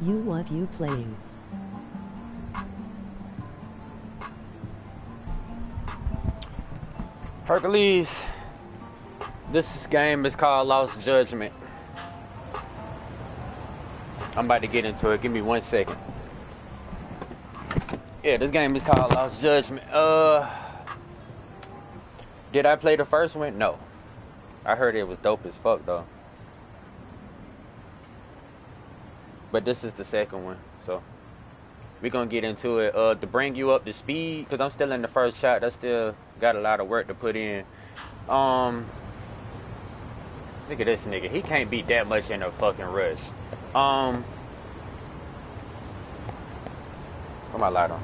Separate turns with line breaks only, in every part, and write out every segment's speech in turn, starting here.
What you playing?
Hercules. This game is called Lost Judgment. I'm about to get into it. Give me 1 second. Yeah, this game is called Lost Judgment. Did I play the first one? No. I heard it was dope as fuck though. But this is the second one, so we're gonna get into it. To bring you up to speed, because I'm still in the first chapter. I still got a lot of work to put in. Look at this nigga. He can't be that much in a fucking rush. Put my light on.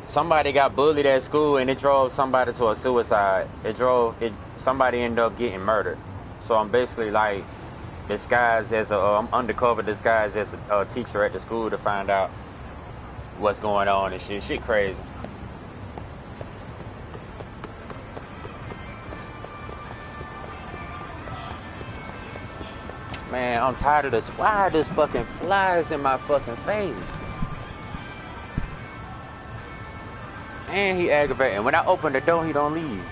Somebody got bullied at school and it drove somebody to a suicide. Somebody ended up getting murdered. So I'm basically like disguised as I'm undercover disguised as a teacher at the school to find out what's going on and shit. Shit crazy. Man, I'm tired of this. Why are this fucking flies in my fucking face? And he aggravating. When I open the door, he don't leave.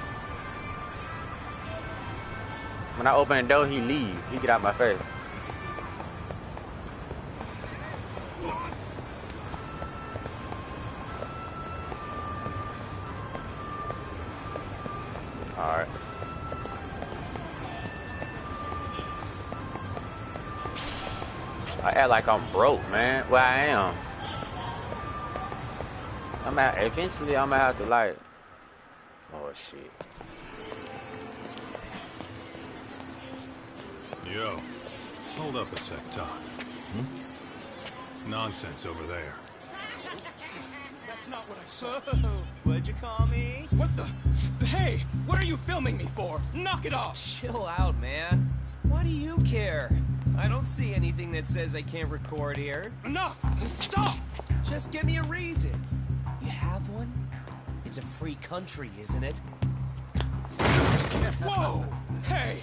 When I open the door, he leave. He get out my face. Alright. I act like I'm broke, man. Well, I am. Eventually, I'm gonna have to like. Oh shit.
Yo, hold up a sec, Todd. Nonsense over there.
That's not what I said. What'd you call me? What the? Hey, what are you filming me for? Knock it off! Chill out, man. Why do you care? I don't see anything that says I can't record here. Enough! Stop! Just give me a reason. You have one? It's a free country, isn't it? Whoa! Hey!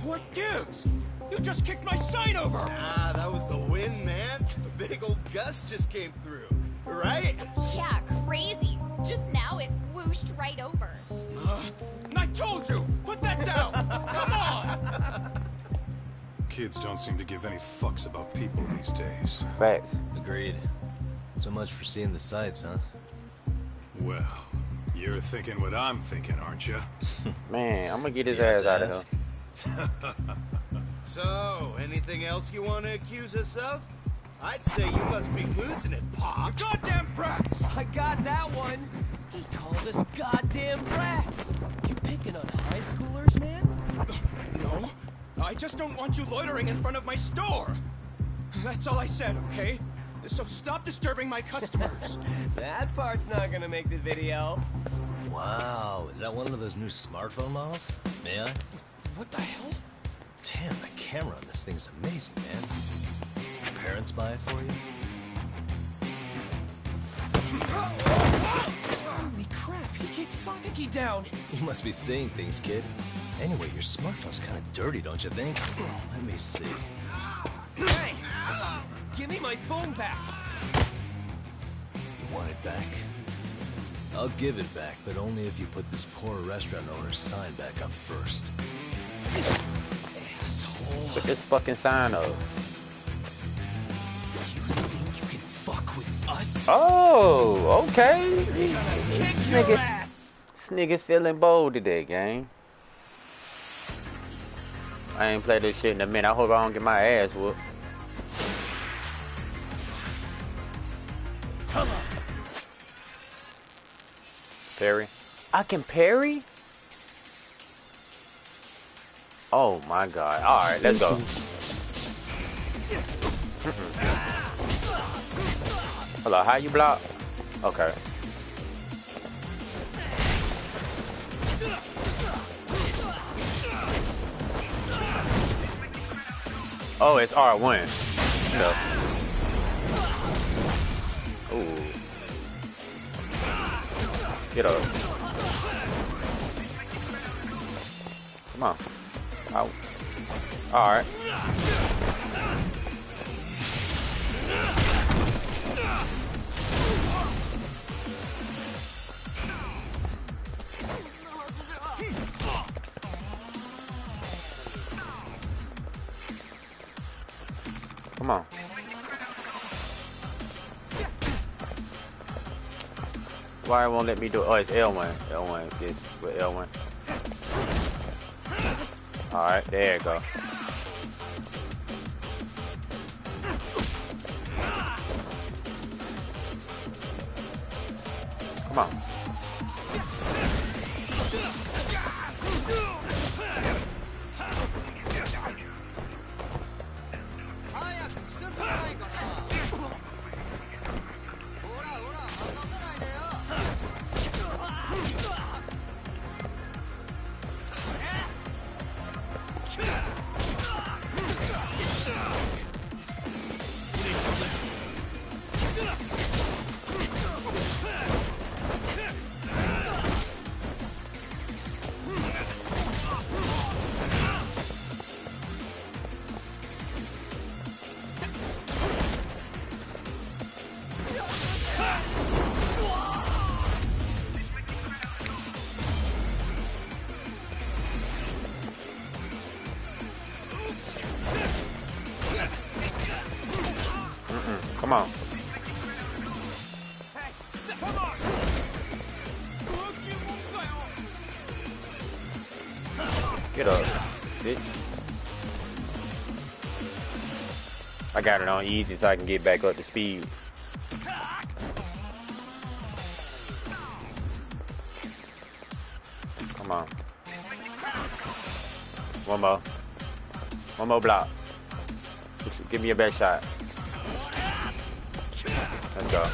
What gives? You just kicked my sign over!
Ah, that was the wind, man. A big old gust just came through. Right?
Yeah, crazy. Just now it whooshed right over.
I told you! Put that down! Come on!
Kids don't seem to give any fucks about people these days.
Facts.
Agreed. So much for seeing the sights, huh?
Well, you're thinking what I'm thinking, aren't you?
Man, I'm gonna get his ass out of here.
So, anything else you want to accuse us of? I'd say you must be losing it, Pops.
You goddamn brats! I got that one! He called us goddamn brats! You picking on high schoolers, man? No, I just don't want you loitering in front of my store! That's all I said, okay? So stop disturbing my customers.
That part's not gonna make the video.
Wow, is that one of those new smartphone models? May I?
What the hell?
Damn, the camera on this thing's amazing, man. Your parents buy it for you?
Holy crap, he kicked Sakaki down.
You must be seeing things, kid. Anyway, your smartphone's kind of dirty, don't you think? Let me see.
Hey! Give me my phone back!
You want it back? I'll give it back, but only if you put this poor restaurant owner's sign back up first.
Asshole.
Put this fucking sign up.
You think you can fuck with us?
Oh, okay.
You're gonna kick your ass!
This nigga feeling bold today, gang. I ain't played this shit in a minute. I hope I don't get my ass whooped.
Come on.
Parry. I can parry? Oh my god. Alright, let's go. Hello, how you block? Okay. Oh, it's R1. So. Ooh. Get up. Come on. Out. Alright. Come on. Why it won't let me do it? Oh, it's L1. L1 is with L1. Alright, there you go. Come on. Come on. Get up, bitch. I got it on easy so I can get back up to speed. Come on. One more. One more block. Give me your best shot. Let's go.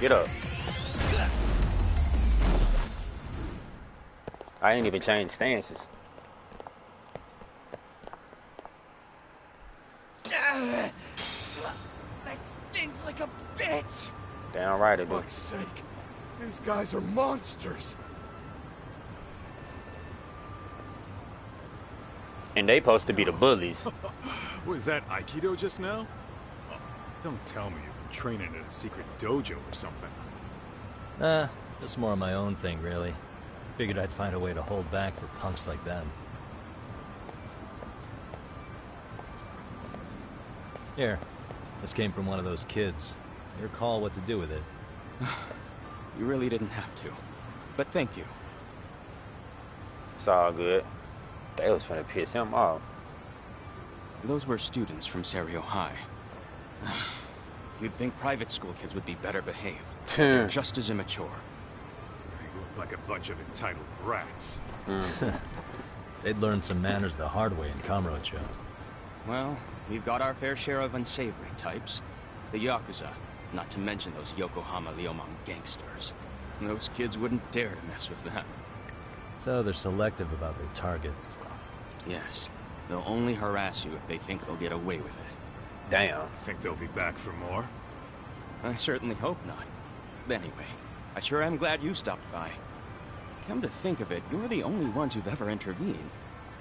Get up. I ain't even changed stances.
That stinks like a bitch.
Damn right it do.
For fuck's sake. These guys are monsters.
And they supposed to be the bullies.
Was that Aikido just now? Oh, don't tell me you've been training at a secret dojo or something.
Just more of my own thing, really. Figured I'd find a way to hold back for punks like them. Here, this came from one of those kids. Your call what to do with it.
You really didn't have to. But thank you.
It's all good. They was finna piss him off.
Those were students from Serio High. You'd think private school kids would be better behaved. They're just as immature.
They look like a bunch of entitled brats.
They'd learned some manners the hard way in Kamurocho.
Well, we've got our fair share of unsavory types. The Yakuza, not to mention those Yokohama Liomang gangsters. Those kids wouldn't dare to mess with them.
So they're selective about their targets.
Yes. They'll only harass you if they think they'll get away with it.
Damn.
Think they'll be back for more?
I certainly hope not. Anyway, I sure am glad you stopped by. Come to think of it, you're the only ones who've ever intervened.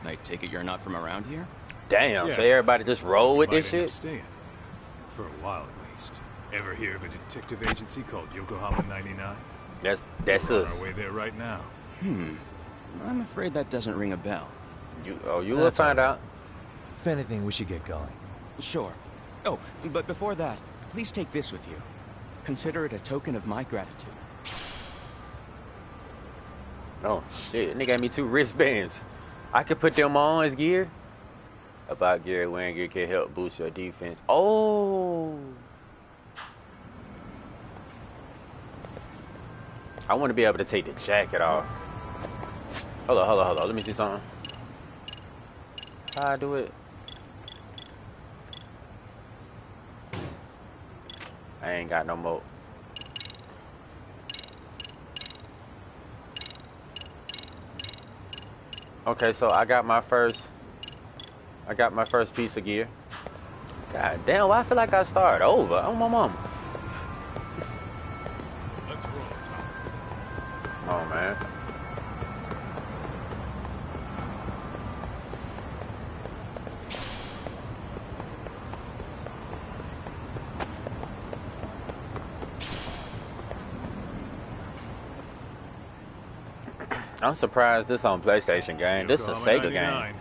I take it you're not from around here?
Damn,
Yeah.
so everybody just roll with this
Might end up
shit?
staying. For a while at least. Ever hear of a detective agency called Yokohama 99?
That's
We're on
us.
our way there right now.
I'm afraid that doesn't ring a bell.
You will
That's
find
all right.
out.
If anything, we should get going.
Sure. Oh, but before that, please take this with you. Consider it a token of my gratitude.
Oh shit, nigga gave me 2 wristbands. I could put them on as gear. About gear, wearing gear can help boost your defense. Oh. I want to be able to take the jacket off. Hold on. Let me see something. How I do it? I ain't got no more. Okay, so I got my first I got my first piece of gear. God damn, why I feel like I started over? Oh, my mom.
Let's roll, Tom.
Come on, man. I'm surprised this on PlayStation game. This is a Sega game.
Yeah.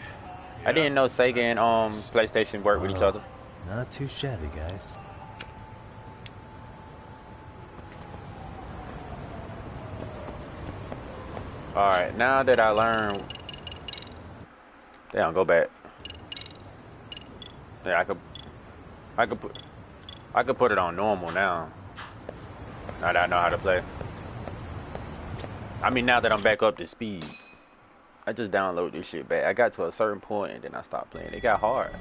I didn't know Sega and PlayStation work with each other.
Not too shabby, guys.
Alright, now that I learned... Damn, go back. Yeah, I could put it on normal now. Now that I know how to play. I mean, now that I'm back up to speed. I just download this shit back. I got to a certain point and then I stopped playing. It got hard.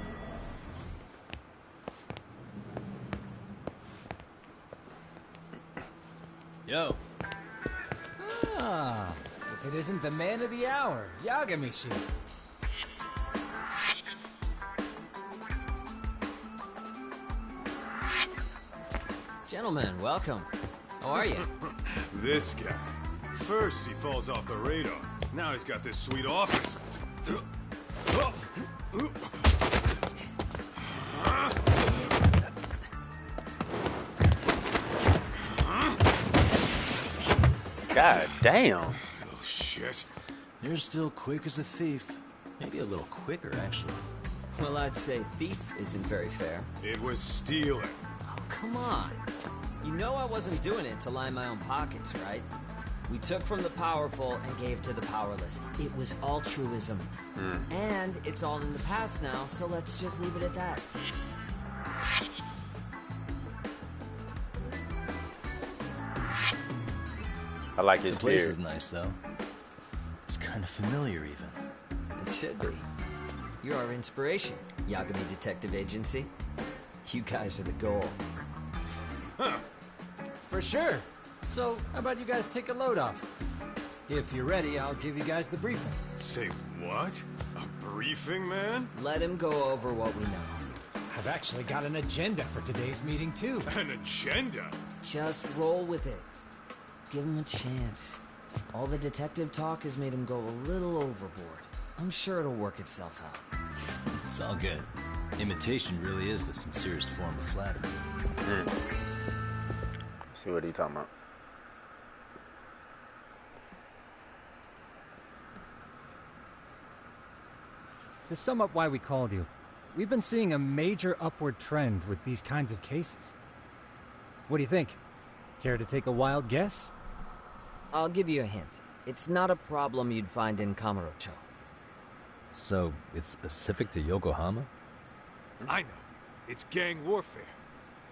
Yo.
Ah, if it isn't the man of the hour, Yagami-shi.
Gentlemen, welcome. How are you?
This guy. First, he falls off the radar. Now he's got this sweet office.
God damn.
Little shit.
You're still quick as a thief. Maybe a little quicker, actually.
Well, I'd say thief isn't very fair.
It was stealing.
Oh, come on. You know I wasn't doing it to line my own pockets, right? We took from the powerful and gave to the powerless. It was altruism. And it's all in the past now, so let's just leave it at that.
I like his
The place
beard.
is nice, though. It's kind of familiar, even.
It should be. You're our inspiration, Yagami Detective Agency. You guys are the goal.
For sure. So, how about you guys take a load off? If you're ready, I'll give you guys the briefing.
Say what? A briefing, man?
Let him go over what we know.
I've actually got an agenda for today's meeting, too.
An agenda?
Just roll with it. Give him a chance. All the detective talk has made him go a little overboard. I'm sure it'll work itself out.
It's all good. Imitation really is the sincerest form of flattery.
See what he talking about.
To sum up why we called you, we've been seeing a major upward trend with these kinds of cases. What do you think? Care to take a wild guess?
I'll give you a hint. It's not a problem you'd find in Kamurocho.
So, it's specific to Yokohama?
I know. It's gang warfare.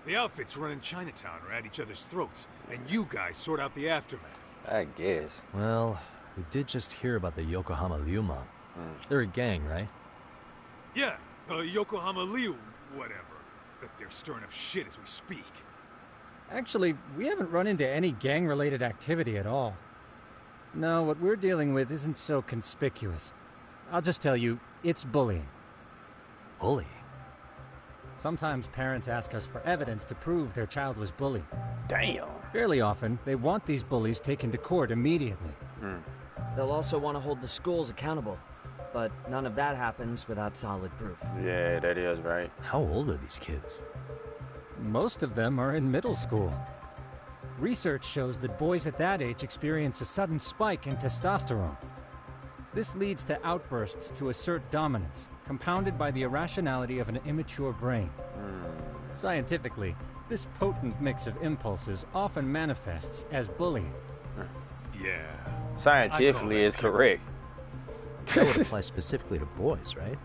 The outfits running Chinatown are at each other's throats, and you guys sort out the aftermath.
I guess.
Well, we did just hear about the Yokohama Liuman. They're a gang, right?
Yeah, the Yokohama Liu, whatever. But they're stirring up shit as we speak.
Actually, we haven't run into any gang-related activity at all. No, what we're dealing with isn't so conspicuous. I'll just tell you, it's bullying.
Bullying?
Sometimes parents ask us for evidence to prove their child was bullied.
Damn.
Fairly often, they want these bullies taken to court immediately.
They'll also want to hold the schools accountable. But none of that happens without solid proof.
Yeah, that is right.
How old are these kids?
Most of them are in middle school. Research shows that boys at that age experience a sudden spike in testosterone. This leads to outbursts to assert dominance, compounded by the irrationality of an immature brain. Scientifically, this potent mix of impulses often manifests as bullying.
Yeah.
Scientifically is correct.
That would apply specifically to boys, right?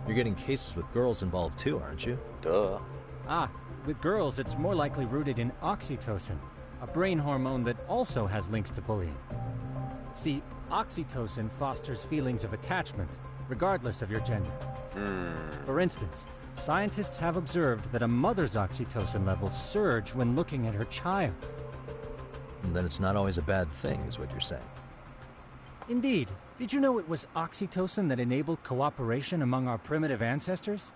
You're getting cases with girls involved too, aren't you?
Duh.
Ah, with girls it's more likely rooted in oxytocin, a brain hormone that also has links to bullying. See, oxytocin fosters feelings of attachment, regardless of your gender. For instance, scientists have observed that a mother's oxytocin levels surge when looking at her child.
And then it's not always a bad thing, is what you're saying.
Indeed. Did you know it was oxytocin that enabled cooperation among our primitive ancestors?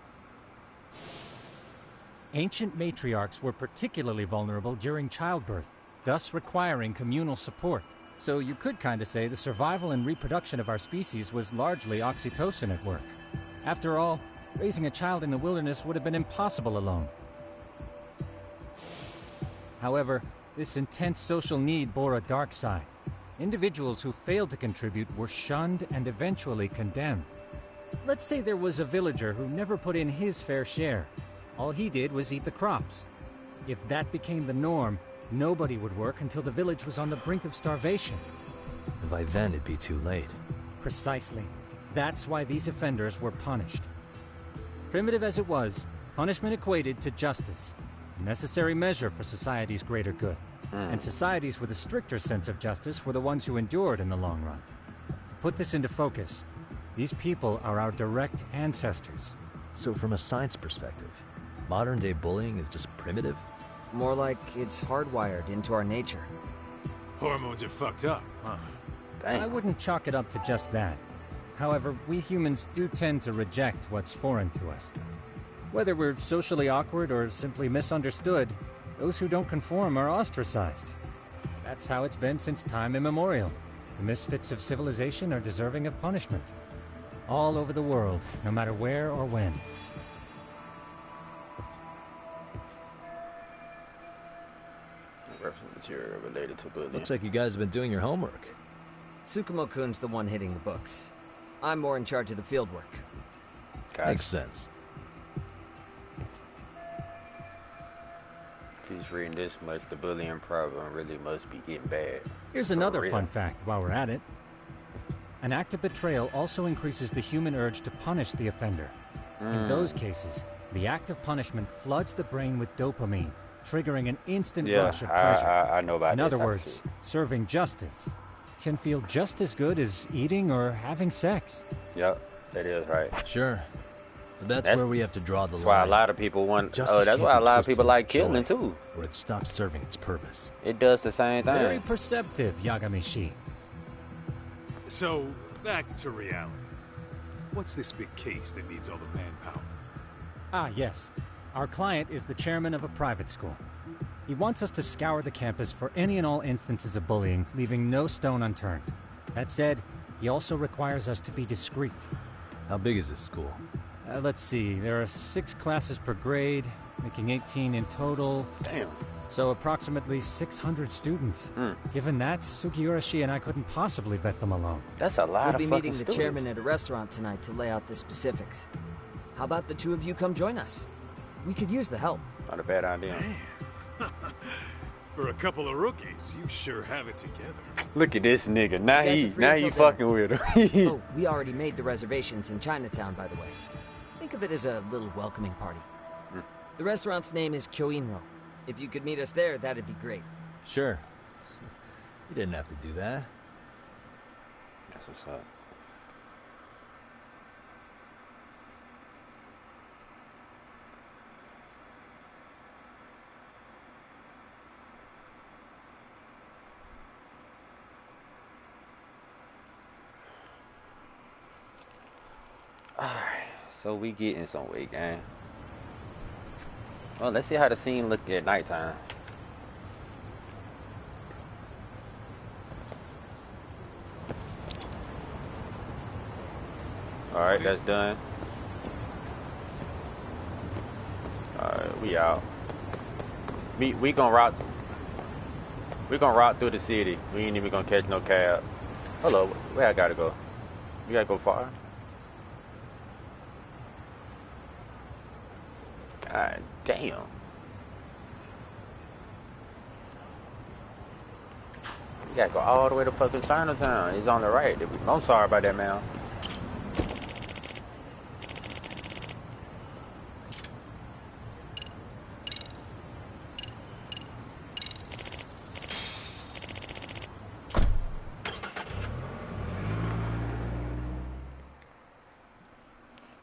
Ancient matriarchs were particularly vulnerable during childbirth, thus requiring communal support. So you could kinda say the survival and reproduction of our species was largely oxytocin at work. After all, raising a child in the wilderness would have been impossible alone. However, this intense social need bore a dark side. Individuals who failed to contribute were shunned and eventually condemned. Let's say there was a villager who never put in his fair share. All he did was eat the crops. If that became the norm, nobody would work until the village was on the brink of starvation.
And by then, it'd be too late.
Precisely. That's why these offenders were punished. Primitive as it was, punishment equated to justice, a necessary measure for society's greater good. And societies with a stricter sense of justice were the ones who endured in the long run. To put this into focus, these people are our direct ancestors.
So from a science perspective, modern-day bullying is just primitive?
More like it's hardwired into our nature.
Hormones are fucked up, huh?
I wouldn't chalk it up to just that. However, we humans do tend to reject what's foreign to us. Whether we're socially awkward or simply misunderstood, those who don't conform are ostracized. That's how it's been since time immemorial. The misfits of civilization are deserving of punishment. All over the world, no matter where or when.
Reference material related to bullying.
Looks like you guys have been doing your homework.
Tsukumo-kun's the one hitting the books. I'm more in charge of the field work.
Makes sense.
If he's reading this much, the bullying problem really must be getting bad.
Here's another fun fact while we're at it. An act of betrayal also increases the human urge to punish the offender. In those cases, the act of punishment floods the brain with dopamine, triggering an instant rush of pleasure.
I know about that.
In other words, serving justice can feel just as good as eating or having sex.
Yep, that is right.
Sure. But that's where we have to draw the line.
That's why a lot of people want.
Justice
That's
can't
why a
be
lot of
twisted
people like
into
killing
joy,
too.
Or it stops serving its purpose.
It does the same thing.
Very perceptive, Yagami-shi.
So, back to reality. What's this big case that needs all the manpower?
Ah, yes. Our client is the chairman of a private school. He wants us to scour the campus for any and all instances of bullying, leaving no stone unturned. That said, he also requires us to be discreet.
How big is this school?
Let's see, there are 6 classes per grade, making 18 in total.
Damn.
So approximately 600 students. Given that, Sugiurashi and I couldn't possibly vet them alone.
That's a lot of
We'll be
fucking
meeting the
students.
chairman at a restaurant tonight to lay out the specifics. How about the two of you come join us? We could use the help.
Not a bad idea.
Man. For a couple of rookies, you sure have it together.
Look at this nigga. Now
You guys
he,
are free
now
until
you fucking with him.
Oh, we already made the reservations in Chinatown, by the way. Think of it as a little welcoming party. The restaurant's name is Kyoinro. If you could meet us there, that'd be great.
Sure. You didn't have to do that.
That's what's up. Alright, so we getting some weight, gang. Well, let's see how the scene look at nighttime. Alright, that's done. Alright, we out. We gonna route through the city. We ain't even gonna catch no cab. Hello, where I gotta go? You gotta go far? God damn. You gotta go all the way to fucking Chinatown. He's on the right. I'm sorry about that, man.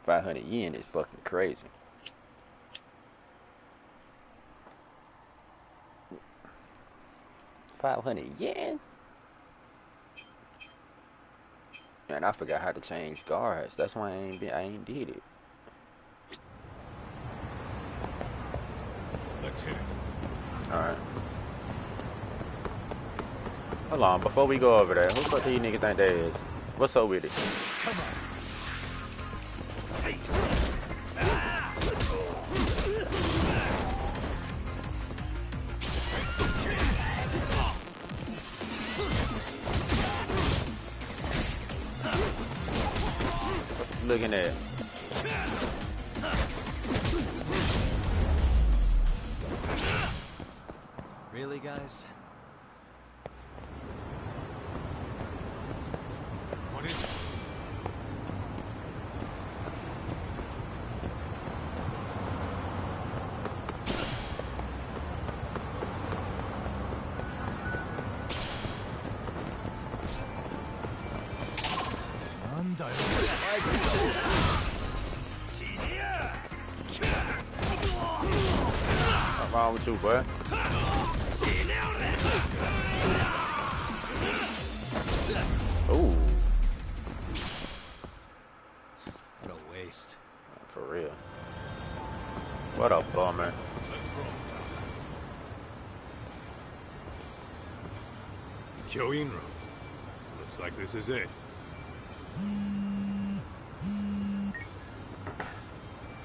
$500 is fucking crazy. $500. And I forgot how to change guards. That's why I ain't did it.
Let's hit it.
Alright. Hold on, before we go over there, who the fuck do you niggas think that is? What's up with it?
Come on.
Looking at.
Really, guys?
What is it?
What's wrong with you, boy? Ooh.
What a waste.
For real. What a bummer.
Let's roll, Tom. Kyo Inro. Looks like this is it.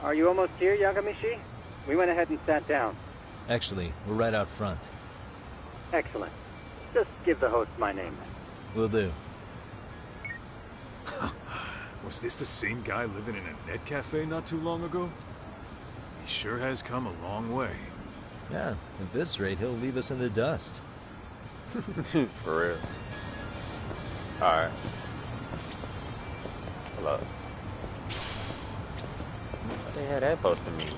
Are you almost here, Yagamishi? We went ahead and sat down.
Actually, we're right out front.
Excellent. Just give the host my name.
Will do.
Was this the same guy living in a net cafe not too long ago? He sure has come a long way.
Yeah, at this rate, he'll leave us in the dust.
For real. Alright. Hello. What the hell that supposed to mean?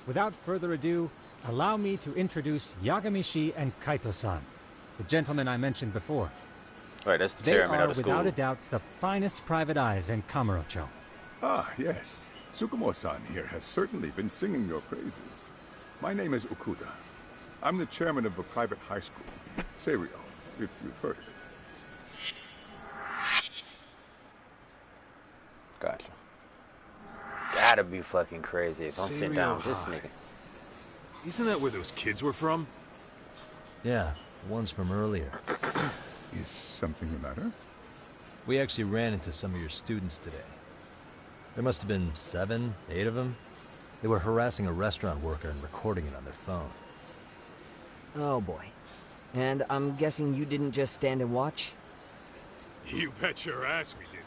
Without further ado, allow me to introduce Yagamishi and Kaito-san, the gentlemen I mentioned before.
Wait, that's the
They
chairman
are,
of the school.
without a doubt, the finest private eyes in Kamurocho.
Ah, yes. Tsukumo-san here has certainly been singing your praises. My name is Okuda. I'm the chairman of a private high school, Seiryo, if you've heard of it.
Gotcha. Gotta be fucking crazy if I'm sitting down with this
Seiryo
nigga.
Isn't that where those kids were from?
Yeah, one's from earlier.
Is something the matter?
We actually ran into some of your students today. There must have been 7, 8 of them. They were harassing a restaurant worker and recording it on their phone.
Oh boy. And I'm guessing you didn't just stand and watch?
You bet your ass we did.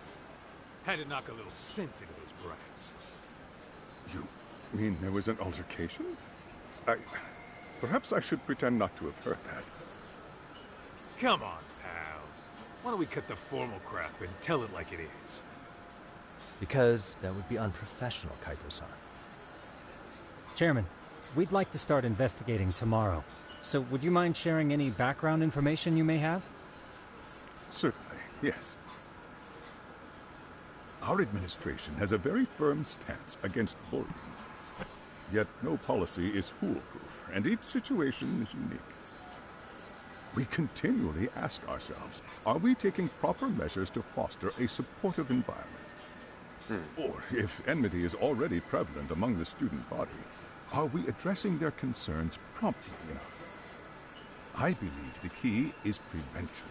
Had to knock a little sense into those brats.
You mean there was an altercation? Perhaps I should pretend not to have heard that.
Come on, pal. Why don't we cut the formal crap and tell it like it is?
Because that would be unprofessional, Kaito-san.
Chairman, we'd like to start investigating tomorrow. So would you mind sharing any background information you may have?
Certainly, yes. Our administration has a very firm stance against bullying. Yet no policy is foolproof, and each situation is unique. We continually ask ourselves, are we taking proper measures to foster a supportive environment? Or, if enmity is already prevalent among the student body, are we addressing their concerns promptly enough? I believe the key is prevention.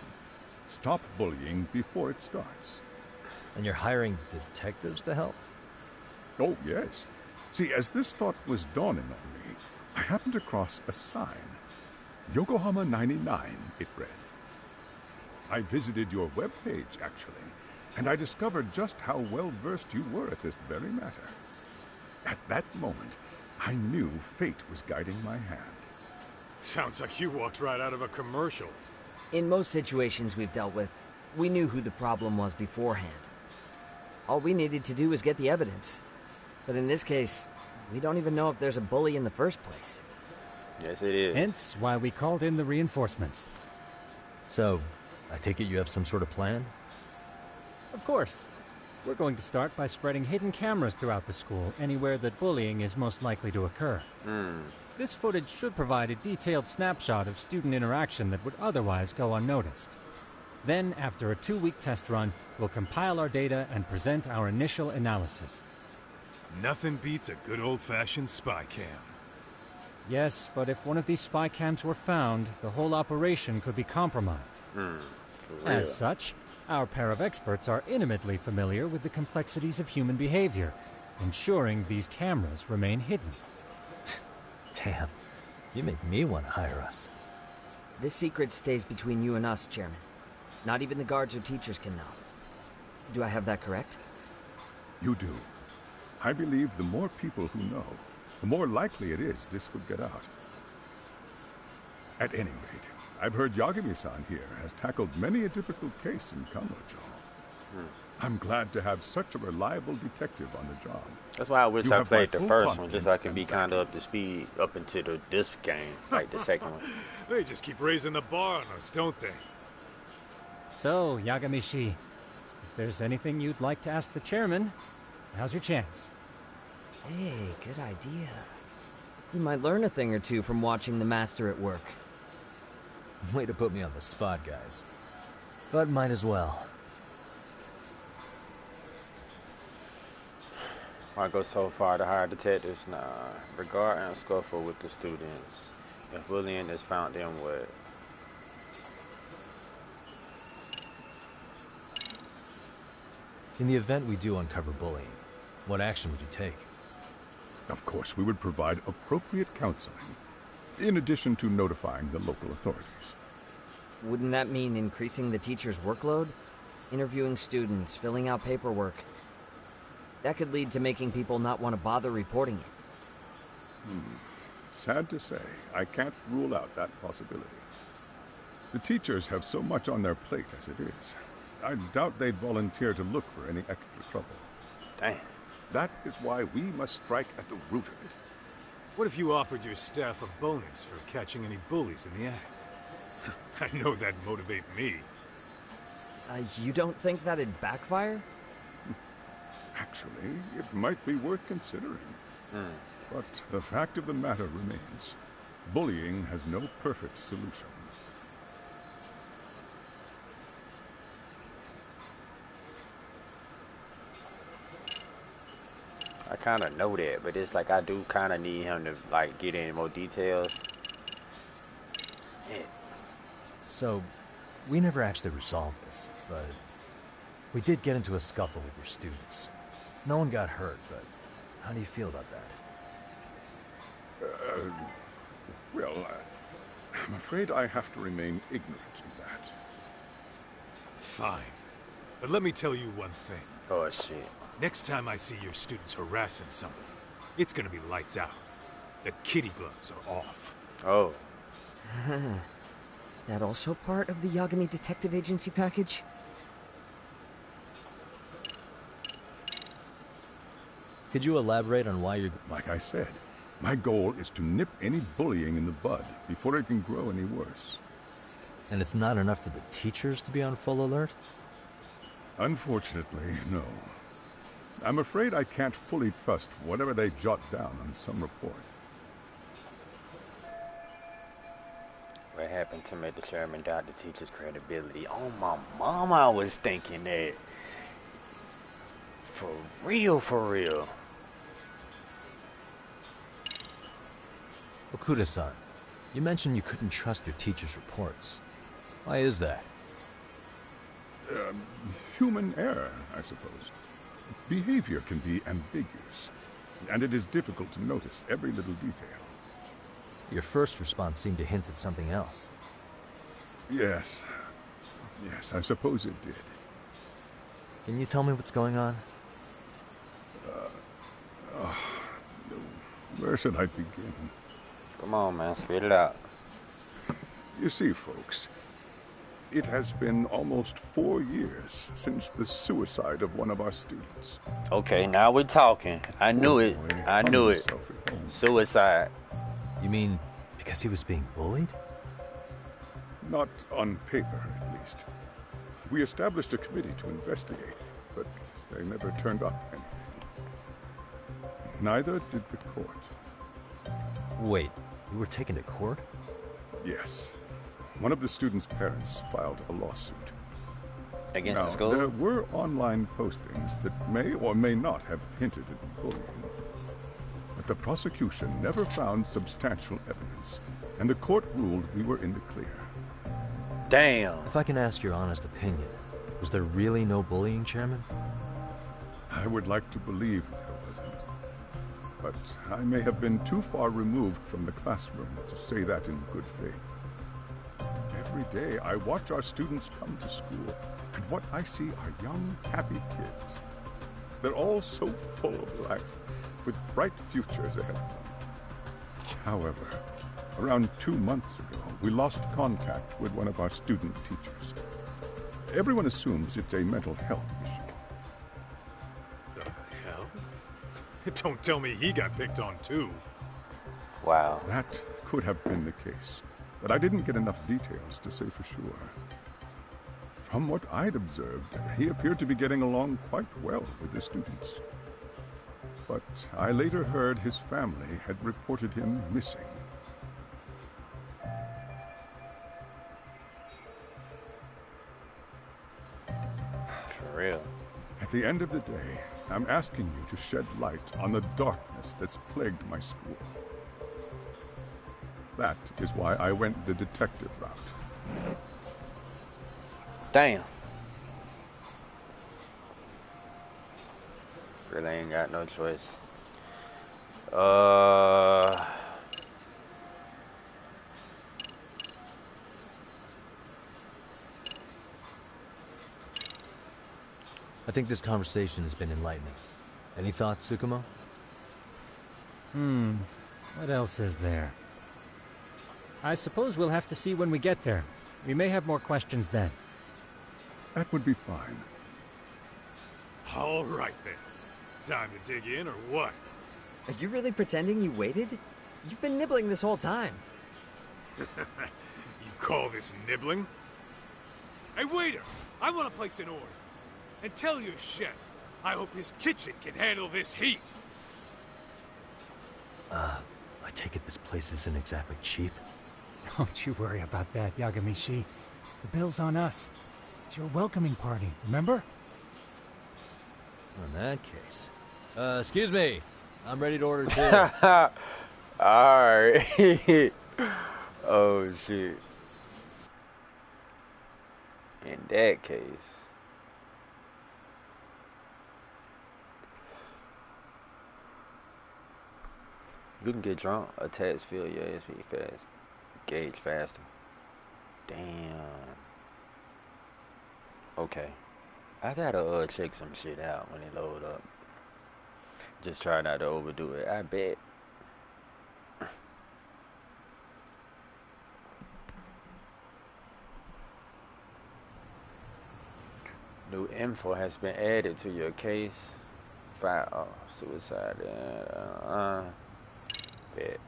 Stop bullying before it starts.
And you're hiring detectives to help?
Oh, yes. See, as this thought was dawning on me, I happened across a sign. Yokohama 99, it read. I visited your webpage, actually, and I discovered just how well-versed you were at this very matter. At that moment, I knew fate was guiding my hand.
Sounds like you walked right out of a commercial.
In most situations we've dealt with, we knew who the problem was beforehand. All we needed to do was get the evidence. But in this case, we don't even know if there's a bully in the first place.
Yes, it is.
Hence why we called in the reinforcements.
So, I take it you have some sort of plan?
Of course. We're going to start by spreading hidden cameras throughout the school, anywhere that bullying is most likely to occur. This footage should provide a detailed snapshot of student interaction that would otherwise go unnoticed. Then, after a 2-week test run, we'll compile our data and present our initial analysis.
Nothing beats a good old-fashioned spy cam.
Yes, but if one of these spy cams were found, the whole operation could be compromised. As such, our pair of experts are intimately familiar with the complexities of human behavior, ensuring these cameras remain hidden.
Damn, you make me want to hire us.
This secret stays between you and us, Chairman. Not even the guards or teachers can know. Do I have that correct?
You do. I believe the more people who know, the more likely it is this would get out. At any rate, I've heard Yagami-san here has tackled many a difficult case in Kamurocho. I'm glad to have such a reliable detective on the job.
That's why I wish I played the first one, just so I could be
and
kind of up to speed up into this game, like the second one.
They just keep raising the bar on us, don't they?
So, Yagami-shi, if there's anything you'd like to ask the chairman, now's your chance.
Hey, good idea. You might learn a thing or two from watching the master at work.
Way to put me on the spot, guys. But might as well.
I go so far to hire detectives now. Regard and scuffle with the students. If bullying is found, then what?
In the event we do uncover bullying, what action would you take?
Of course, we would provide appropriate counseling, in addition to notifying the local authorities.
Wouldn't that mean increasing the teacher's workload? Interviewing students, filling out paperwork. That could lead to making people not want to bother reporting it.
Sad to say, I can't rule out that possibility. The teachers have so much on their plate as it is. I doubt they'd volunteer to look for any extra trouble.
Damn.
That is why we must strike at the root of it.
What if you offered your staff a bonus for catching any bullies in the act? I know that'd motivate me.
You don't think that'd backfire?
Actually, it might be worth considering. But the fact of the matter remains, bullying has no perfect solution.
I kind of know that, but it's like I do kind of need him to like get in more details. Yeah.
So, we never actually resolved this, but we did get into a scuffle with your students. No one got hurt, but how do you feel about that?
Well, I'm afraid I have to remain ignorant of that.
Fine. But let me tell you one thing.
Oh, shit.
Next time I see your students harassing somebody, it's gonna be lights out. The kitty gloves are off.
Oh.
That also part of the Yagami Detective Agency package?
Could you elaborate on why you're...
Like I said, my goal is to nip any bullying in the bud before it can grow any worse.
And it's not enough for the teachers to be on full alert?
Unfortunately, no. I'm afraid I can't fully trust whatever they jot down on some report.
What happened to make the chairman doubt the teacher's credibility? Oh, my mama, I was thinking that. For real, for real.
Okuda-san, you mentioned you couldn't trust your teacher's reports. Why is that?
Human error, I suppose. Behavior can be ambiguous, and it is difficult to notice every little detail.
Your first response seemed to hint at something else.
Yes. Yes, I suppose it did.
Can you tell me what's going on?
Where should I begin?
Come on, man, spit it out.
You see, folks, it has been almost 4 years since the suicide of one of our students.
Okay, now we're talking. I knew it. I knew it. Suicide.
You mean because he was being bullied?
Not on paper, at least. We established a committee to investigate, but they never turned up anything. Neither did the court.
Wait, you were taken to court?
Yes. One of the students' parents filed a lawsuit.
Against
Now,
the school?
there were online postings that may or may not have hinted at bullying. But the prosecution never found substantial evidence, and the court ruled we were in the clear.
Damn.
If I can ask your honest opinion, was there really no bullying, Chairman?
I would like to believe there wasn't. But I may have been too far removed from the classroom to say that in good faith. Every day I watch our students come to school, and what I see are young, happy kids. They're all so full of life, with bright futures ahead of them. However, around 2 months ago, we lost contact with one of our student teachers. Everyone assumes it's a mental health issue.
The hell? Don't tell me he got picked on too.
Wow.
That could have been the case, but I didn't get enough details to say for sure. From what I'd observed, he appeared to be getting along quite well with the students. But I later heard his family had reported him missing.
For real.
At the end of the day, I'm asking you to shed light on the darkness that's plagued my school. That is why I went the detective route.
Damn. Really ain't got no choice.
I think this conversation has been enlightening. Any thoughts, Tsukumo?
What else is there? I suppose we'll have to see when we get there. We may have more questions then.
That would be fine.
All right then. Time to dig in or what?
Are you really pretending you waited? You've been nibbling this whole time.
You call this nibbling? Hey, waiter! I want to place an order. And tell your chef, I hope his kitchen can handle this heat.
I take it this place isn't exactly cheap?
Don't you worry about that, Yagamishi. The bill's on us. It's your welcoming party, remember?
In that case. Excuse me. I'm ready to order too.
Alright. Oh, shit. In that case. You can get drunk, attacks fill your ASP fast. Gauge faster. Damn. Okay. I gotta check some shit out when it load up. Just try not to overdo it, I bet. New info has been added to your case. File suicide. Bet.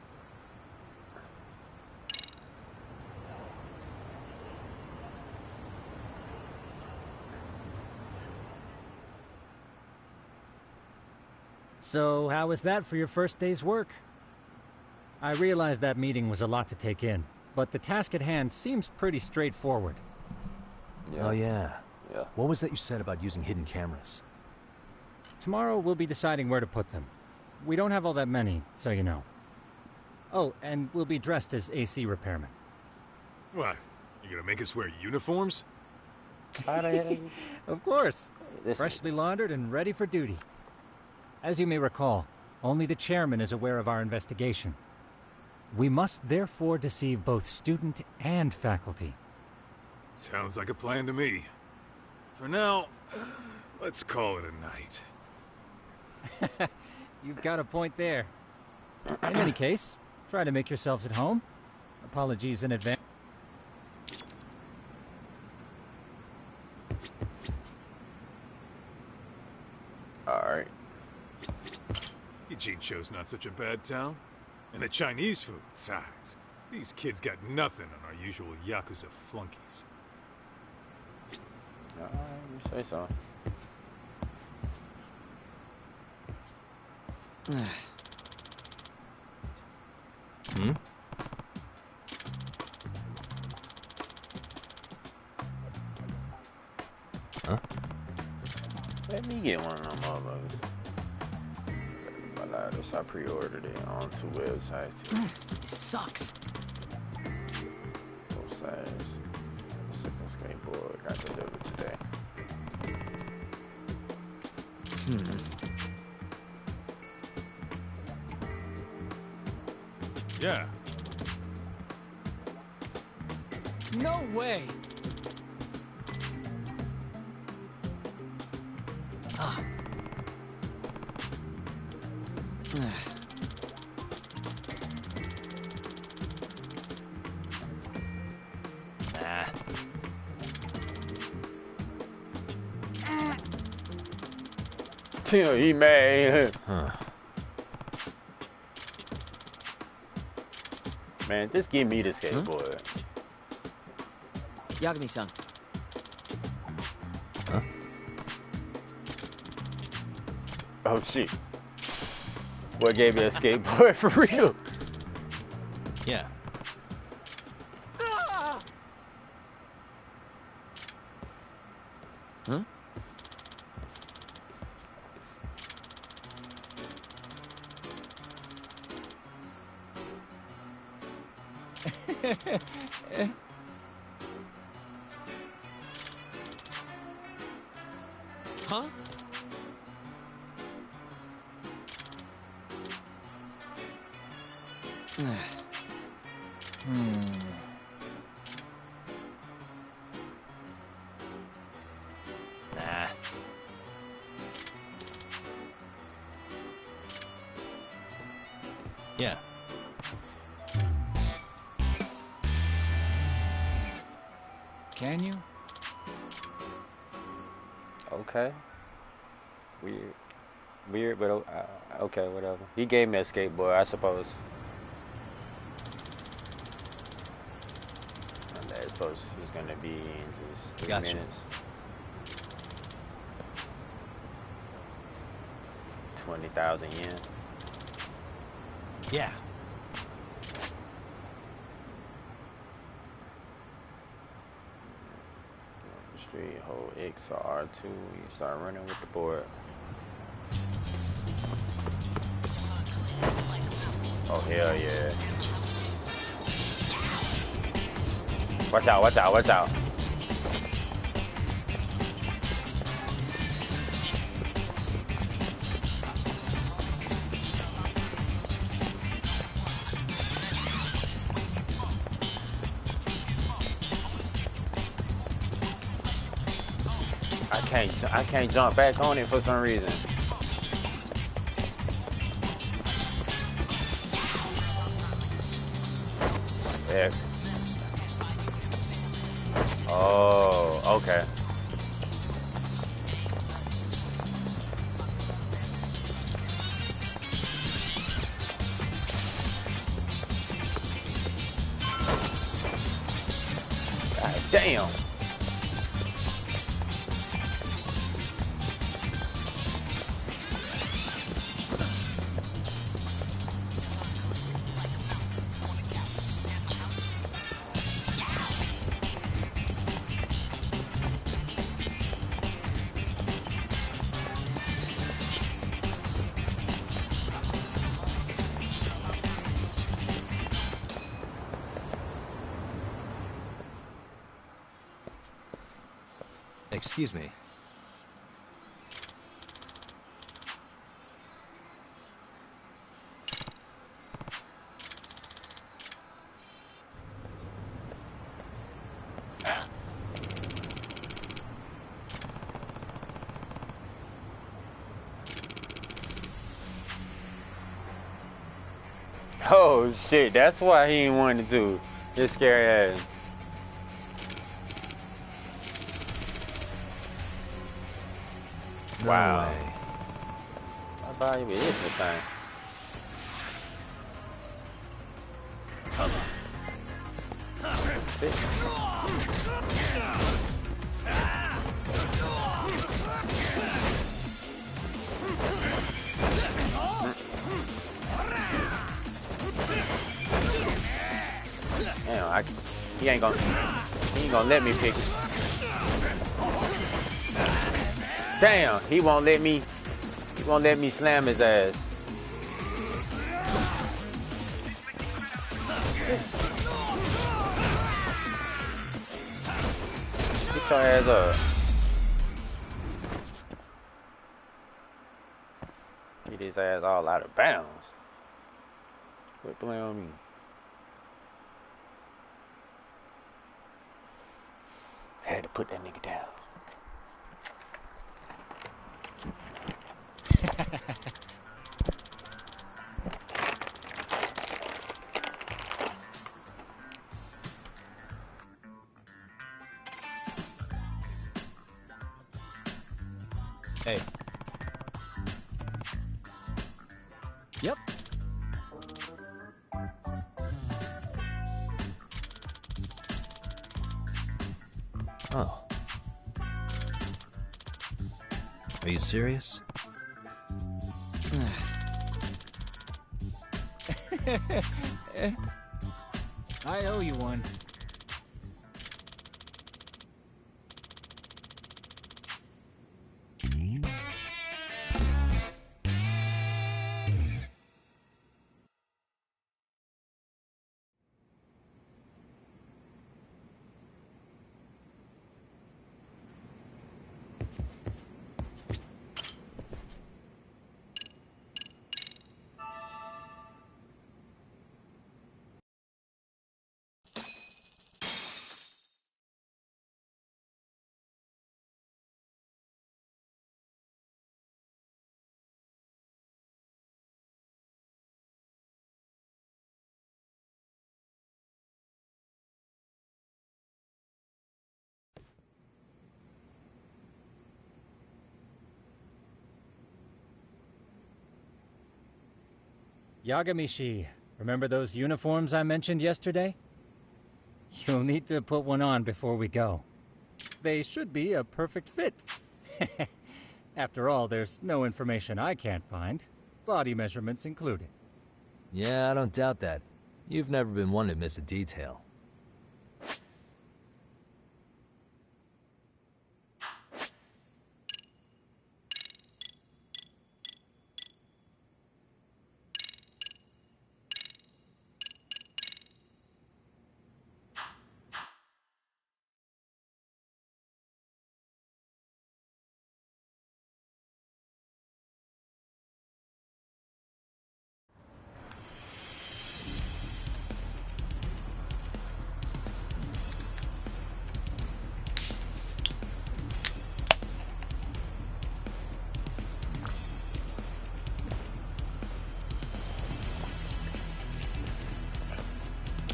So, how was that for your first day's work? I realize that meeting was a lot to take in, but the task at hand seems pretty straightforward.
Oh yeah.
Yeah.
What was that you said about using hidden cameras?
Tomorrow we'll be deciding where to put them. We don't have all that many, so you know. Oh, and we'll be dressed as AC repairmen.
What? You gonna make us wear uniforms?
Of course.
Listen.
Freshly laundered and ready for duty. As you may recall, only the chairman is aware of our investigation. We must therefore deceive both student and faculty.
Sounds like a plan to me. For now, let's call it a night.
You've got a point there. In any case, try to make yourselves at home. Apologies in advance.
Alright.
Ijincho's not such a bad town. And the Chinese food, besides. These kids got nothing on our usual Yakuza flunkies.
Alright, you say so.
Hmm? Huh?
Let me get one of them motherfuckers. I pre-ordered it on 2 websites.
This sucks.
Both sides. Second skateboard got delivered today.
Yeah.
No way!
Nah.
He mad.
Huh.
Man, just give me the skateboard.
Yagami-san.
Huh?
Oh shit. What gave me a skateboard for real?
Yeah.
Huh? Huh?
Nah. Yeah.
Can you?
Okay. Weird, but okay, whatever. He gave me a skateboard, I suppose. I suppose he's gonna be in just 3
Gotcha.
minutes. 20,000 yen.
Yeah.
Street, hold X or R2, you start running with the board. Oh, hell yeah. Watch out, watch out, watch out. I can't jump back on it for some reason. Yeah. Oh, okay. God damn.
Excuse me.
Oh shit, that's why he ain't wanted to. This scary ass.
No
Wow.
way.
How about you be hitting the thing? He ain't gonna let me pick it. Damn, he won't let me slam his ass. Get your ass up. Get his ass all out of bounds. Quit playing on me. Had to put that nigga down.
Hey.
Yep.
Oh. Are you serious?
I owe you one. Yagamishi, remember those uniforms I mentioned yesterday? You'll need to put one on before we go. They should be a perfect fit. After all, there's no information I can't find, body measurements included.
Yeah, I don't doubt that. You've never been one to miss a detail.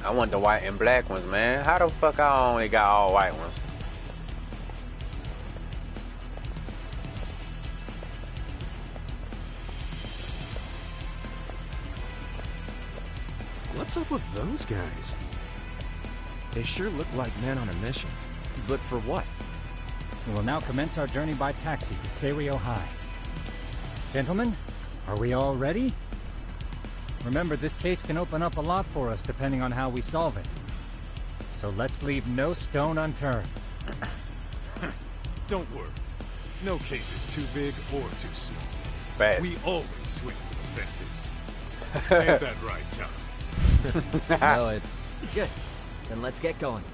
I want the white and black ones, man. How the fuck I only got all white ones?
What's up with those guys? They sure look like men on a mission. But for what?
We will now commence our journey by taxi to Seiryo High. Gentlemen, are we all ready? Remember, this case can open up a lot for us depending on how we solve it. So let's leave no stone unturned.
Don't worry. No case is too big or too small.
Bad.
We always swing for the fences. Ain't that right, Tom?
Know it.
Good. Then let's get going.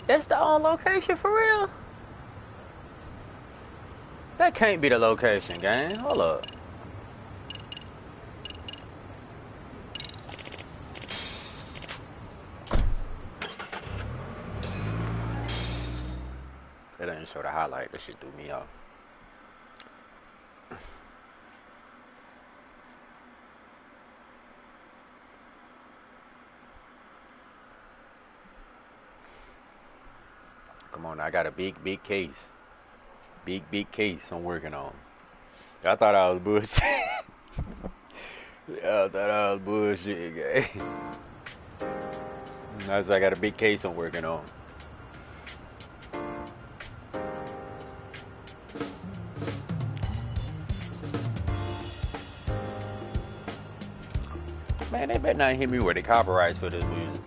That's the only location for real? That can't be the location, gang. Hold up. That didn't show the highlight. That shit threw me off. on. I got a big case. Big case I'm working on. I thought I was bullshit. I thought I was bullshit, guy. I got a big case I'm working on. Man, they better not hit me with the copyrights for this music.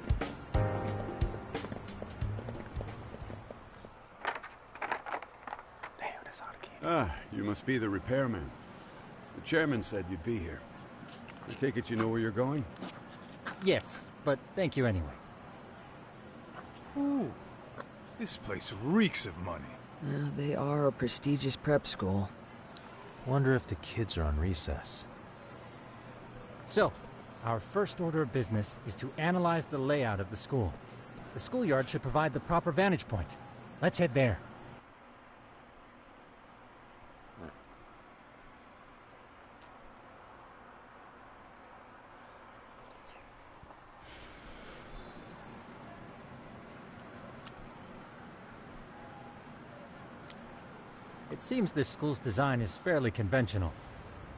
Damn, that's all the candy.
Ah, you must be the repairman. The chairman said you'd be here. I take it you know where you're going?
Yes, but thank you anyway.
Ooh, this place reeks of money.
They are a prestigious prep school.
Wonder if the kids are on recess.
So, our first order of business is to analyze the layout of the school. The schoolyard should provide the proper vantage point. Let's head there. It seems this school's design is fairly conventional.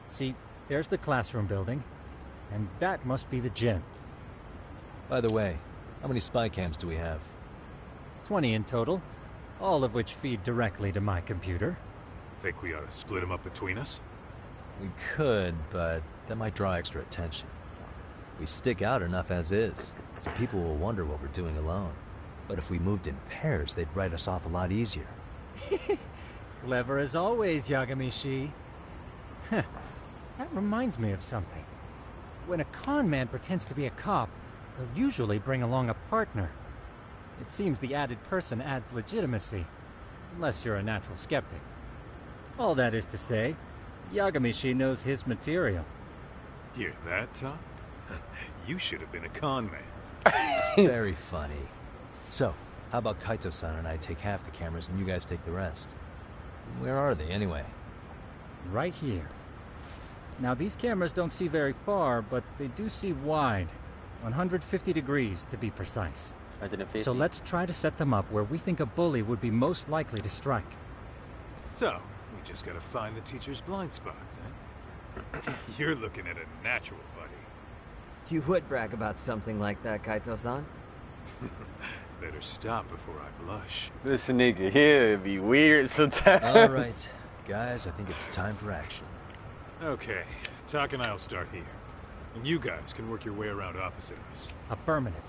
See, there's the classroom building, and that must be the gym.
By the way, how many spy cams do we have?
20 in total, all of which feed directly to my computer.
Think we ought to split them up between us?
We could, but that might draw extra attention. We stick out enough as is, so people will wonder what we're doing alone. But if we moved in pairs, they'd write us off a lot easier.
Clever as always, Yagami-shi. That reminds me of something. When a con man pretends to be a cop, they'll usually bring along a partner. It seems the added person adds legitimacy, unless you're a natural skeptic. All that is to say, Yagami-shi knows his material.
Hear that, Tom? You should have been a con man.
Very funny. So, how about Kaito-san and I take half the cameras and you guys take the rest? Where are they, anyway?
Right here. Now, these cameras don't see very far, but they do see wide. 150 degrees, to be precise.
150?
So let's try to set them up where we think a bully would be most likely to strike.
So, we just gotta find the teacher's blind spots, eh? You're looking at a natural, buddy.
You would brag about something like that, Kaito-san.
Better stop before I blush.
This nigga here be weird sometimes.
All right, guys, I think it's time for action.
Okay, Tak and I'll start here. And you guys can work your way around opposite us.
Affirmative.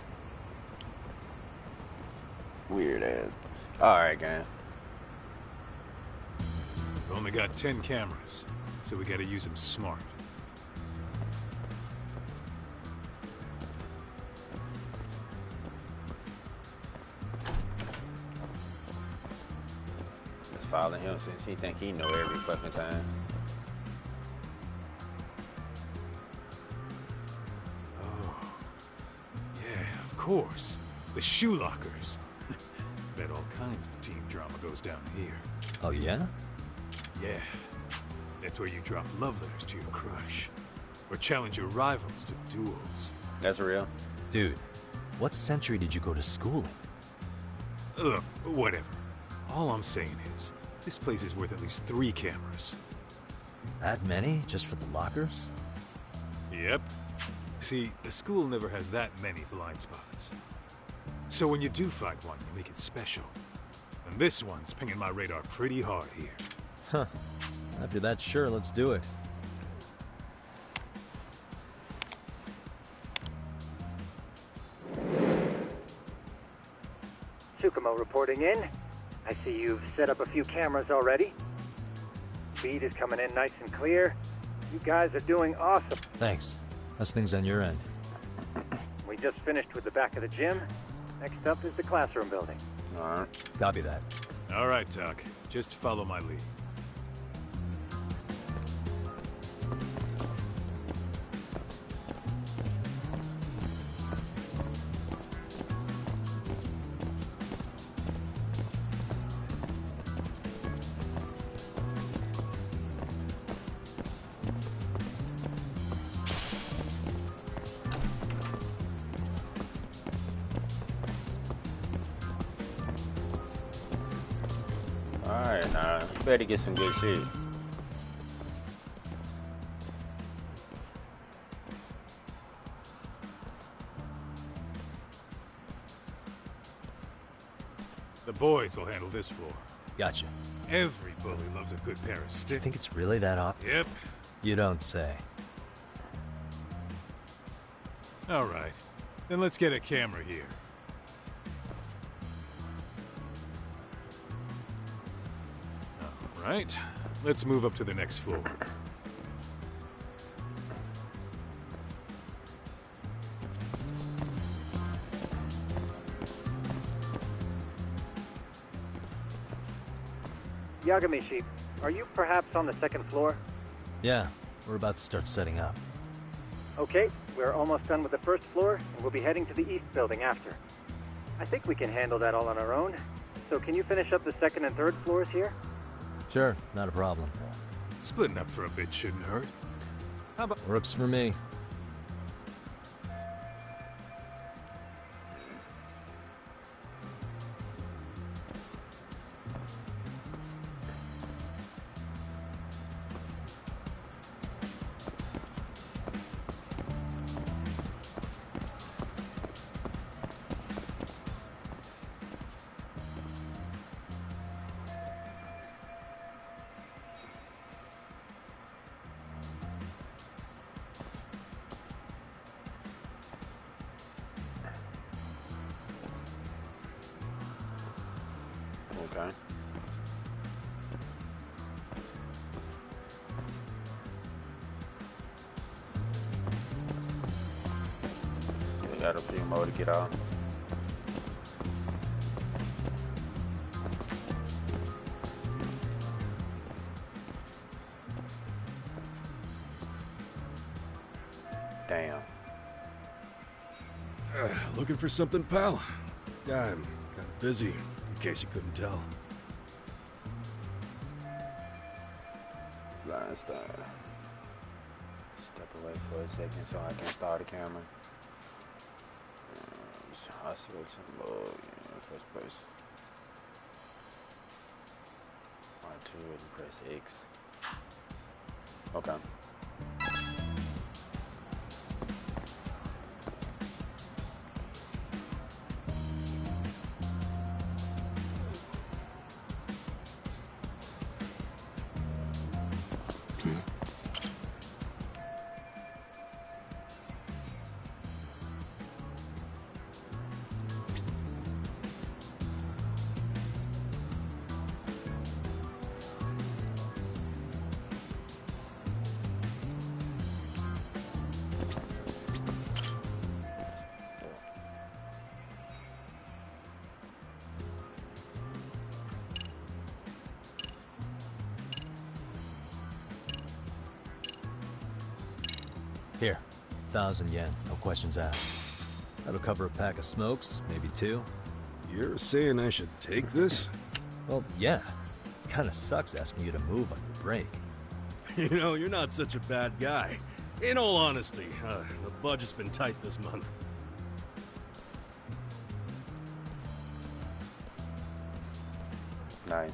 Weird ass. Alright, guys.
We've only got 10 cameras, so we gotta use them smart.
Just following him since he think he know every fucking time.
Of course. The shoe lockers. Bet all kinds of team drama goes down here.
Oh, yeah?
Yeah. That's where you drop love letters to your crush. Or challenge your rivals to duels.
That's real?
Dude, what century did you go to school in?
Look, whatever. All I'm saying is, this place is worth at least 3 cameras.
That many? Just for the lockers?
Yep. See, the school never has that many blind spots. So when you do find one, you make it special. And this one's pinging my radar pretty hard here.
Huh. After that, sure, let's do it.
Tsukumo reporting in. I see you've set up a few cameras already. Feed is coming in nice and clear. You guys are doing awesome.
Thanks. How's things on your end?
We just finished with the back of the gym. Next up is the classroom building.
Alright.
Copy that.
Alright, Tak. Just follow my lead.
Nah, better get some good shit.
The boys will handle this floor.
Gotcha.
Every bully loves a good pair of
You
sticks.
think it's really that obvious?
Yep.
You don't say.
All right. Then let's get a camera here. All right. Let's move up to the next floor.
Yagami-shi, are you perhaps on the second floor?
Yeah, we're about to start setting up.
Okay, we're almost done with the first floor, and we'll be heading to the east building after. I think we can handle that all on our own. So can you finish up the second and third floors here?
Sure, not a problem.
Splitting up for a bit shouldn't hurt. How about...
Works for me.
Okay. We got a few more to get off. Damn.
Looking for something, pal? I'm kind of busy, in case you couldn't tell.
Blind star. Step away for a second so I can start the camera. I switch to mode in first place. R2 and press X. Okay.
Here, 1,000 yen, no questions asked. That'll cover a pack of smokes, maybe 2.
You're saying I should take this?
Well, yeah. Kinda sucks asking you to move on your break.
You know, you're not such a bad guy. In all honesty, the budget's been tight this month.
Nice.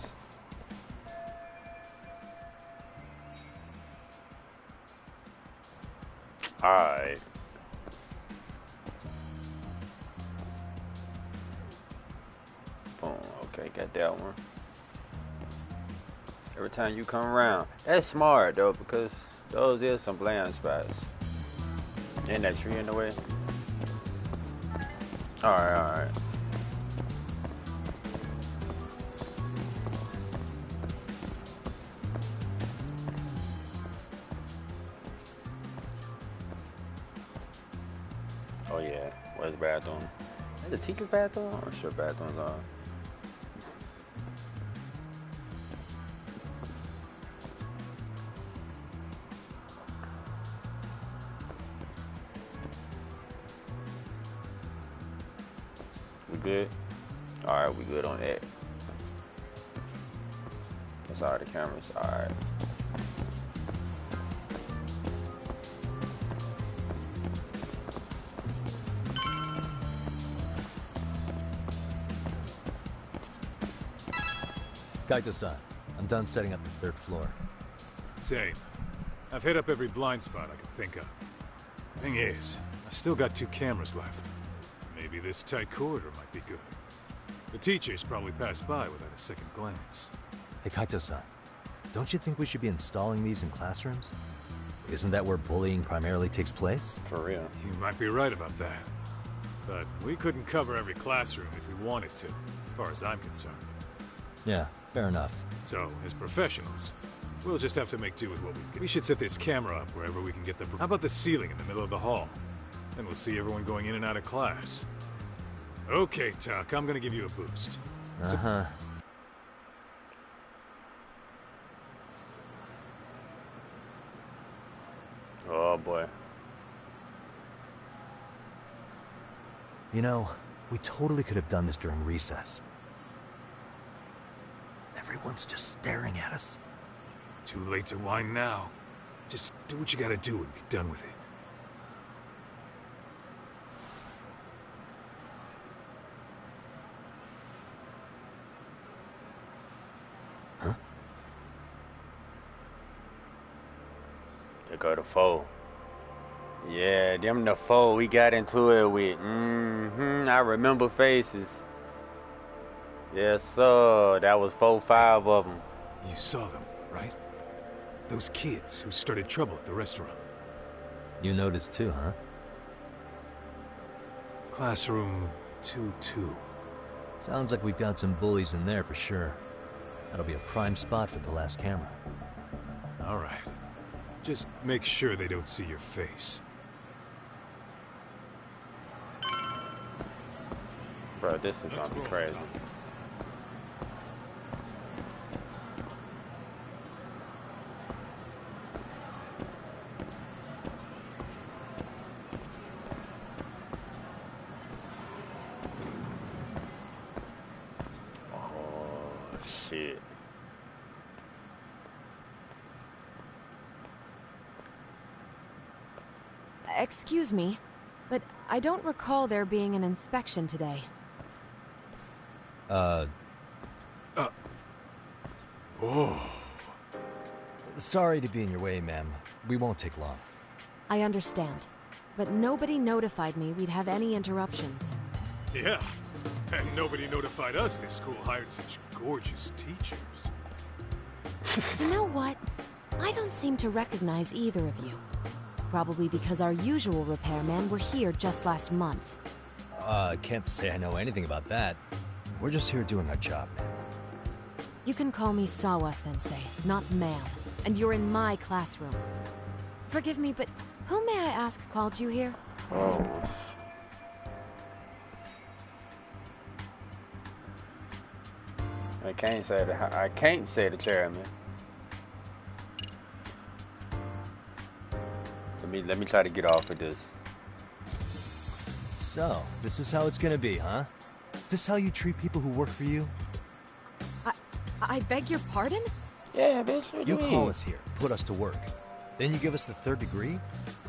Alright. Boom. Okay, got that one. Every time you come around. That's smart though, because those is some blind spots. Ain't that tree in the way? Alright, alright. Oh yeah, where's the bathroom? Is the teacher's bathroom or sure bathrooms are? We good? Alright, we good on that. That's all the cameras. Alright.
Kaito-san, I'm done setting up the 3rd floor.
Same. I've hit up every blind spot I can think of. Thing is, I've still got 2 cameras left. Maybe this tight corridor might be good. The teachers probably passed by without a second glance.
Hey, Kaito-san, don't you think we should be installing these in classrooms? Isn't that where bullying primarily takes place?
For real.
You might be right about that. But we couldn't cover every classroom if we wanted to, as far as I'm concerned.
Yeah, fair enough.
So, as professionals, we'll just have to make do with what we've got. We should set this camera up wherever we can get the... How about the ceiling in the middle of the hall? Then we'll see everyone going in and out of class. Okay, Tuck, I'm gonna give you a boost.
Uh-huh.
Oh, boy.
You know, we totally could have done this during recess. Everyone's just staring at us.
Too late to whine now. Just do what you gotta do and be done with it.
Huh?
There go the 4. Yeah, them the 4 we got into it with. I remember faces. Yes, sir. That was 4, 5 of them.
You saw them, right? Those kids who started trouble at the restaurant.
You noticed too, huh?
Classroom 2-2.
Sounds like we've got some bullies in there for sure. That'll be a prime spot for the last camera.
All right. Just make sure they don't see your face.
Bro, this is gonna be crazy. Oh, shit.
Excuse me, but I don't recall there being an inspection today.
Oh.
Sorry to be in your way, ma'am. We won't take long.
I understand, but nobody notified me we'd have any interruptions.
Yeah, and nobody notified us this school hired such gorgeous teachers.
You know what? I don't seem to recognize either of you. Probably because our usual repairmen were here just last month.
Can't say I know anything about that. We're just here doing our job, man.
You can call me Sawa-sensei, not ma'am, and you're in my classroom. Forgive me, but who may I ask called you here?
Oh. I can't say the chairman. Let me try to get off of this.
So, this is how it's gonna be, huh? Is this how you treat people who work for you?
I beg your pardon?
Yeah, bitch. What
You
do you
call
mean?
us here, put us to work. Then you give us the 3rd degree?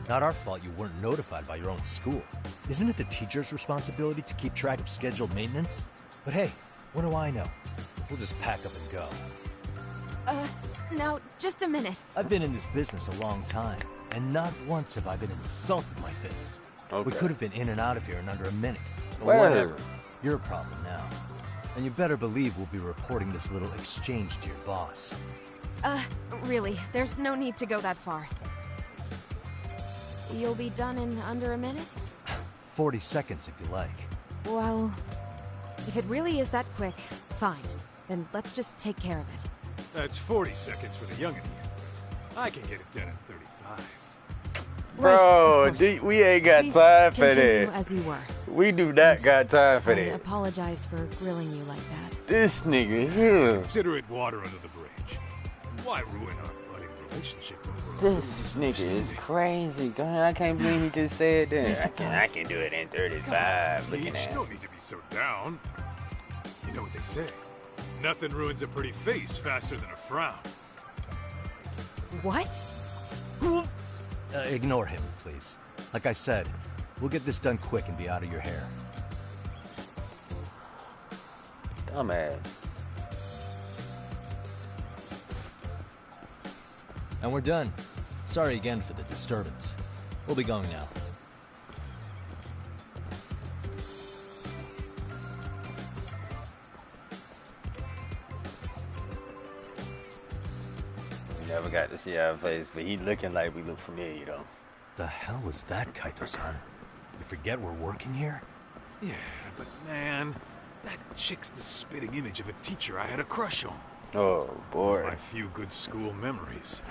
Not our fault you weren't notified by your own school. Isn't it the teacher's responsibility to keep track of scheduled maintenance? But hey, what do I know? We'll just pack up and go.
Now, just a minute.
I've been in this business a long time, and not once have I been insulted like this.
Okay.
We could have been in and out of here in under a minute. But
Word.
whatever. Your problem now. And you better believe we'll be reporting this little exchange to your boss.
Really, there's no need to go that far. You'll be done in under a minute?
40 seconds if you like.
Well, if it really is that quick, fine. Then let's just take care of it.
That's 40 seconds for the youngin' here. I can get it done in 35.
Bro, we ain't got
Please
time for
continue
that.
as you were.
We do not got time for
I
that.
apologize for grilling you like that.
This nigga here.
Consider it water under the bridge. Why ruin our budding relationship over
This nigga is crazy. God, I can't believe he just said that. I can do it in 35. Looking
You
at
don't need to be so down. You know what they say. Nothing ruins a pretty face faster than a frown.
What?
Ignore him, please. Like I said, we'll get this done quick and be out of your hair.
Dumbass.
And we're done. Sorry again for the disturbance. We'll be going now.
Never got to see our face, but he looking like we look familiar, though.
The hell was that, Kaito-san? You forget we're working here?
Yeah, but man, that chick's the spitting image of a teacher I had a crush on.
Oh, boy.
My few good school memories.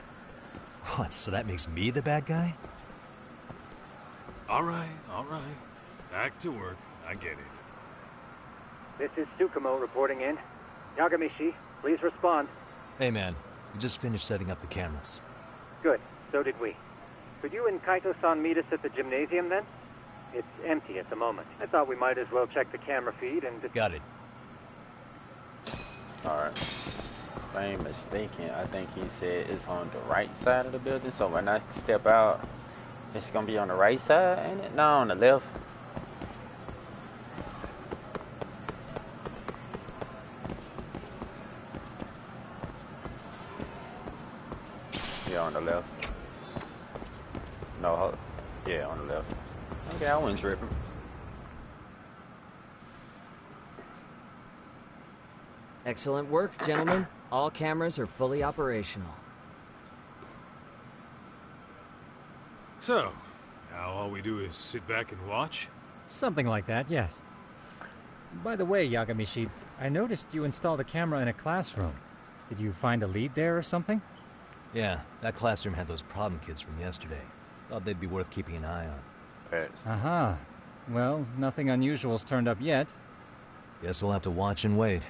What, so that makes me the bad guy?
All right. Back to work. I get it.
This is Tsukumo reporting in. Yagamishi, please respond.
Hey, man. We just finished setting up the cameras.
Good. So did we. Could you and Kaito-san meet us at the gymnasium, then? It's empty at the moment. I thought we might as well check the camera feed and...
Got it.
Alright. If I ain't mistaken, I think he said it's on the right side of the building, so when I step out, it's gonna be on the right side, ain't it? No, on the left. Yeah, on the left. No, yeah, on the left. Okay, I wasn't tripping.
Excellent work, gentlemen. All cameras are fully operational.
So, now all we do is sit back and watch?
Something like that, yes. By the way, Yagamishi, I noticed you installed a camera in a classroom. Did you find a lead there or something?
Yeah, that classroom had those problem kids from yesterday. Thought they'd be worth keeping an eye on.
Aha. Well, nothing unusual's turned up yet.
Guess we'll have to watch and wait.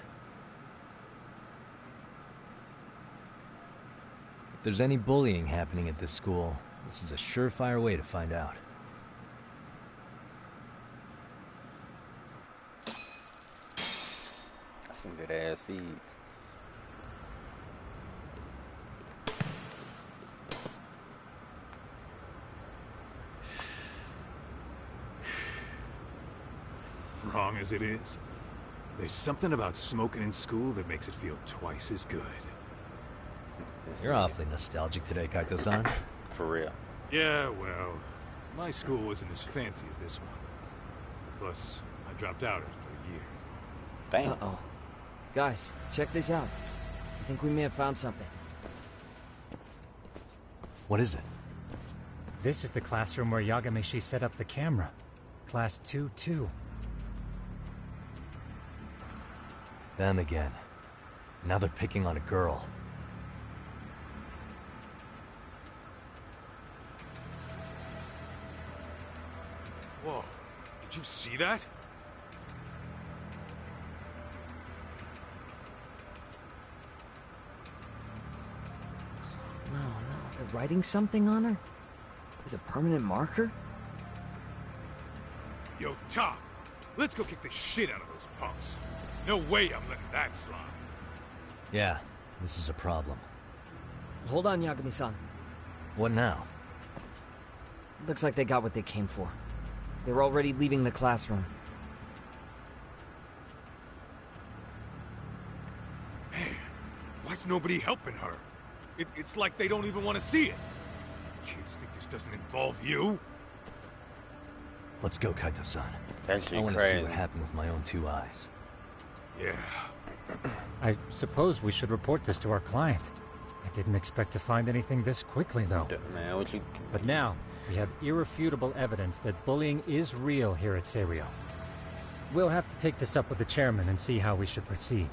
If there's any bullying happening at this school, this is a surefire way to find out.
That's some good ass feeds.
Wrong as it is, there's something about smoking in school that makes it feel twice as good.
You're awfully nostalgic today, Kaito-san.
For real.
Yeah, well, my school wasn't as fancy as this one. Plus, I dropped out after a year.
Damn.
Uh-oh. Guys, check this out. I think we may have found something.
What is it?
This is the classroom where Yagamishi set up the camera. Class 2-2.
Them again. Now they're picking on a girl.
Whoa, did you see that?
No, they're writing something on her? With a permanent marker?
Yo, Talk, let's go kick the shit out of those punks. No way I'm letting that slide.
Yeah, this is a problem.
Hold on, Yagami-san.
What now?
Looks like they got what they came for. They're already leaving the classroom.
Man, why's nobody helping her? It's like they don't even want to see it. Kids think this doesn't involve you?
Let's go, Kaito-san.
I
want to see what happened with my own two eyes.
Yeah.
I suppose we should report this to our client. I didn't expect to find anything this quickly, though.
Man, what you...
But now, we have irrefutable evidence that bullying is real here at Seiryo. We'll have to take this up with the chairman and see how we should proceed.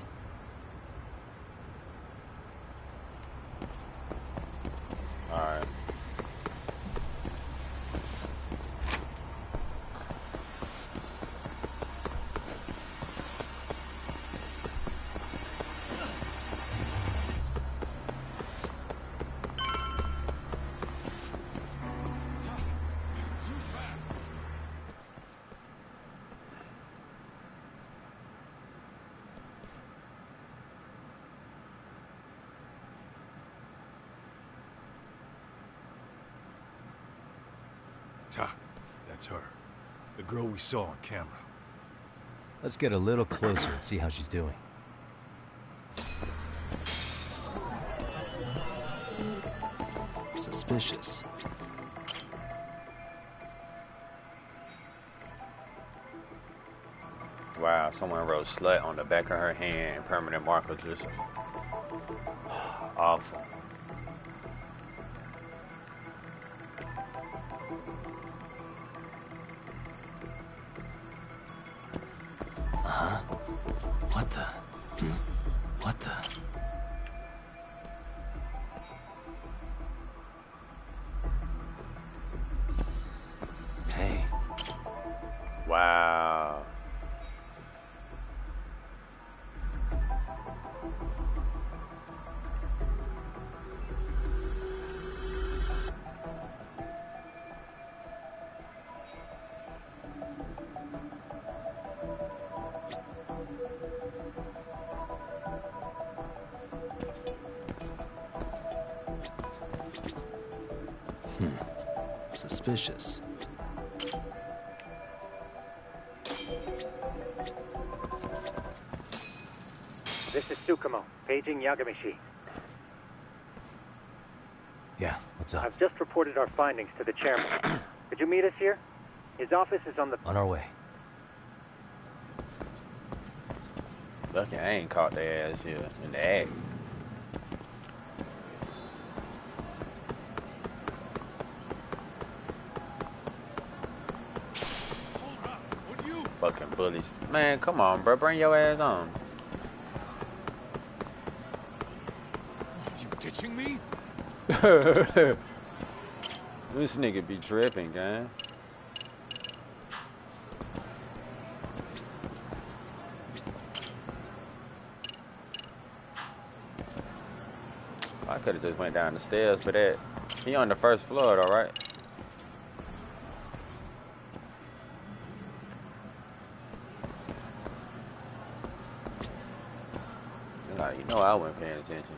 Alright.
Tak, that's her. The girl we saw on camera.
Let's get a little closer and see how she's doing. Suspicious.
Wow, someone wrote slut on the back of her hand and permanent marker just awful.
Huh? What the? What the? Hey.
Wow.
Suspicious.
This is Tsukumo, paging Yagamishi.
Yeah, what's up?
I've just reported our findings to the chairman. Could you meet us here? His office is on the...
On our way.
Lucky I ain't caught their ass here in the act. Fucking bullies. Man, come on, bro. Bring your ass on.
You ditching me?
This nigga be tripping, gang. I could have just went down the stairs for that. He on the first floor, though, right? Like, you know I wasn't paying attention.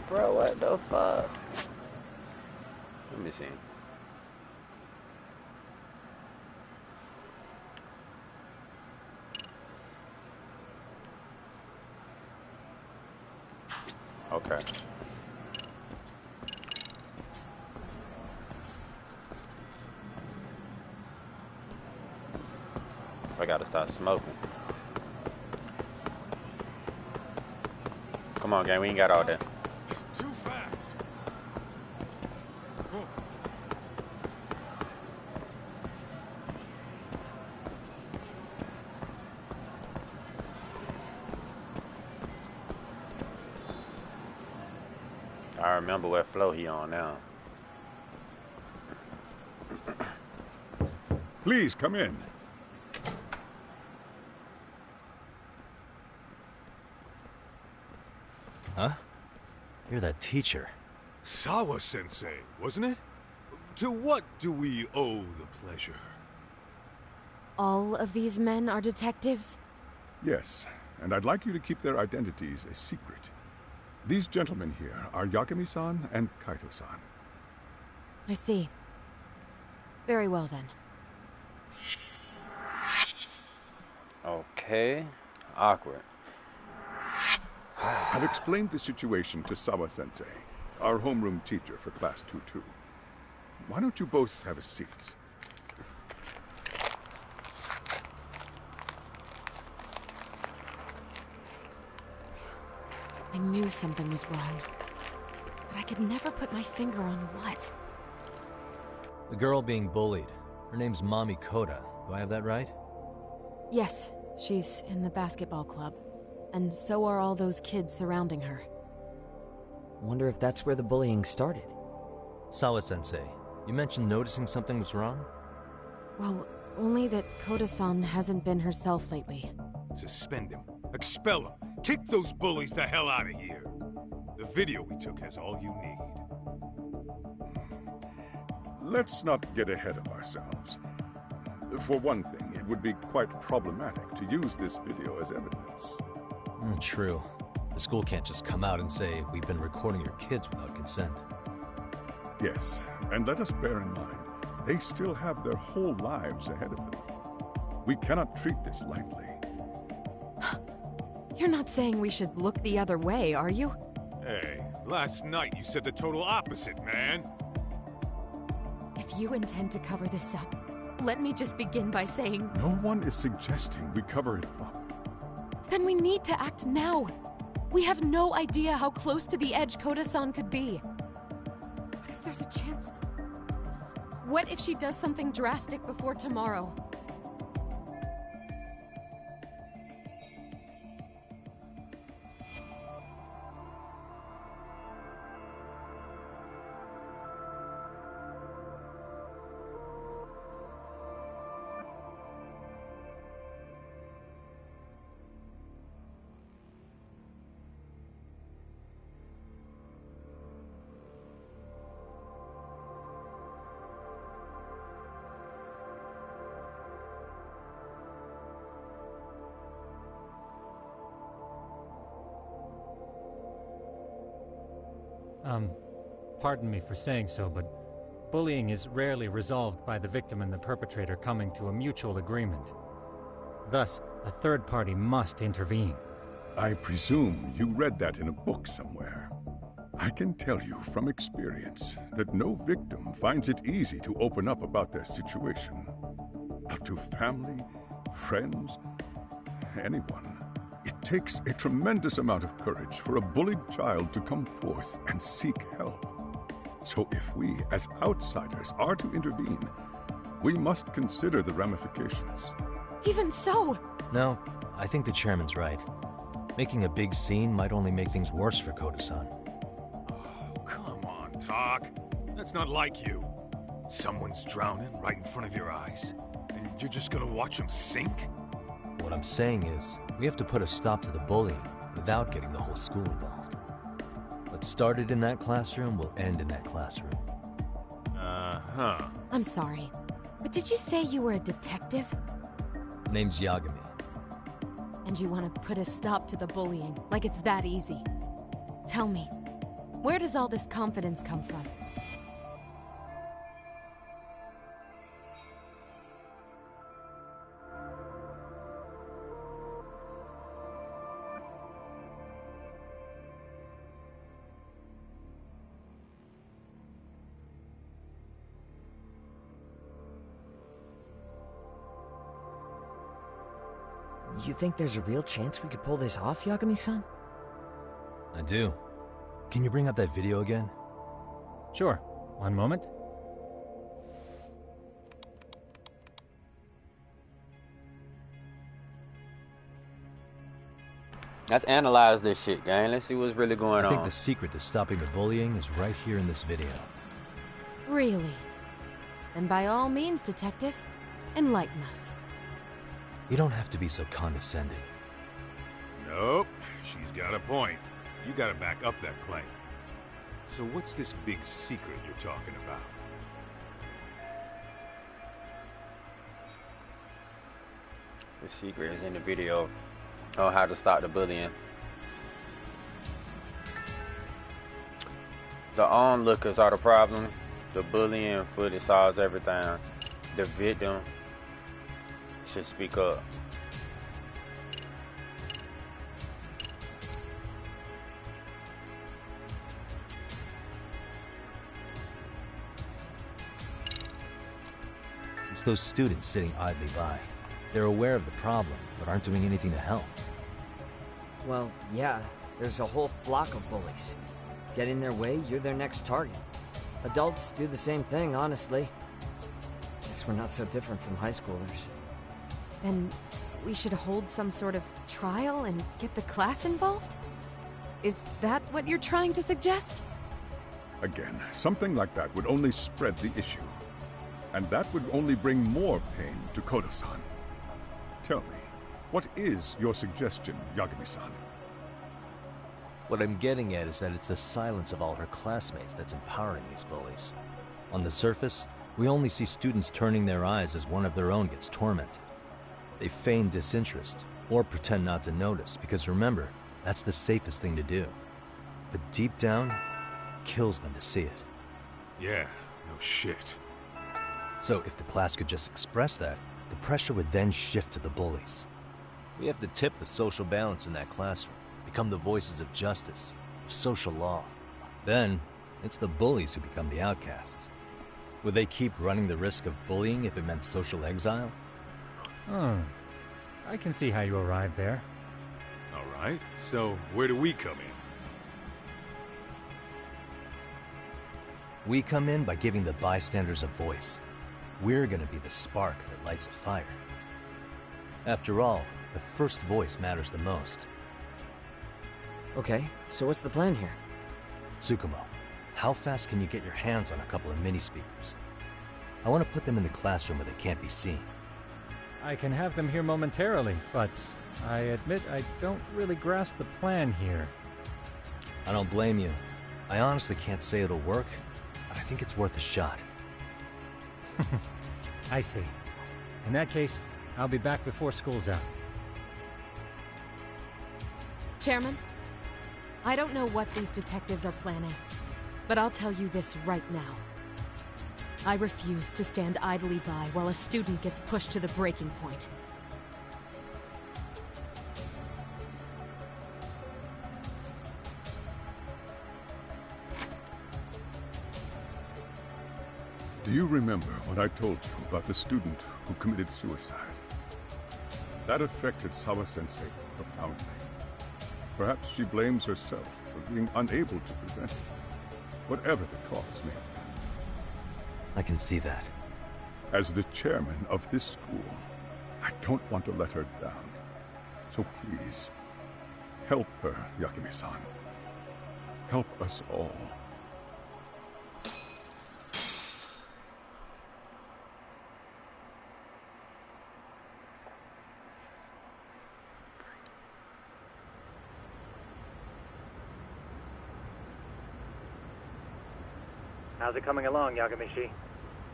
Bro, what the fuck? Let me see. Okay. I gotta start smoking. Come on, gang, we ain't got all that.
Too fast.
I remember what flow he on now.
Please come in.
Huh? You're that teacher.
Sawa-sensei, wasn't it? To what do we owe the pleasure?
All of these men are detectives?
Yes, and I'd like you to keep their identities a secret. These gentlemen here are Yagami-san and Kaito-san.
I see. Very well, then.
Okay. Awkward.
I've explained the situation to Sawa-sensei, our homeroom teacher for Class 2-2. Why don't you both have a seat?
I knew something was wrong, but I could never put my finger on what.
The girl being bullied. Her name's Mami Koda. Do I have that right?
Yes, she's in the basketball club. And so are all those kids surrounding her.
Wonder if that's where the bullying started.
Sawa-sensei, you mentioned noticing something was wrong?
Well, only that Koda-san hasn't been herself lately.
Suspend him. Expel him. Kick those bullies the hell out of here. The video we took has all you need.
Let's not get ahead of ourselves. For one thing, it would be quite problematic to use this video as evidence.
True. The school can't just come out and say, we've been recording your kids without consent.
Yes, and let us bear in mind, they still have their whole lives ahead of them. We cannot treat this lightly.
You're not saying we should look the other way, are you?
Hey, last night you said the total opposite, man.
If you intend to cover this up, let me just begin by saying...
No one is suggesting we cover it up.
Then we need to act now. We have no idea how close to the edge Koda-san could be. What if there's a chance? What if she does something drastic before tomorrow?
Pardon me for saying so, but bullying is rarely resolved by the victim and the perpetrator coming to a mutual agreement. Thus, a third party must intervene.
I presume you read that in a book somewhere. I can tell you from experience that no victim finds it easy to open up about their situation. Not to family, friends, anyone. It takes a tremendous amount of courage for a bullied child to come forth and seek help. So if we, as outsiders, are to intervene, we must consider the ramifications.
Even so!
No, I think the chairman's right. Making a big scene might only make things worse for Koda-san.
Oh, come on, Talk. That's not like you. Someone's drowning right in front of your eyes, and you're just gonna watch them sink?
What I'm saying is, we have to put a stop to the bullying without getting the whole school involved. What started in that classroom will end in that classroom.
Uh-huh.
I'm sorry, but did you say you were a detective?
Name's Yagami.
And you want to put a stop to the bullying, like it's that easy. Tell me, where does all this confidence come from?
You think there's a real chance we could pull this off, Yagami-san?
I do. Can you bring up that video again?
Sure. One moment.
Let's analyze this shit, gang. Let's see what's really going on.
I think the secret to stopping the bullying is right here in this video.
Really? Then by all means, detective, enlighten us.
You don't have to be so condescending.
Nope, she's got a point. You gotta back up that claim. So what's this big secret you're talking about?
The secret is in the video on how to stop the bullying. The onlookers are the problem. The bullying footage solves everything. The victim should speak up.
It's those students sitting idly by. They're aware of the problem, but aren't doing anything to help.
Well, yeah, there's a whole flock of bullies. Get in their way, you're their next target. Adults do the same thing, honestly. Guess we're not so different from high schoolers.
Then we should hold some sort of trial and get the class involved? Is that what you're trying to suggest?
Again, something like that would only spread the issue. And that would only bring more pain to Koda-san. Tell me, what is your suggestion, Yagami-san?
What I'm getting at is that it's the silence of all her classmates that's empowering these bullies. On the surface, we only see students turning their eyes as one of their own gets tormented. They feign disinterest, or pretend not to notice, because remember, That's the safest thing to do. But deep down, kills them to see it.
Yeah, no shit.
So if the class could just express that, the pressure would then shift to the bullies. We have to tip the social balance in that classroom, become the voices of justice, of social law. Then, it's the bullies who become the outcasts. Would they keep running the risk of bullying if it meant social exile?
Oh, I can see how you arrived there.
All right, so where do we come in?
We come in by giving the bystanders a voice. We're gonna be the spark that lights a fire. After all, the first voice matters the most.
Okay, so what's the plan here?
Tsukumo, how fast can you get your hands on a couple of mini-speakers? I want to put them in the classroom where they can't be seen.
I can have them here momentarily, but I admit I don't really grasp the plan here.
I don't blame you. I honestly can't say it'll work, but I think it's worth a shot.
I see. In that case, I'll be back before school's out.
Chairman, I don't know what these detectives are planning, but I'll tell you this right now. I refuse to stand idly by while a student gets pushed to the breaking point.
Do you remember what I told you about the student who committed suicide? That affected Sawa-sensei profoundly. Perhaps she blames herself for being unable to prevent it, whatever the cause may have been.
I can see that.
As the chairman of this school, I don't want to let her down. So please, help her, Yakimi-san. Help us all.
How's it coming along, Yagamishi?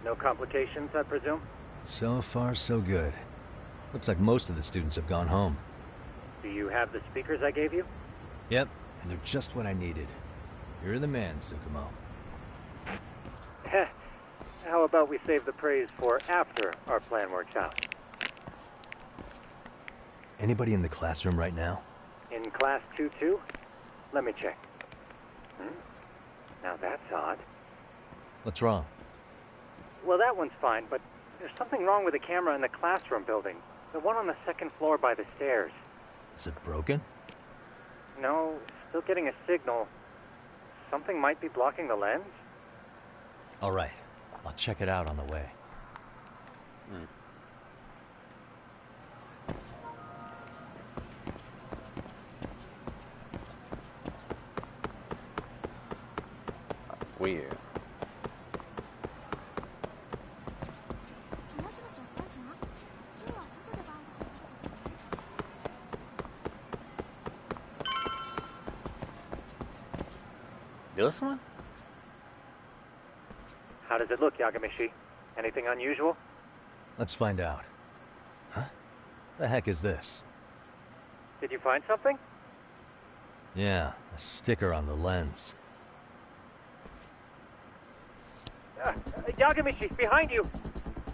No complications, I presume?
So far, so good. Looks like most of the students have gone home.
Do you have the speakers I gave you?
Yep, and they're just what I needed. You're the man, Tsukumo.
Heh. How about we save the praise for after our plan works out?
Anybody in the classroom right now?
In class 2-2? Let me check. Now that's odd.
What's wrong?
Well, that one's fine, but there's something wrong with the camera in the classroom building. The one on the second floor by the stairs.
Is it broken?
No, still getting a signal. Something might be blocking the lens?
All right, I'll check it out on the way.
Weird. This one?
How does it look, Yagamishi? Anything unusual?
Let's find out. Huh? The heck is this?
Did you find something?
Yeah, a sticker on the lens.
Yagamishi, behind you!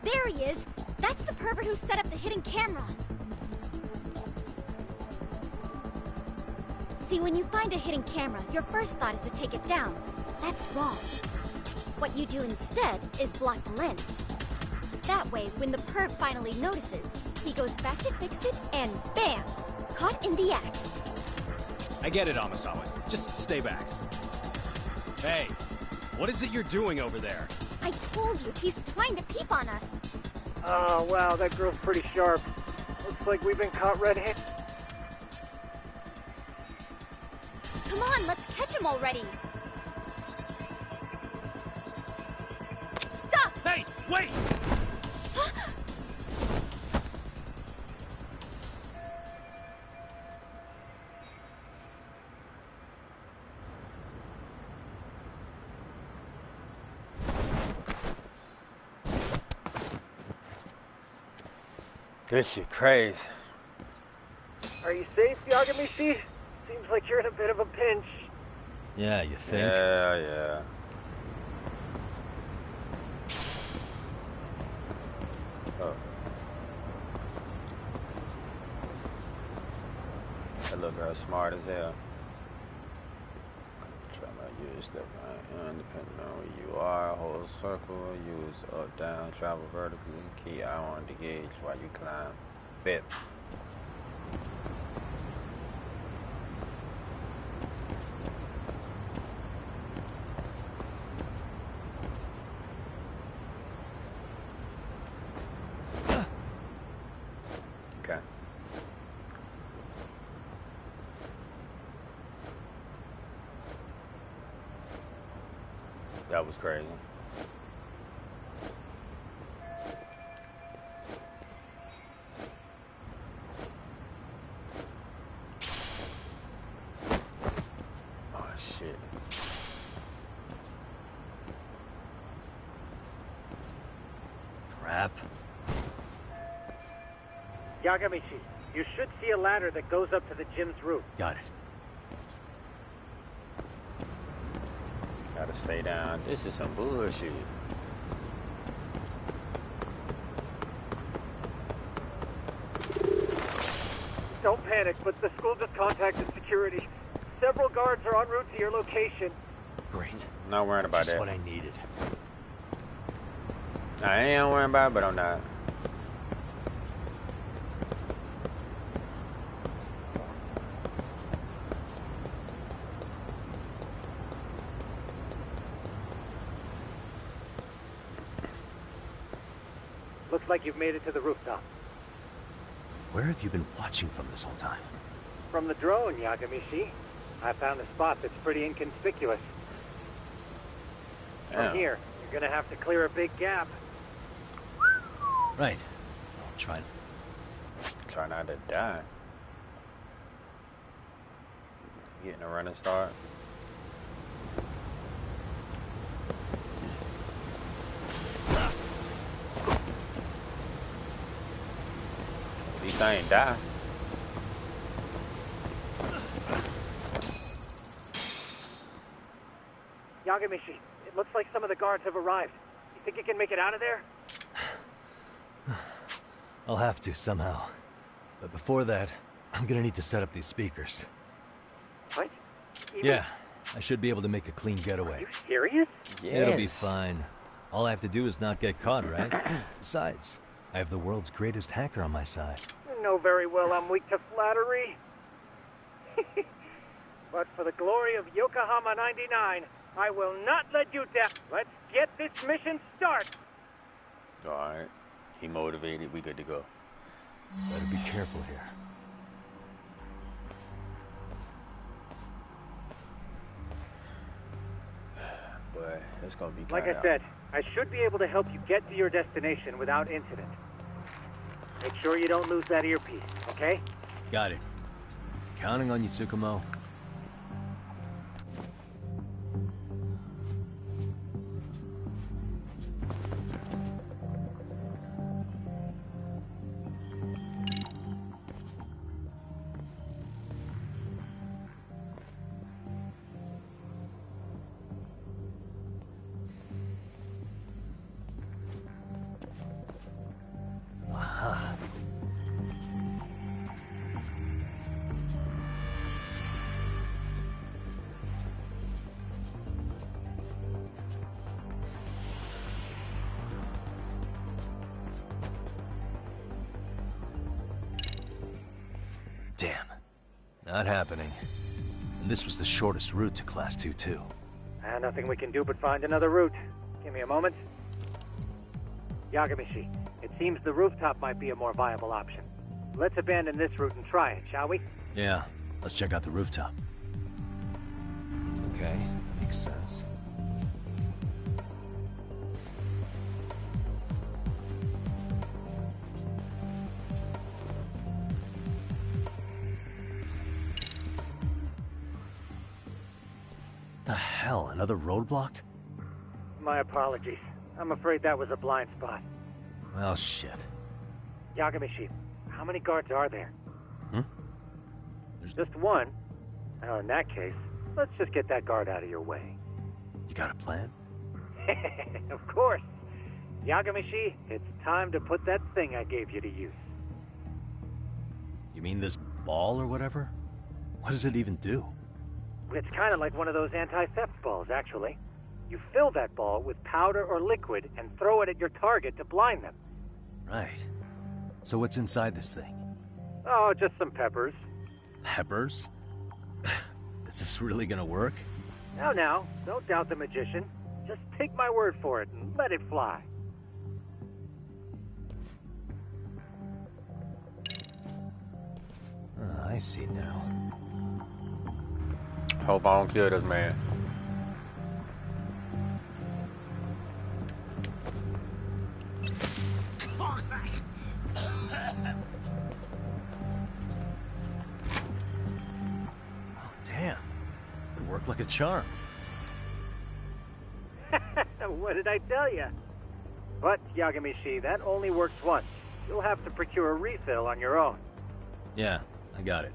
There he is! That's the pervert who set up the hidden camera! See, when you find a hidden camera, your first thought is to take it down. That's wrong. What you do instead is block the lens. That way, when the perv finally notices, he goes back to fix it and bam! Caught in the act.
I get it, Amasawa. Just stay back. Hey, what is it you're doing over there?
I told you, he's trying to peep on us.
Oh, wow, that girl's pretty sharp. Looks like we've been caught red-handed.
Come on, let's catch him already. Stop!
Hey, wait!
This shit crazy.
Are you safe, Yagamishi? Seems like you're in a bit of a pinch.
Yeah, you think?
Yeah. Oh. That little girl smart as hell. Try to use left right hand depending on where you are. Hold circle, use up, down, travel vertically. Key eye on the gauge while you climb. Bet. Okay. That was crazy. Oh shit.
Trap.
Yagamishi, you should see a ladder that goes up to the gym's roof.
Got it.
Gotta stay down. This is some bullshit.
Don't panic, but the school just contacted security. Several guards are en route to your location.
Great.
I'm not worried about
Just
that.
what I needed.
I am worried about it, but I'm not.
Looks like you've made it to the rooftop.
Where have you been watching from this whole time?
From the drone, Yagamishi. I found a spot that's pretty inconspicuous.
Damn.
From here, you're gonna have to clear a big gap.
Right. I'll try.
Try not to die. Getting a running start. At least I ain't die.
Yagamishi, it looks like some of the guards have arrived. You think you can make it out of there?
I'll have to somehow. But before that, I'm gonna need to set up these speakers.
What?
Yeah, I should be able to make a clean getaway.
Are you serious?
It'll be fine. All I have to do is not get caught, right? Besides, I have the world's greatest hacker on my side.
You know very well I'm weak to flattery. But for the glory of Yokohama 99, I will not let you down. Let's get this mission started.
Alright. He motivated, we good to go.
Better be careful here.
But it's gonna be
Like I said, I should be able to help you get to your destination without incident. Make sure you don't lose that earpiece, okay?
Got it. Counting on you, Tsukumo. Aha. Damn. Not happening. And this was the shortest route to Class 2, too.
Nothing we can do but find another route. Give me a moment. Yagamishi, it seems the rooftop might be a more viable option. Let's abandon this route and try it, shall we?
Yeah, let's check out the rooftop. Okay, makes sense. The hell, another roadblock?
My apologies. I'm afraid that was a blind spot.
Well, shit.
Yagamishi, how many guards are there?
Hmm?
Just one. Oh, in that case, let's just get that guard out of your way.
You got a plan?
Of course. Yagamishi, it's time to put that thing I gave you to use.
You mean this ball or whatever? What does it even do?
It's kind of like one of those anti-theft balls, actually. You fill that ball with powder or liquid and throw it at your target to blind them.
Right. So what's inside this thing?
Oh, just some peppers.
Peppers? Is this really gonna work?
Now, don't doubt the magician. Just take my word for it and let it fly.
I see now.
Hope I don't kill this man.
Oh, damn. It worked like a charm.
What did I tell you? But, Yagamishi, that only works once. You'll have to procure a refill on your own.
Yeah, I got it.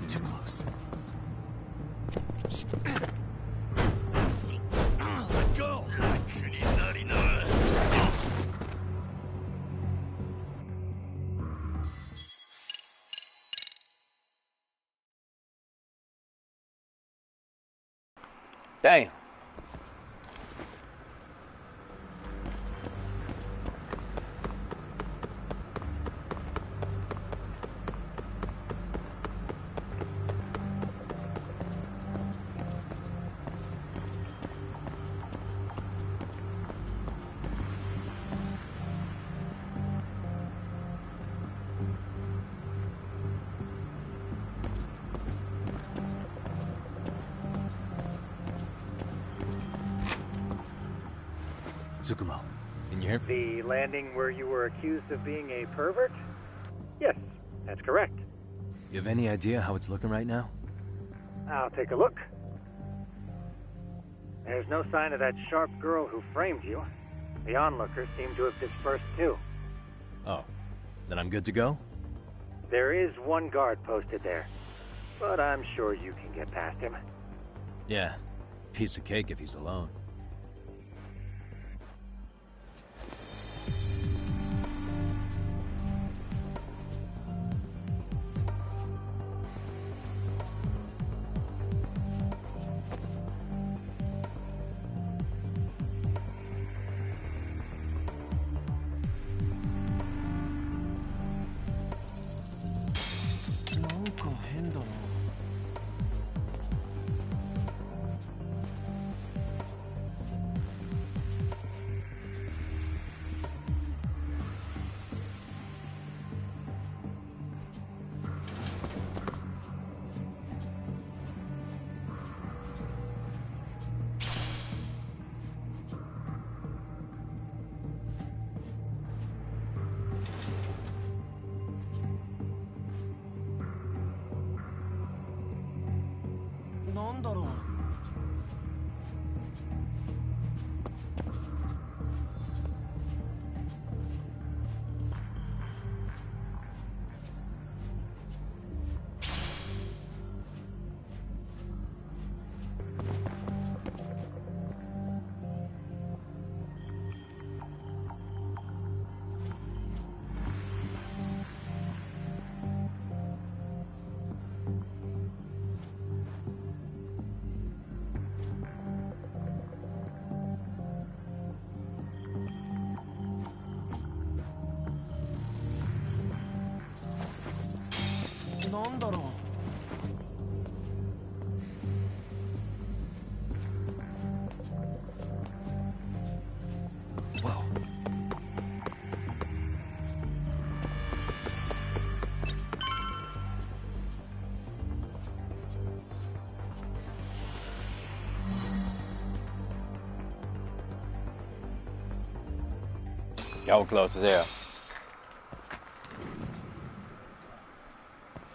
Too close.
Let go!
Damn.
Tsukumo, can you hear me?
The landing where you were accused of being a pervert? Yes, that's correct.
You have any idea how it's looking right now?
I'll take a look. There's no sign of that sharp girl who framed you. The onlookers seem to have dispersed too.
Oh, then I'm good to go?
There is one guard posted there, but I'm sure you can get past him.
Yeah, piece of cake if he's alone.
Y'all close as hell.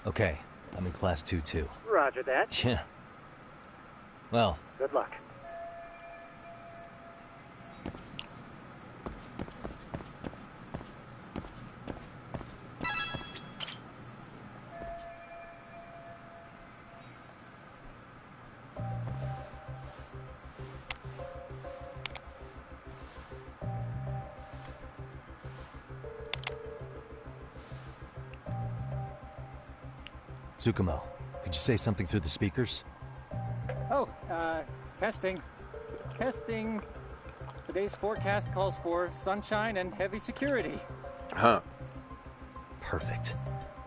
Okay, I'm in class 2-2.
Roger that.
Yeah. Well,
Good luck.
Tsukumo, could you say something through the speakers?
Oh, testing. Testing. Today's forecast calls for sunshine and heavy security.
Huh.
Perfect.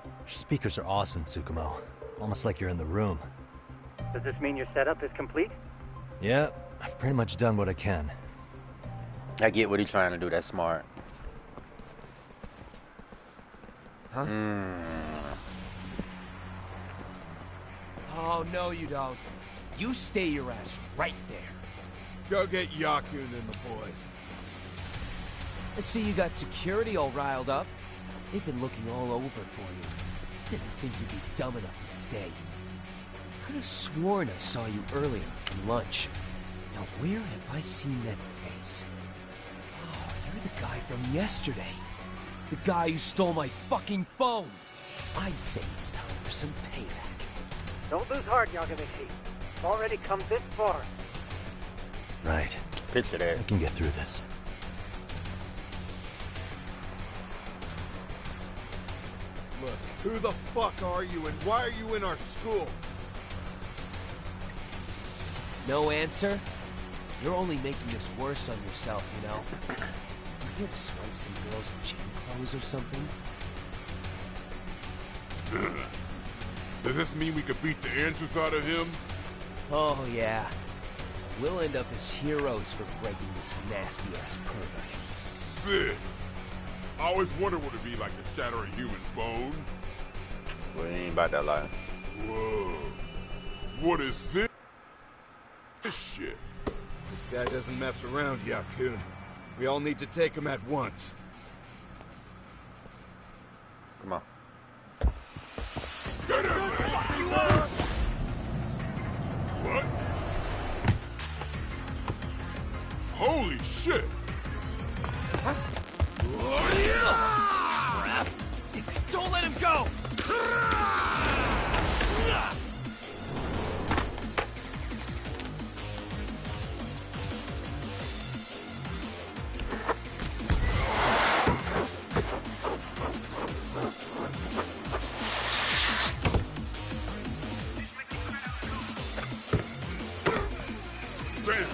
Your speakers are awesome, Tsukumo. Almost like you're in the room.
Does this mean your setup is complete?
Yeah, I've pretty much done what I can.
I get what he's trying to do. That's smart.
Huh? Oh, no you don't. You stay your ass right there.
Go get Yakun and the boys.
I see you got security all riled up. They've been looking all over for you. Didn't think you'd be dumb enough to stay. Could have sworn I saw you earlier at lunch. Now where have I seen that face? Oh, you're the guy from yesterday. The guy who stole my fucking phone. I'd say it's time for some payback.
Don't lose heart, Yagamichi. You've already come this far.
Right.
Picture that.
I can get through this.
Look, who the fuck are you and why are you in our school?
No answer? You're only making this worse on yourself, you know? You here to swipe some girls in gym clothes or something?
Does this mean we could beat the answers out of him?
Oh, yeah. We'll end up as heroes for breaking this nasty-ass pervert.
Sick. I always wondered what it'd be like to shatter a human bone.
What do you mean by that line?
Whoa. What is this shit?
This guy doesn't mess around, Yakun. We all need to take him at once.
Come on.
Get him! What? Holy shit!
Crap! Don't let him go!
Damn!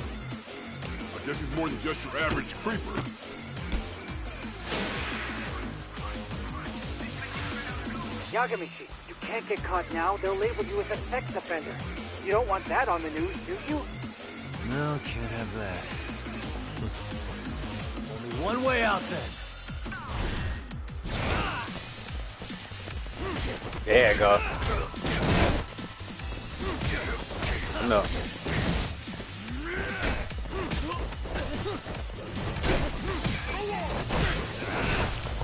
I guess he's more than just your average creeper.
Yagamichi, you can't get caught now. They'll label you as a sex offender. You don't want that on the news, do you?
No, can't have that. Only one way out then.
There you go. No.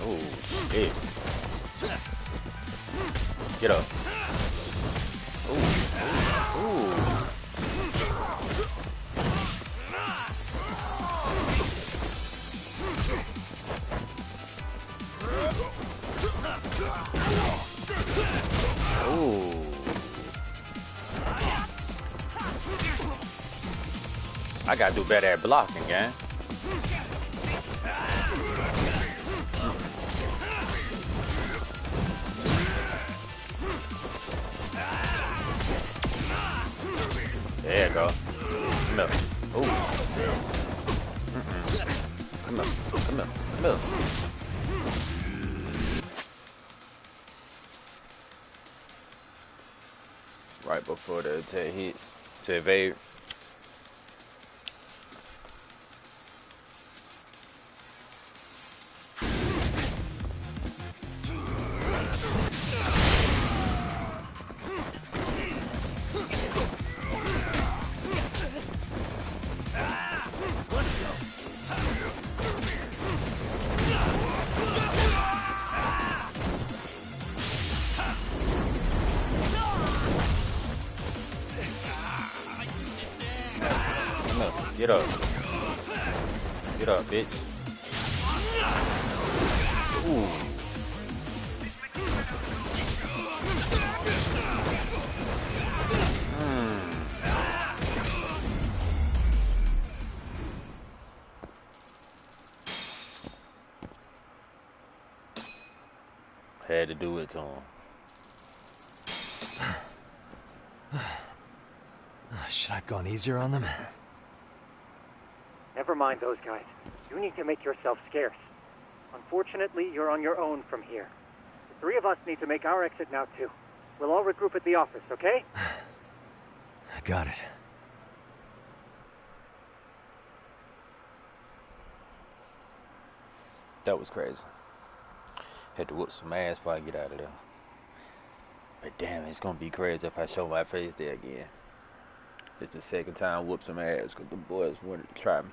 Oh, shit. Get up. Ooh. Ooh. Ooh. I gotta do better at blocking, gang. There you go. Come here. Ooh. Come here. Come here. Come here. Right before the attack hits to evade. Get up. Get up, bitch. Ooh. Had to do it to him.
Should I have gone easier on them?
Never mind those guys. You need to make yourself scarce. Unfortunately, you're on your own from here. The three of us need to make our exit now, too. We'll all regroup at the office, okay?
Got it.
That was crazy. Had to whoop some ass before I get out of there. But damn, it's gonna be crazy if I show my face there again. It's the second time I whoop some ass because the boys wanted to try me.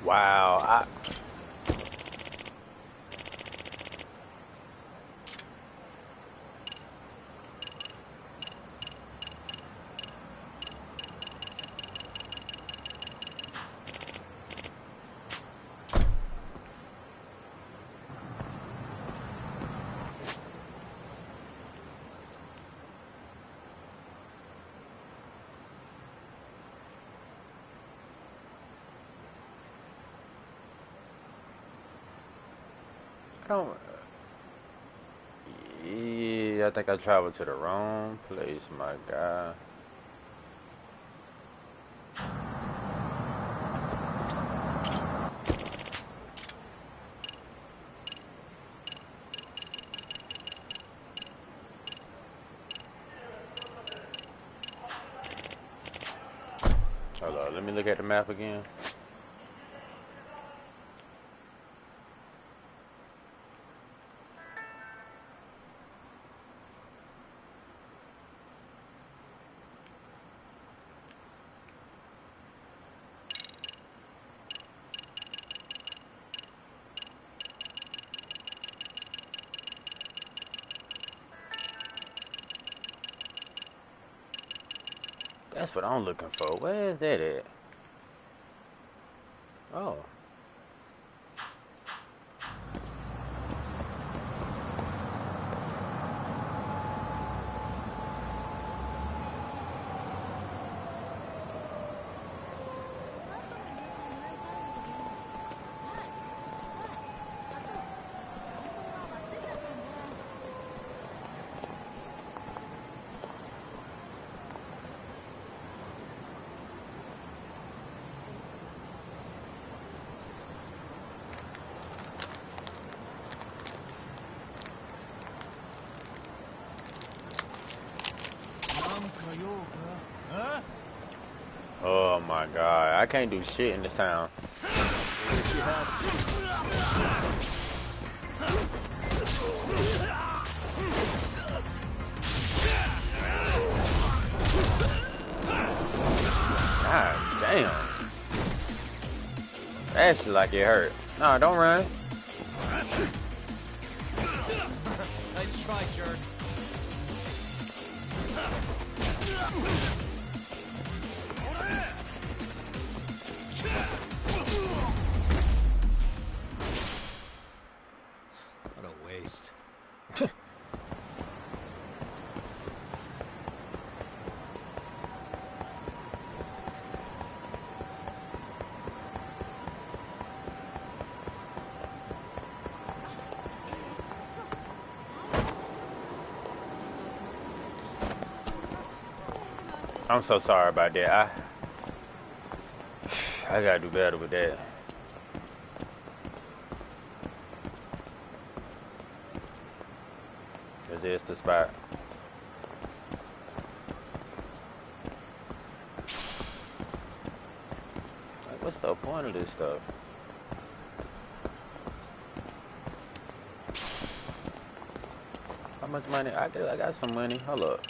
Wow, yeah, I think I traveled to the wrong place, my guy. Hold on, let me look at the map again. That's what I'm looking for. Where is that at? Oh. Oh my god, I can't do shit in this town. God damn. That shit like it hurt. Nah, don't run.
Nice try, jerk.
What a waste.
I'm so sorry about that. I gotta do better with that. This is the spot. Like, what's the point of this stuff? How much money? I got some money. Hold up.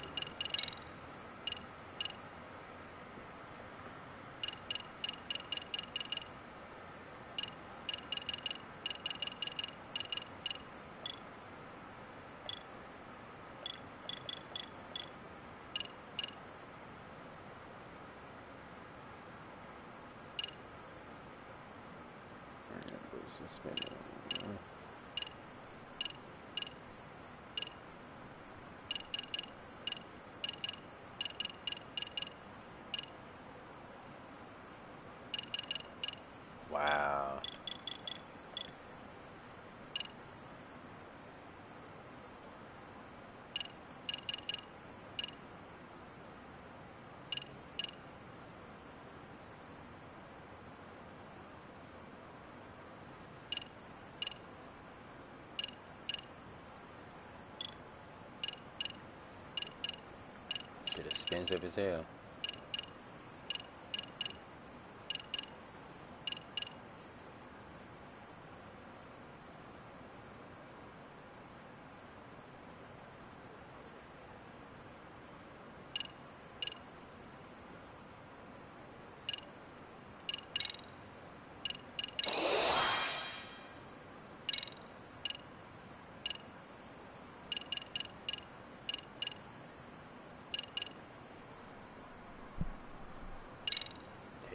Wow. Shit expensive as hell.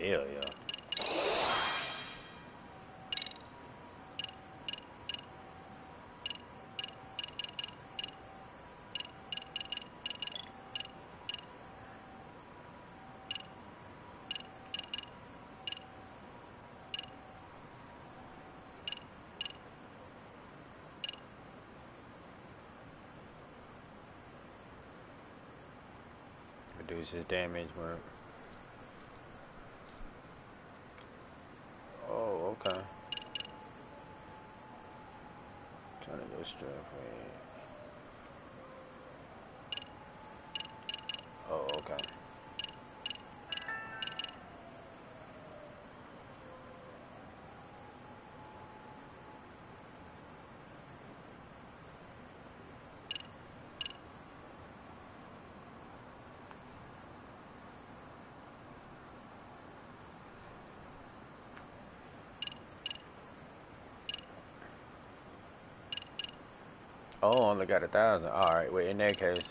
Hell yeah. Reduces damage work. Oh, okay. Turn to go straight away. Oh, okay. Oh, only got 1,000. All right, well, in that case.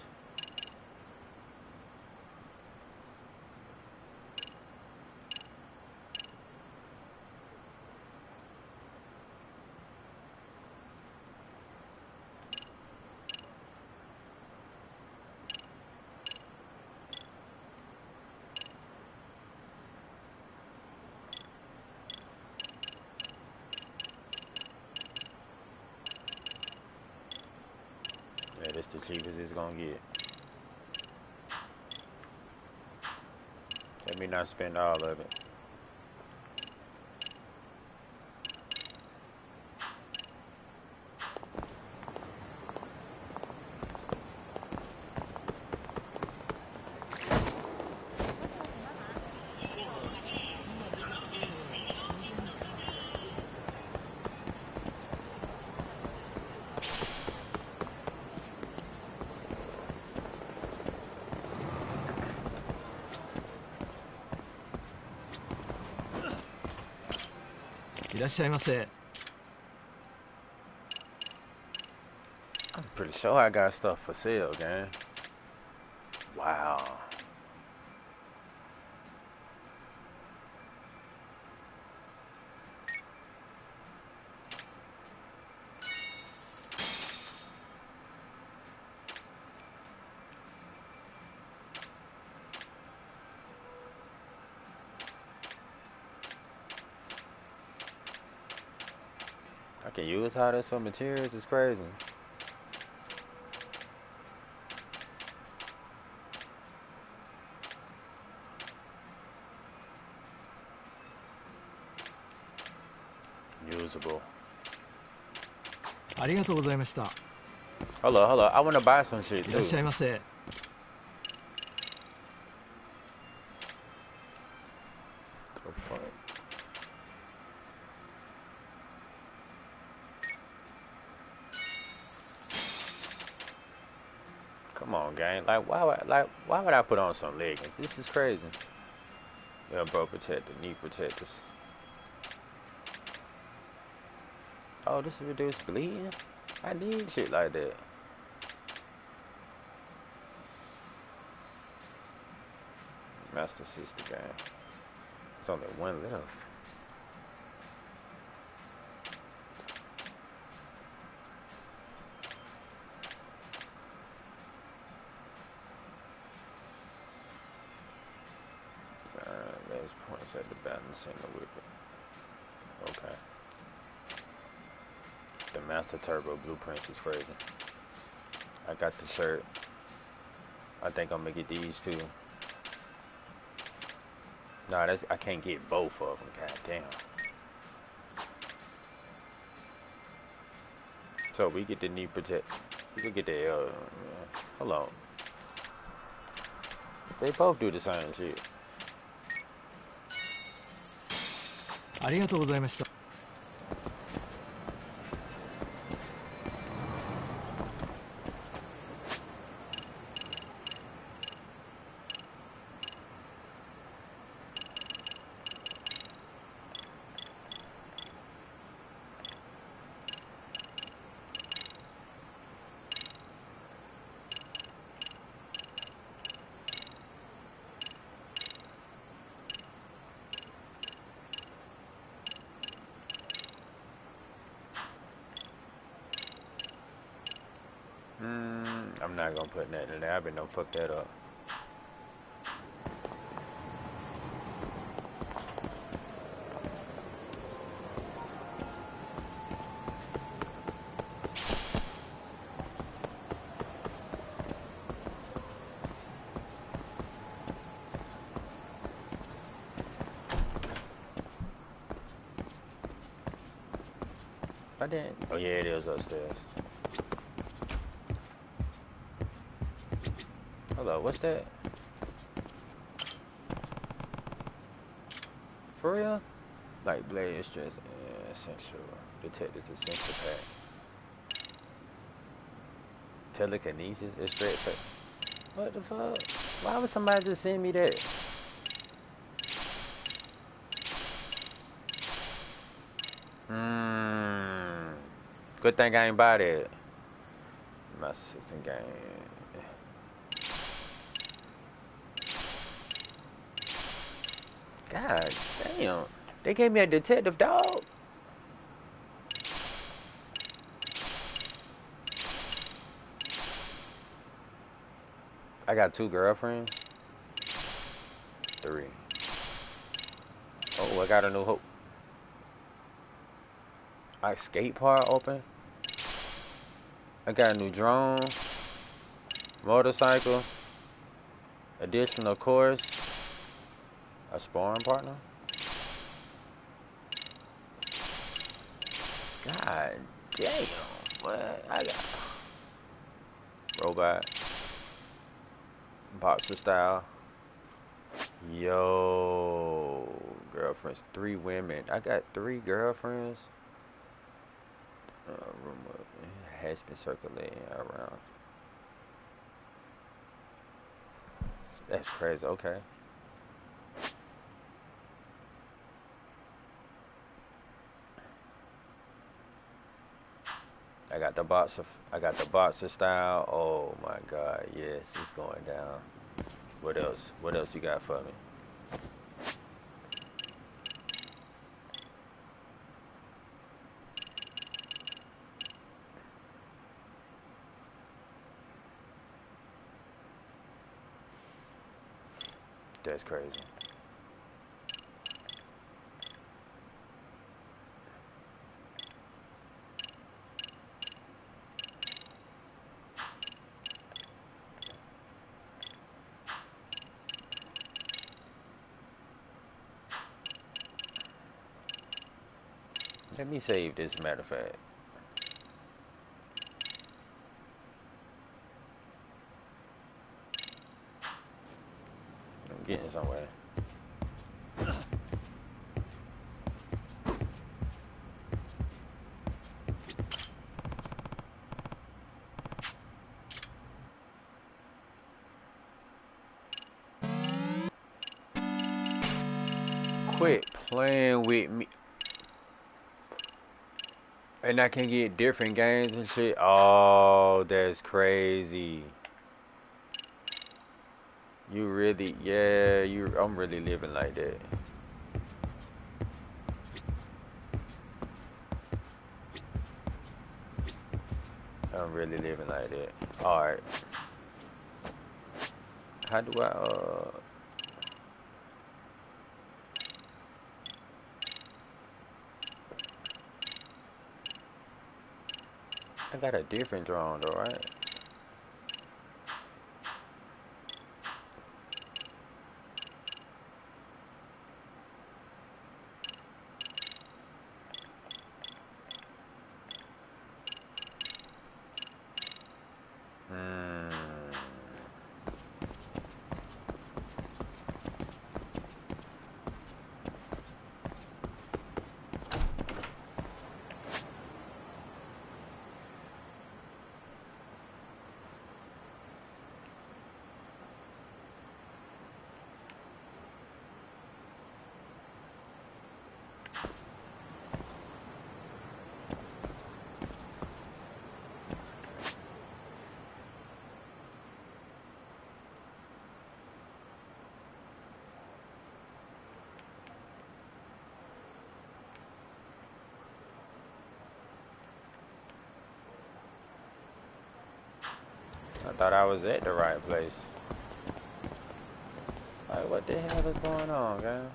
Yeah, that's the cheapest it's gonna get. Let me not spend all of it.
いらっしゃいませ。
I'm pretty sure I got stuff for sale, gang. Wow. I can use how this for materials. It's crazy. Usable.
ありがとうございました。
Hold on, hold on. I want to buy some shit
いらっ
too.
しゃいませ。
Go for it. Come on, gang. Like, why would I put on some leggings? This is crazy. Elbow protector, knee protectors. Oh, this is reduced bleeding? I need shit like that. Master System game. There's only one left. There's points at the balancing the whip. Okay. The Master Turbo blueprints is crazy. I got the shirt. I think I'm gonna get these too. Nah, I can't get both of them. God damn. So we get the knee protect. We can get the hold on. They both do the same shit.
ありがとうございました。
I'm not gonna put nothing in there. I been don't fuck that up. I didn't. Oh yeah, it is upstairs. Hello, what's that? For real? Like blade stress essential. Detectors essential pack. Telekinesis is straight pack. What the fuck? Why would somebody just send me that? Good thing I ain't buy that. My system game. God damn. They gave me a detective dog. I got 2 girlfriends. 3. Oh, I got a new hope. My skate park open. I got a new drone. Motorcycle. Additional course. A sparring partner? God damn. What? I got robot. Boxer style. Yo. Girlfriends. 3 women. I got 3 girlfriends. Rumor has been circulating around. That's crazy. Okay. . I got the boxer style. Oh my God, yes, it's going down. What else? What else you got for me? That's crazy. Let me save this, matter of fact. I'm getting somewhere. Quit playing with me. And I can get different games and shit. Oh, that's crazy. You really, yeah, I'm really living like that. I'm really living like that. Alright. How do I got a different drone though, right? I thought I was at the right place. Like, what the hell is going on, guys?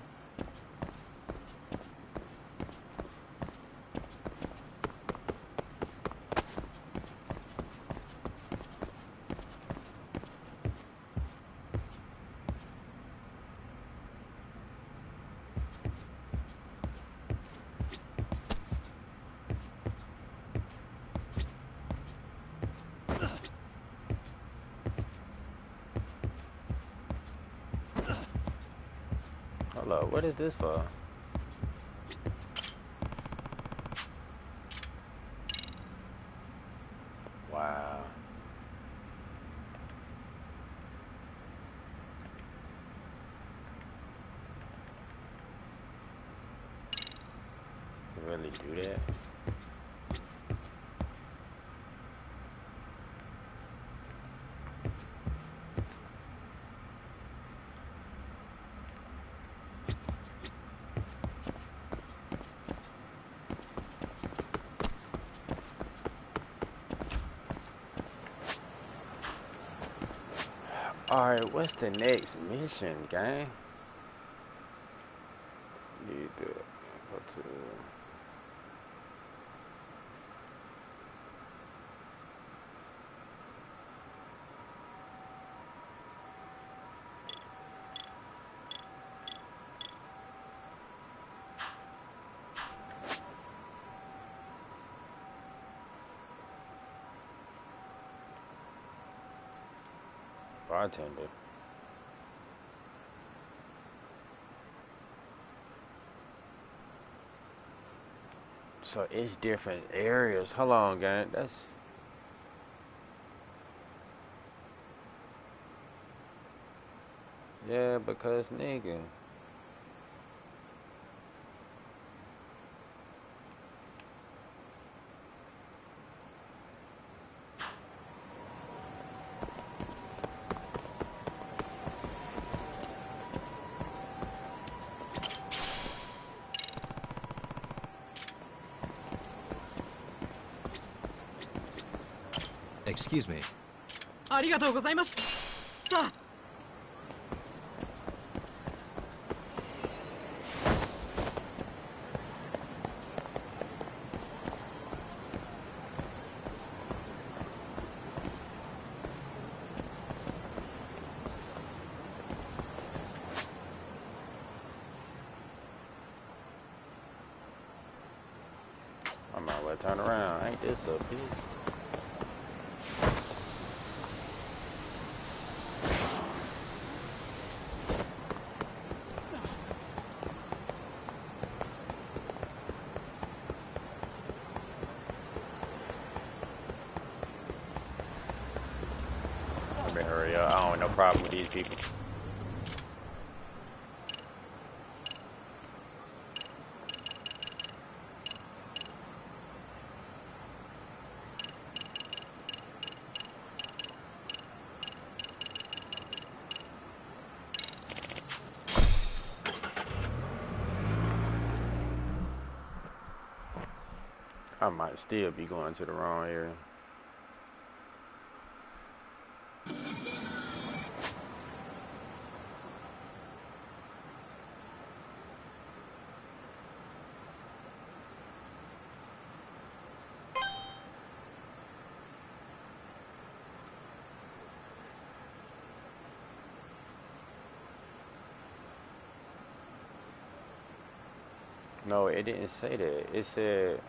Hold up, what is this for? Wow. You really do that? Alright, what's the next mission, gang? Need to go to... bartender. So it's different areas. Hold on, gang. That's... Yeah, because nigga.
Excuse me.
ありがとうございます。さあ。
I might as well turn around. Ain't this a bitch? Let me hurry up. I don't have no problem with these people. I might still be going to the wrong area. No, it didn't say that. It said...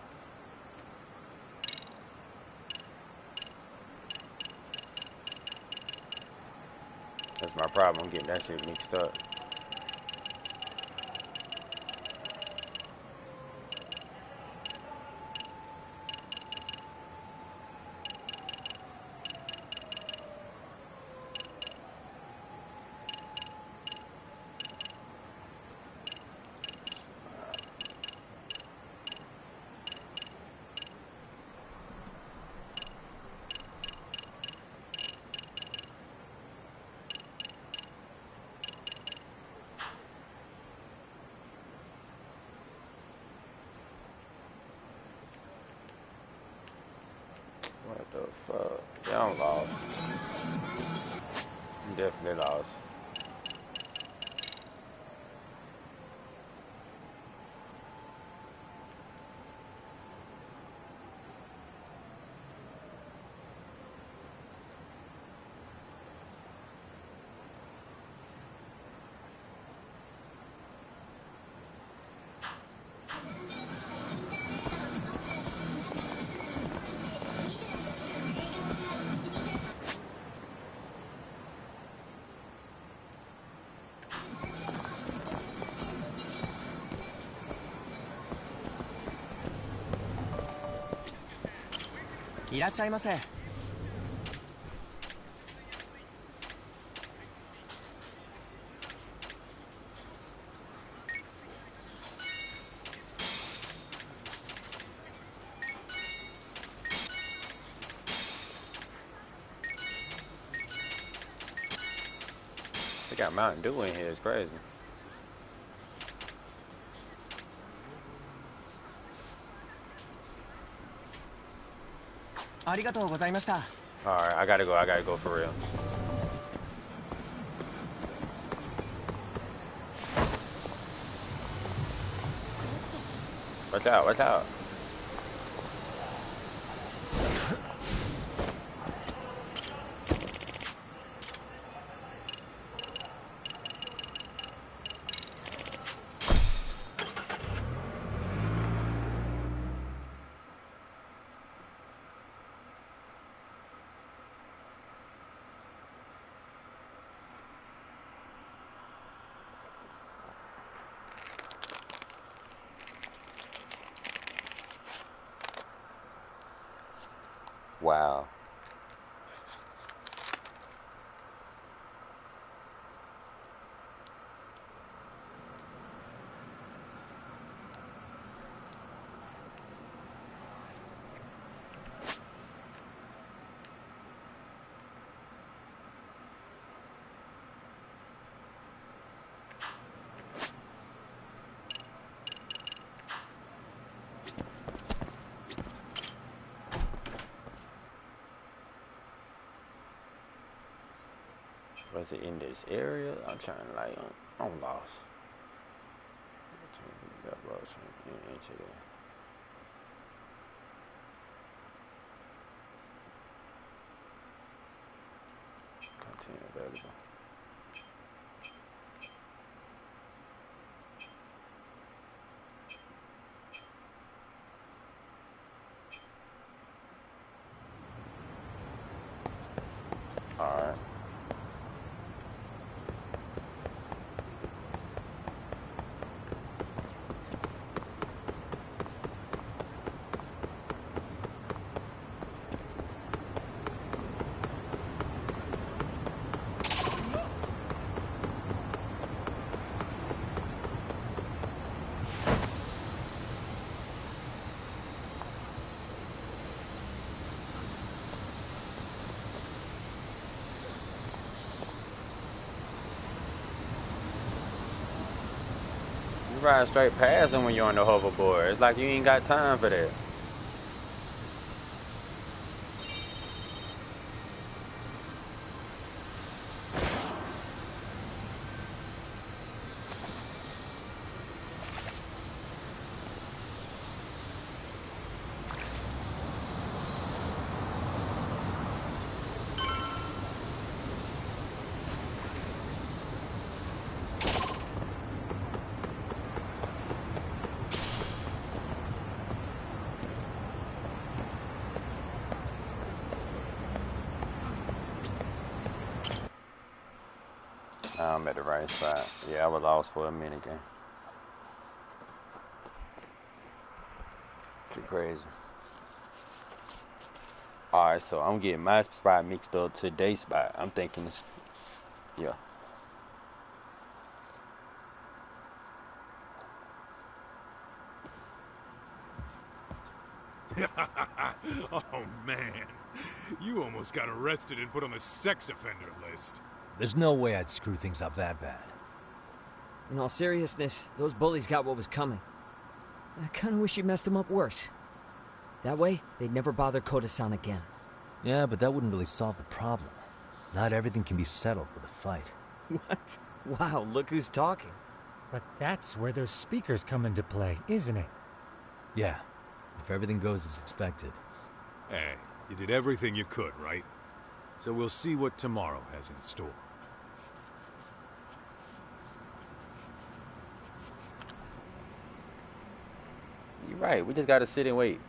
That's my problem. I'm getting that shit mixed up. What the fuck? Yeah, I'm lost. I'm definitely lost.
いらっしゃいませ。
They got Mountain Dew in here. It's crazy. Alright, I gotta go for real. Watch out, watch out. Wow. Was it in this area? I'm trying to like, I'm lost. Into there. Content available. All right. You ride straight past them when you're on the hoverboard. It's like you ain't got time for that. Now I'm at the right spot. Yeah, I was lost for a minute again. Too crazy. Alright, so I'm getting my spot mixed up to their spot. I'm thinking it's, yeah.
Oh man, you almost got arrested and put on the sex offender list.
There's no way I'd screw things up that bad.
In all seriousness, those bullies got what was coming. I kinda wish you messed them up worse. That way, they'd never bother Koda-san again.
Yeah, but that wouldn't really solve the problem. Not everything can be settled with a fight.
What? Wow, look who's talking.
But that's where those speakers come into play, isn't it?
Yeah, if everything goes as expected.
Hey, you did everything you could, right? So we'll see what tomorrow has in store.
You're right, we just gotta sit and wait.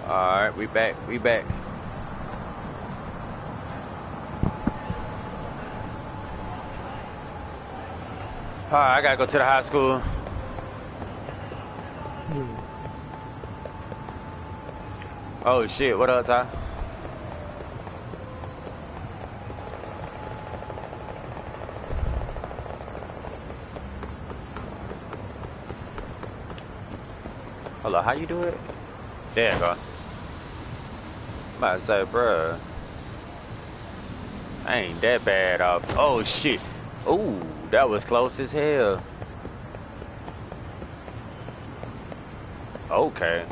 Alright, we back. Alright, I gotta go to the high school. Oh shit, what up, Ty? Hold on, how you do it? There you go. I'm about to say, bruh, I ain't that bad off. Oh shit. Ooh, that was close as hell. Okay.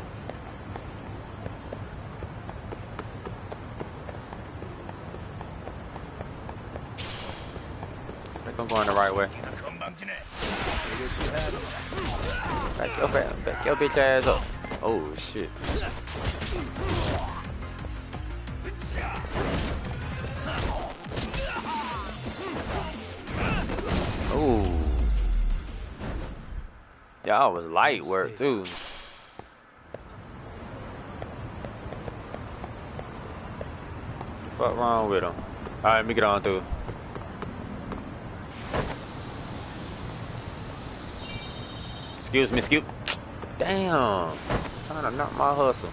I think I'm going the right way. Back your bitch ass up. Oh shit. Ooh. Y'all was light work too. Fuck wrong with him? Alright, let me get on through. Excuse me, Damn. Trying to knock my hustle.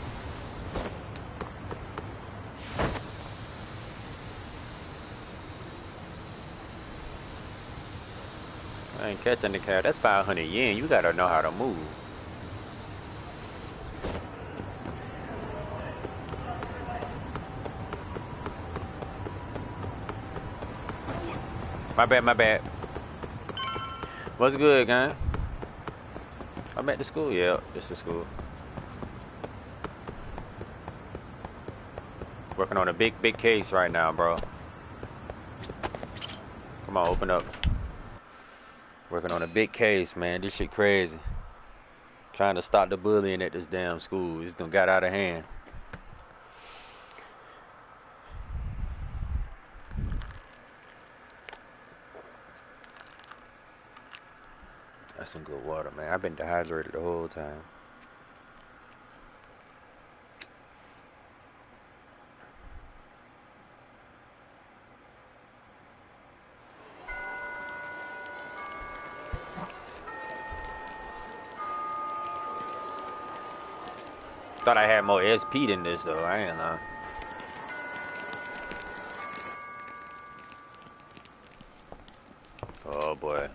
I ain't catching the cab. That's 500 yen. You gotta know how to move. My bad. What's good, gang? I'm at the school. Yeah, it's the school. Working on a big case right now, bro. Come on, open up. Working on a big case, man. This shit crazy. Trying to stop the bullying at this damn school. This done got out of hand. That's some good water, man. I've been dehydrated the whole time. Thought I had more SP than this, though. I ain't know. Oh, boy.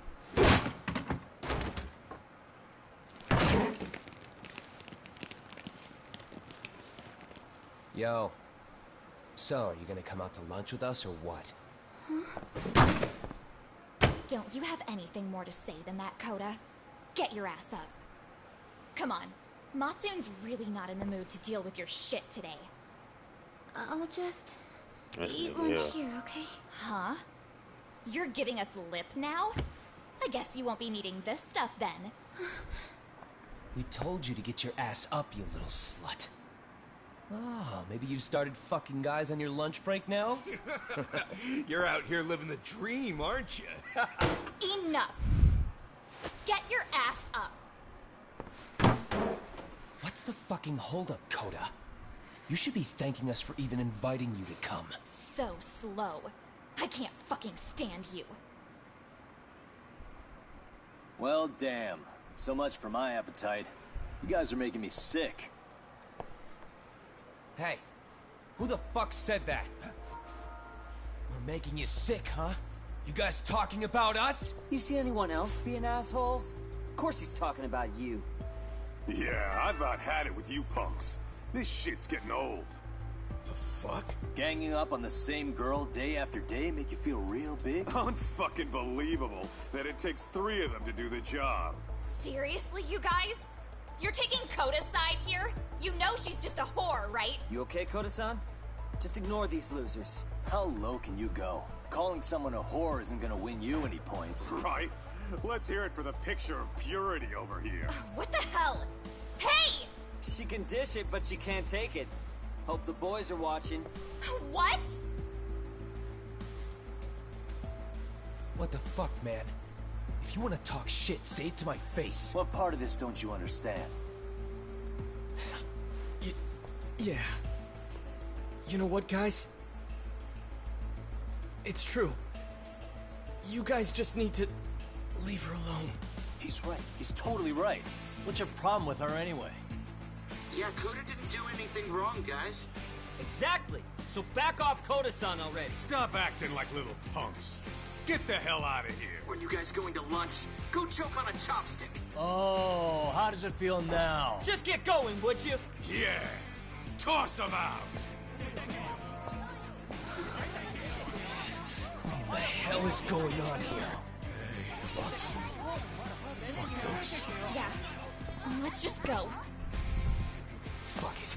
Yo. So, are you gonna come out to lunch with us or what?
Don't you have anything more to say than that, Coda? Get your ass up. Come on. Matsun's really not in the mood to deal with your shit today.
I'll just eat lunch here, okay?
Huh? You're giving us lip now? I guess you won't be needing this stuff then.
We told you to get your ass up, you little slut. Oh, maybe you started fucking guys on your lunch break now?
You're out here living the dream, aren't you?
Enough! Get your ass up!
What's the fucking holdup, Coda? You should be thanking us for even inviting you to come.
So slow. I can't fucking stand you.
Well, damn. So much for my appetite. You guys are making me sick.
Hey, who the fuck said that? We're making you sick, huh? You guys talking about us?
You see anyone else being assholes? Of course he's talking about you.
Yeah, I've about had it with you punks. This shit's getting old.
The fuck?
Ganging up on the same girl day after day make you feel real big?
Unfucking believable that it takes 3 of them to do the job.
Seriously, you guys? You're taking Coda's side here? You know she's just a whore, right?
You okay, Koda-san? Just ignore these losers.
How low can you go? Calling someone a whore isn't gonna win you any points.
Right? Let's hear it for the picture of purity over here.
What the hell? Hey!
She can dish it, but she can't take it. Hope the boys are watching.
What?
What the fuck, man? If you want to talk shit, say it to my face.
What part of this don't you understand?
Yeah. You know what, guys? It's true. You guys just need to leave her alone.
He's right. He's totally right. What's your problem with her anyway?
Yeah, Koda didn't do anything wrong, guys.
Exactly. So back off Koda-san already.
Stop acting like little punks. Get the hell out of here.
When you guys going to lunch, go choke on a chopstick.
Oh, how does it feel now?
Just get going, would you?
Yeah. Toss him out.
What in the hell is going on here? Hey, Watson. Fuck this.
Yeah. Let's just go.
Fuck it.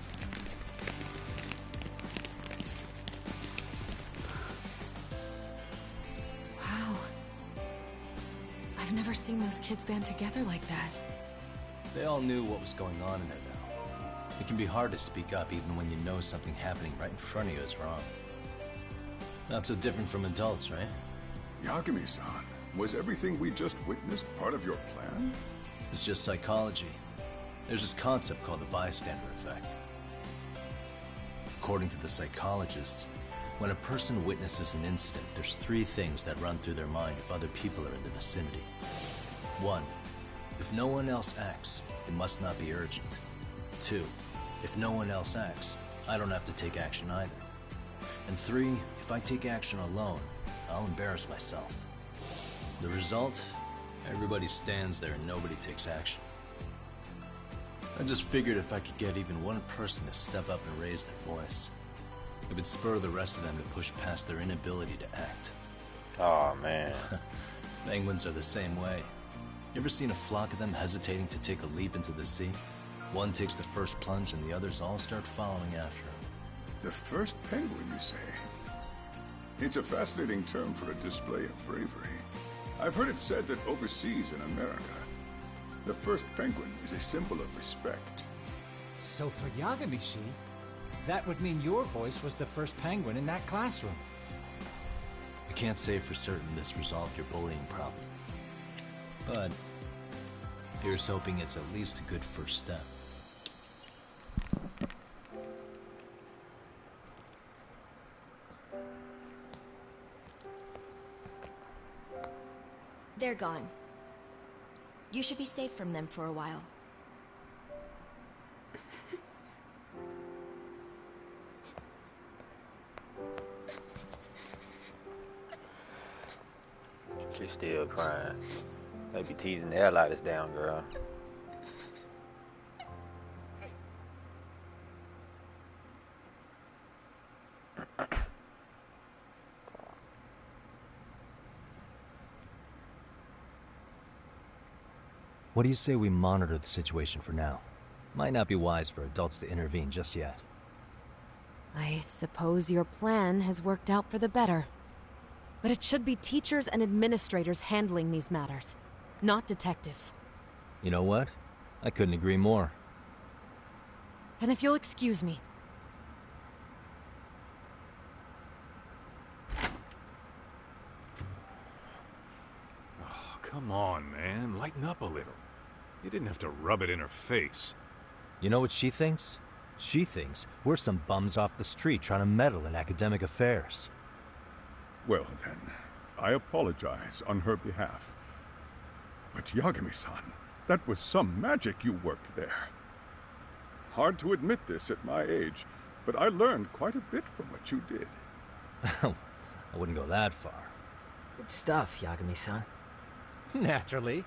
Wow. I've never seen those kids band together like that.
They all knew what was going on in there now. It can be hard to speak up even when you know something happening right in front of you is wrong. Not so different from adults, right?
Yagami-san, was everything we just witnessed part of your plan?
It's just psychology. There's this concept called the bystander effect. According to the psychologists, when a person witnesses an incident, there's 3 things that run through their mind if other people are in the vicinity. 1, if no one else acts, it must not be urgent. 2, if no one else acts, I don't have to take action either. And 3, if I take action alone, I'll embarrass myself. The result? Everybody stands there and nobody takes action. I just figured if I could get even one person to step up and raise their voice, it would spur the rest of them to push past their inability to act.
Oh, man.
Penguins are the same way. You ever seen a flock of them hesitating to take a leap into the sea? One takes the first plunge and the others all start following after him.
The first penguin, you say? It's a fascinating term for a display of bravery. I've heard it said that overseas in America, the first penguin is a symbol of respect.
So for Yagami-shi, that would mean your voice was the first penguin in that classroom.
I can't say for certain this resolved your bullying problem. But here's hoping it's at least a good first step.
They're gone. You should be safe from them for a while.
She's still crying. Maybe teasing the hell out of this damn girl.
What do you say we monitor the situation for now? Might not be wise for adults to intervene just yet.
I suppose your plan has worked out for the better. But it should be teachers and administrators handling these matters, not detectives.
You know what? I couldn't agree more.
Then if you'll excuse me.
Oh, come on, man. Lighten up a little. You didn't have to rub it in her face.
You know what she thinks? She thinks we're some bums off the street trying to meddle in academic affairs.
Well then, I apologize on her behalf. But Yagami-san, that was some magic you worked there. Hard to admit this at my age, but I learned quite a bit from what you did.
I wouldn't go that far.
Good stuff, Yagami-san.
Naturally.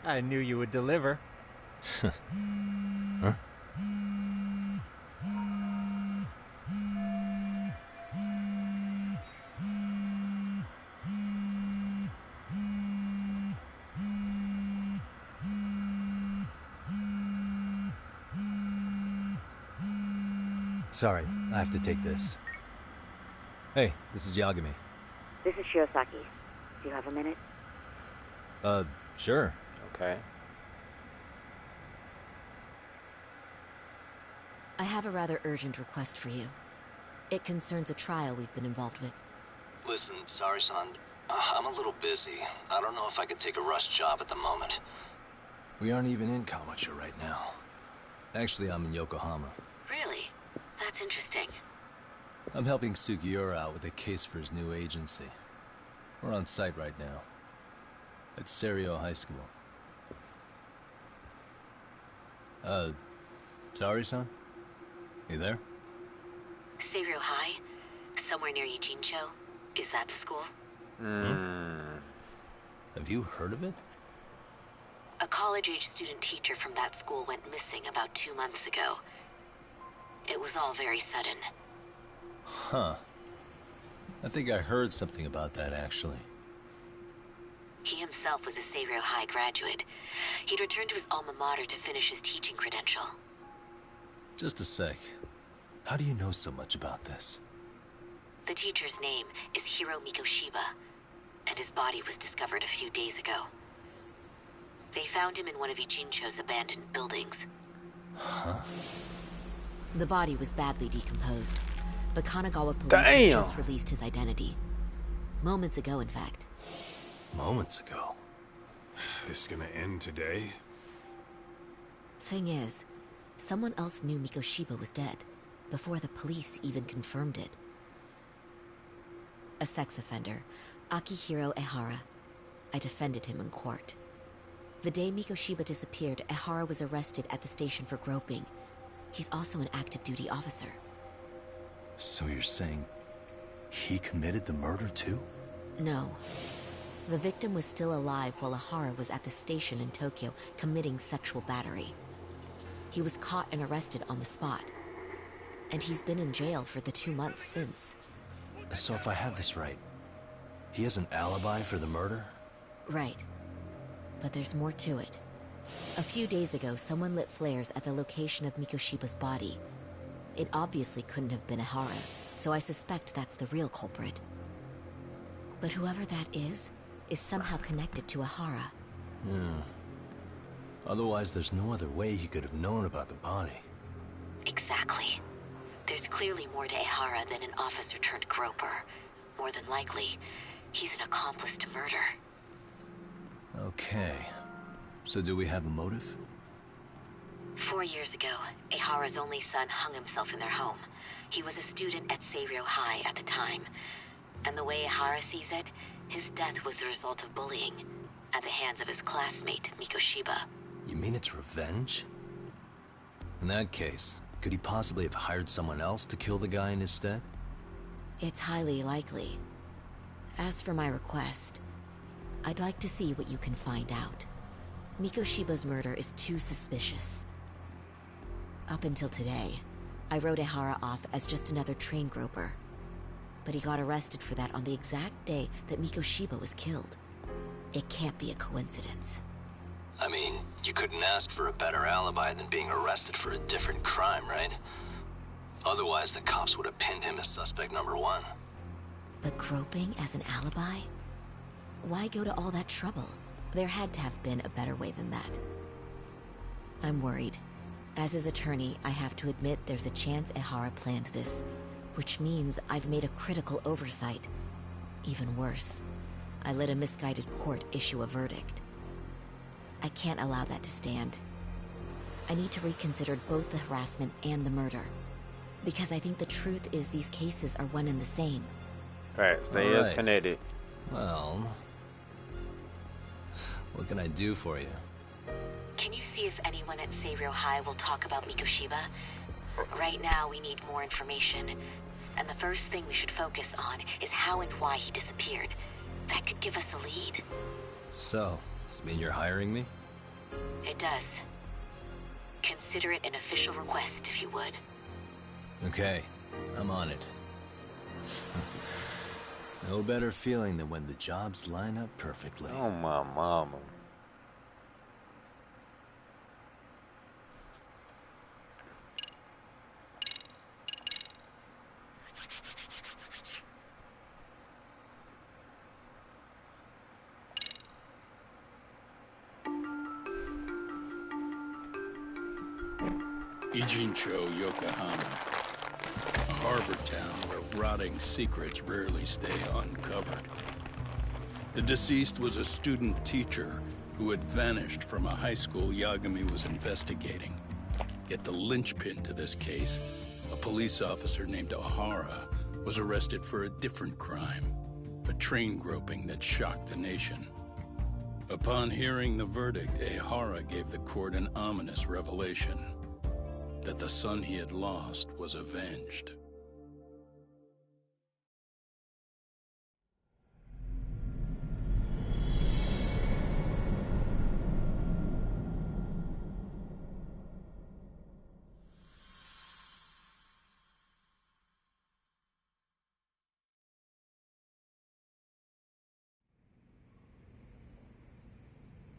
I knew you would deliver.
Huh? Sorry, I have to take this. Hey, this is Yagami.
This is Shiosaki. Do you have a minute?
Sure.
Okay.
I have a rather urgent request for you. It concerns a trial we've been involved with.
Listen, sorry, son. I'm a little busy. I don't know if I could take a rush job at the moment.
We aren't even in Kawacha right now. Actually, I'm in Yokohama.
Really?
What's interesting?
I'm helping Sugiura out with a case for his new agency. We're on site right now. At Serio High School. Sorry-san? You there?
Serio High? Somewhere near Yijincho? Is that the school?
Have you heard of it?
A college-age student teacher from that school went missing about 2 months ago. It was all very sudden.
Huh. I think I heard something about that, actually.
He himself was a Serio High graduate. He'd returned to his alma mater to finish his teaching credential.
Just a sec. How do you know so much about this?
The teacher's name is Hiro Mikoshiba, and his body was discovered a few days ago. They found him in one of Ijincho's abandoned buildings.
Huh?
The body was badly decomposed, but Kanagawa police had just released his identity. Moments ago, in fact.
Moments ago?
This is gonna end today?
Thing is, someone else knew Mikoshiba was dead, before the police even confirmed it. A sex offender, Akihiro Ehara. I defended him in court. The day Mikoshiba disappeared, Ehara was arrested at the station for groping. He's also an active duty officer.
So you're saying he committed the murder too?
No. The victim was still alive while Ehara was at the station in Tokyo committing sexual battery. He was caught and arrested on the spot. And he's been in jail for the 2 months since.
So if I have this right, he has an alibi for the murder?
Right. But there's more to it. A few days ago, someone lit flares at the location of Mikoshiba's body. It obviously couldn't have been Ehara, so I suspect that's the real culprit. But whoever that is somehow connected to Ehara.
Otherwise, there's no other way he could have known about the body.
Exactly. There's clearly more to Ehara than an officer-turned-groper. More than likely, he's an accomplice to murder.
Okay. So do we have a motive?
4 years ago, Ehara's only son hung himself in their home. He was a student at Serio High at the time. And the way Ehara sees it, his death was the result of bullying at the hands of his classmate, Mikoshiba.
You mean it's revenge? In that case, could he possibly have hired someone else to kill the guy in his stead?
It's highly likely. As for my request, I'd like to see what you can find out. Mikoshiba's murder is too suspicious. Up until today, I wrote Ehara off as just another train groper. But he got arrested for that on the exact day that Mikoshiba was killed. It can't be a coincidence.
I mean, you couldn't ask for a better alibi than being arrested for a different crime, right? Otherwise, the cops would have pinned him as suspect number 1.
But groping as an alibi? Why go to all that trouble? There had to have been a better way than that. I'm worried. As his attorney, I have to admit there's a chance Ehara planned this, which means I've made a critical oversight. Even worse, I let a misguided court issue a verdict. I can't allow that to stand. I need to reconsider both the harassment and the murder. Because I think the truth is these cases are one and the same.
Facts, they is connected.
Well, what can I do for you?
Can you see if anyone at Serio High will talk about Mikoshiba? Right now, we need more information. And the first thing we should focus on is how and why he disappeared. That could give us a lead.
So, does this mean you're hiring me?
It does. Consider it an official request, if you would.
Okay, I'm on it. No better feeling than when the jobs line up perfectly.
Oh, my mama.
Ijincho, Yokohama. A harbor town where rotting secrets rarely stay uncovered. The deceased was a student teacher who had vanished from a high school Yagami was investigating. Yet the linchpin to this case a police officer named O'Hara was arrested for a different crime, a train groping that shocked the nation. Upon hearing the verdict, O'Hara gave the court an ominous revelation, that the son he had lost was avenged.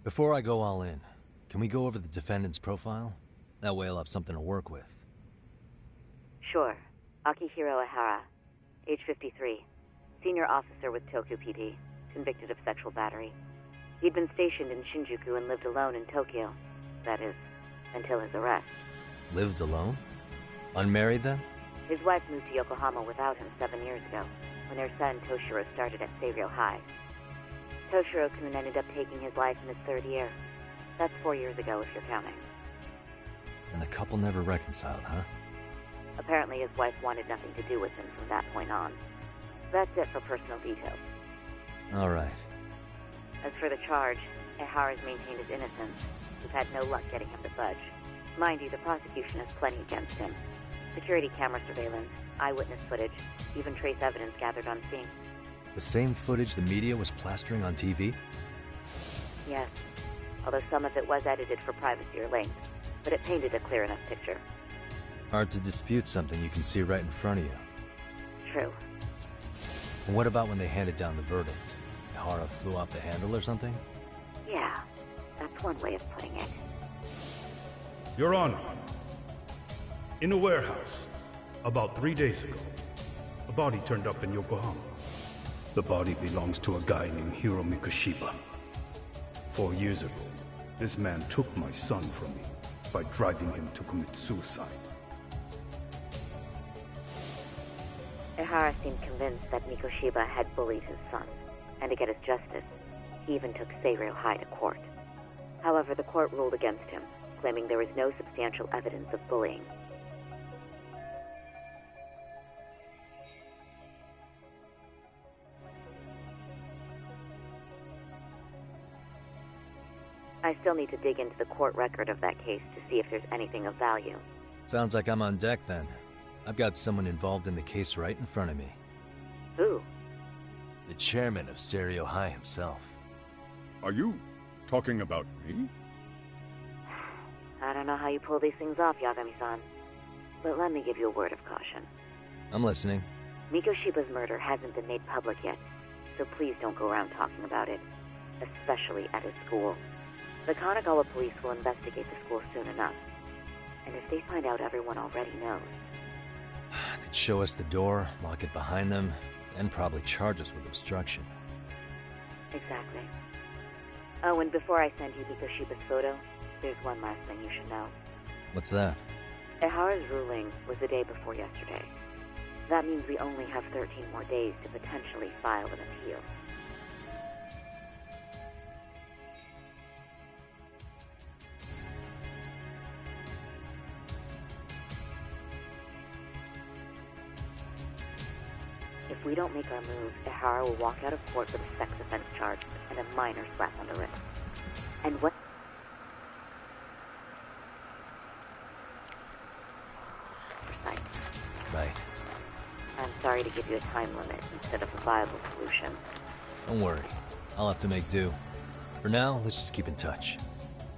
Before I go all in, can we go over the defendant's profile? That way I'll have something to work with.
Sure. Akihiro Ihara, age 53, senior officer with Tokyo PD, convicted of sexual battery. He'd been stationed in Shinjuku and lived alone in Tokyo. That is, until his arrest.
Lived alone? Unmarried then?
His wife moved to Yokohama without him 7 years ago, when their son Toshiro started at Seiryō High. Toshiro-kun ended up taking his life in his 3rd year. That's 4 years ago, if you're counting.
And the couple never reconciled, huh?
Apparently his wife wanted nothing to do with him from that point on. That's it for personal details.
All right.
As for the charge, Ihara's maintained his innocence. We've had no luck getting him to budge. Mind you, the prosecution has plenty against him. Security camera surveillance, eyewitness footage, even trace evidence gathered on scene.
The same footage the media was plastering on TV?
Yes, although some of it was edited for privacy or length, but it painted a clear enough picture.
Hard to dispute something you can see right in front of you.
True.
And what about when they handed down the verdict? Ihara flew off the handle or something?
Yeah, that's one way of putting it.
Your Honor, in a warehouse, about 3 days ago, a body turned up in Yokohama. The body belongs to a guy named Hiro Mikoshiba. 4 years ago, this man took my son from me by driving him to commit suicide.
Ihara seemed convinced that Mikoshiba had bullied his son, and to get his justice, he even took Seiryō High to court. However, the court ruled against him, claiming there was no substantial evidence of bullying. I still need to dig into the court record of that case to see if there's anything of value.
Sounds like I'm on deck then. I've got someone involved in the case right in front of me.
Who?
The chairman of Seiryō High himself.
Are you talking about me?
I don't know how you pull these things off, Yagami-san. But let me give you a word of caution.
I'm listening.
Mikoshiba's murder hasn't been made public yet, so please don't go around talking about it. Especially at his school. The Kanagawa police will investigate the school soon enough. And if they find out everyone already knows...
They'd show us the door, lock it behind them, and probably charge us with obstruction.
Exactly. Oh, and before I send you Mikoshiba's photo, there's one last thing you should know.
What's that?
Ihara's ruling was the day before yesterday. That means we only have 13 more days to potentially file an appeal. If we don't make our move, Ihara will walk out of court with a sex offense charge and a minor slap on the wrist. And what...
Right.
I'm sorry to give you a time limit instead of a viable solution.
Don't worry. I'll have to make do. For now, let's just keep in touch.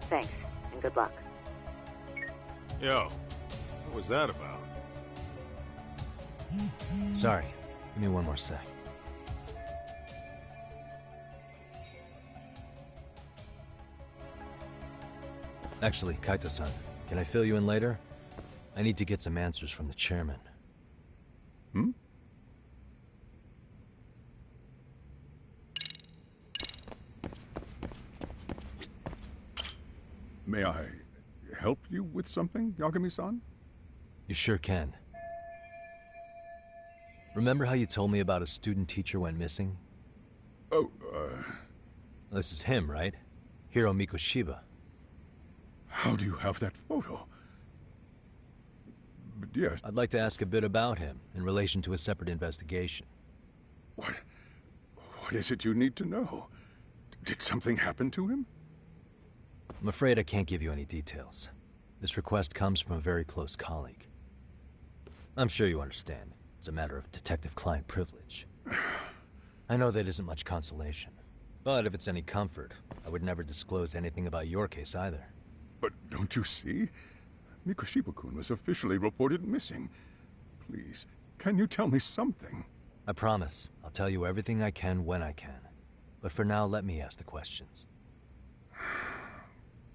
Thanks, and good luck.
Yo, what was that about?
Sorry. Give me one more sec. Actually, Kaito-san, can I fill you in later? I need to get some answers from the chairman.
Hmm? May I help you with something, Yagami-san?
You sure can. Remember how you told me about a student teacher went missing?
Oh,
This is him, right? Hiro Mikoshiba.
How do you have that photo? yes.
I'd like to ask a bit about him in relation to a separate investigation.
What is it you need to know? Did something happen to him?
I'm afraid I can't give you any details. This request comes from a very close colleague. I'm sure you understand. It's a matter of detective-client privilege. I know that isn't much consolation. But if it's any comfort, I would never disclose anything about your case either.
But don't you see? Mikoshiba-kun was officially reported missing. Please, can you tell me something?
I promise. I'll tell you everything I can when I can. But for now, let me ask the questions.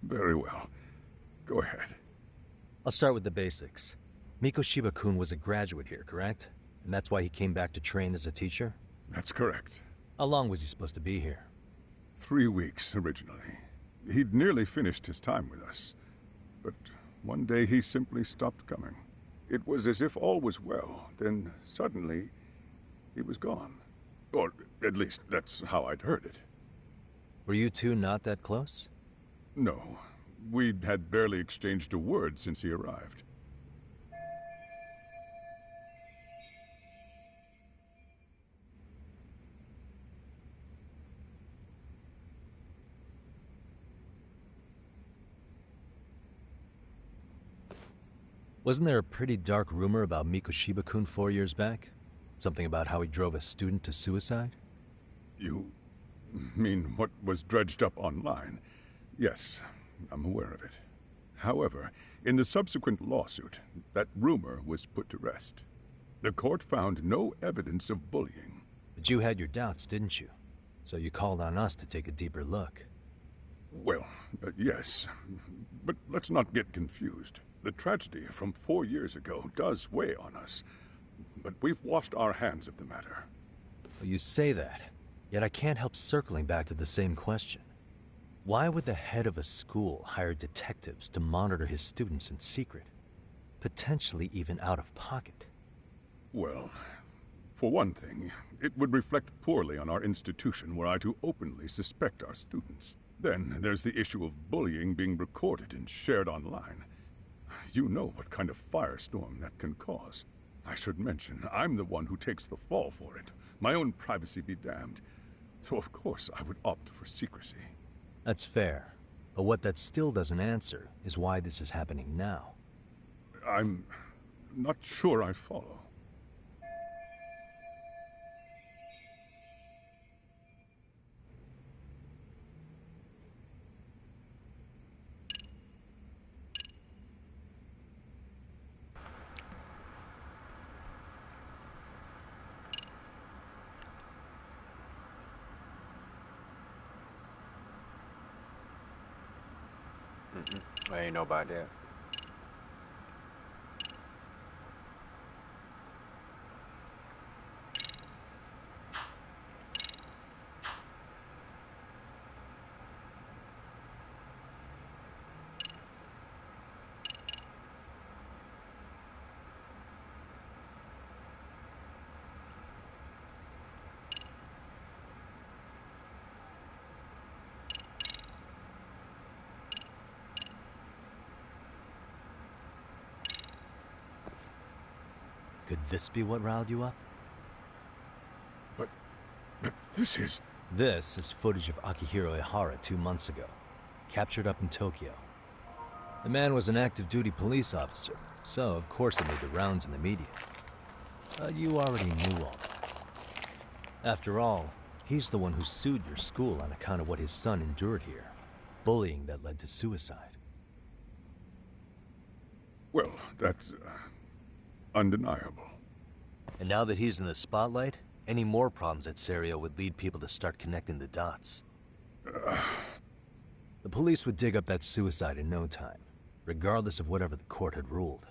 Very well. Go ahead.
I'll start with the basics. Mikoshiba-kun was a graduate here, correct? And that's why he came back to train as a teacher?
That's correct.
How long was he supposed to be here?
3 weeks, originally. He'd nearly finished his time with us. But one day he simply stopped coming. It was as if all was well, then suddenly he was gone. Or at least that's how I'd heard it.
Were you two not that close?
No. We'd had barely exchanged a word since he arrived.
Wasn't there a pretty dark rumor about Mikoshiba-kun 4 years back? Something about how he drove a student to suicide?
You mean what was dredged up online? Yes, I'm aware of it. However, in the subsequent lawsuit, that rumor was put to rest. The court found no evidence of bullying.
But you had your doubts, didn't you? So you called on us to take a deeper look.
Well, yes. But let's not get confused. The tragedy from 4 years ago does weigh on us. But we've washed our hands of the matter.
Well, you say that, yet I can't help circling back to the same question. Why would the head of a school hire detectives to monitor his students in secret? Potentially even out of pocket.
Well, for one thing, it would reflect poorly on our institution were I to openly suspect our students. Then there's the issue of bullying being recorded and shared online. You know what kind of firestorm that can cause. I should mention, I'm the one who takes the fall for it. My own privacy be damned. So of course I would opt for secrecy.
That's fair. But what that still doesn't answer is why this is happening now.
I'm not sure I follow.
I ain't know about that.
Could this be what riled you up?
But this is...
This is footage of Akihiro Ihara 2 months ago, captured up in Tokyo. The man was an active duty police officer, so of course it made the rounds in the media. But you already knew all that. After all, he's the one who sued your school on account of what his son endured here. Bullying that led to suicide.
Well, that's... undeniable.
And now that he's in the spotlight, any more problems at Serio would lead people to start connecting the dots. The police would dig up that suicide in no time, regardless of whatever the court had ruled.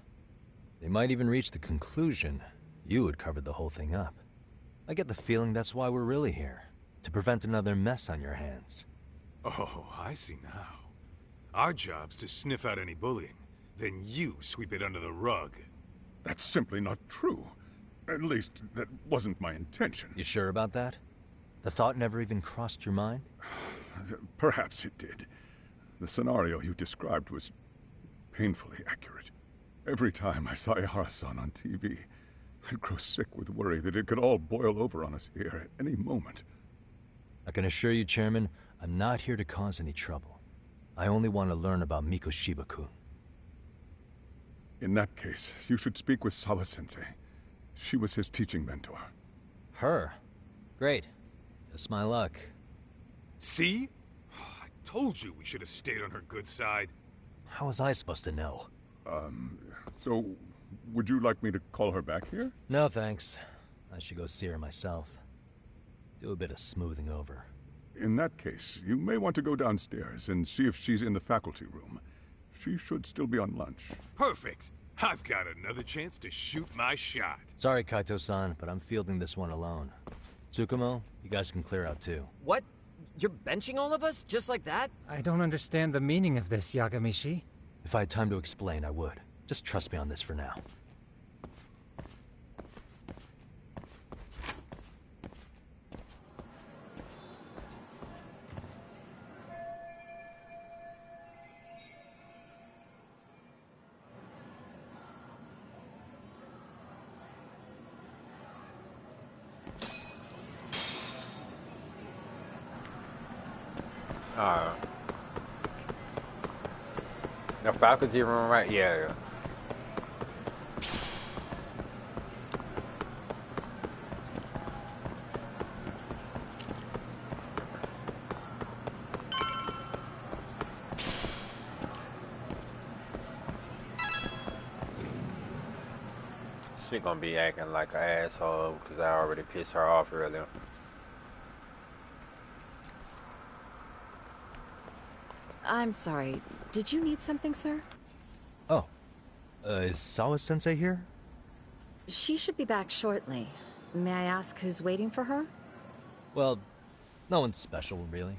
They might even reach the conclusion you had covered the whole thing up. I get the feeling that's why we're really here, to prevent another mess on your hands.
Oh, I see now. Our job's to sniff out any bullying, then you sweep it under the rug.
That's simply not true. At least, that wasn't my intention.
You sure about that? The thought never even crossed your mind?
Perhaps it did. The scenario you described was painfully accurate. Every time I saw Ihara-san on TV, I'd grow sick with worry that it could all boil over on us here at any moment.
I can assure you, Chairman, I'm not here to cause any trouble. I only want to learn about Mikoshiba-kun.
In that case, you should speak with Sawa-sensei. She was his teaching mentor.
Her? Great. That's my luck.
See? I told you we should have stayed on her good side.
How was I supposed to know?
So, would you like me to call her back here?
No, thanks. I should go see her myself. Do a bit of smoothing over.
In that case, you may want to go downstairs and see if she's in the faculty room. She should still be on lunch.
Perfect! I've got another chance to shoot my shot.
Sorry, Kaito-san, but I'm fielding this one alone. Tsukumo, you guys can clear out too.
What? You're benching all of us? Just like that?
I don't understand the meaning of this, Yagamishi.
If I had time to explain, I would. Just trust me on this for now.
The faculty room, right? Yeah. She gonna be acting like an asshole because I already pissed her off earlier.
I'm sorry. Did you need something, sir?
Oh. Is Sawa-sensei here?
She should be back shortly. May I ask who's waiting for her?
Well, no one's special, really.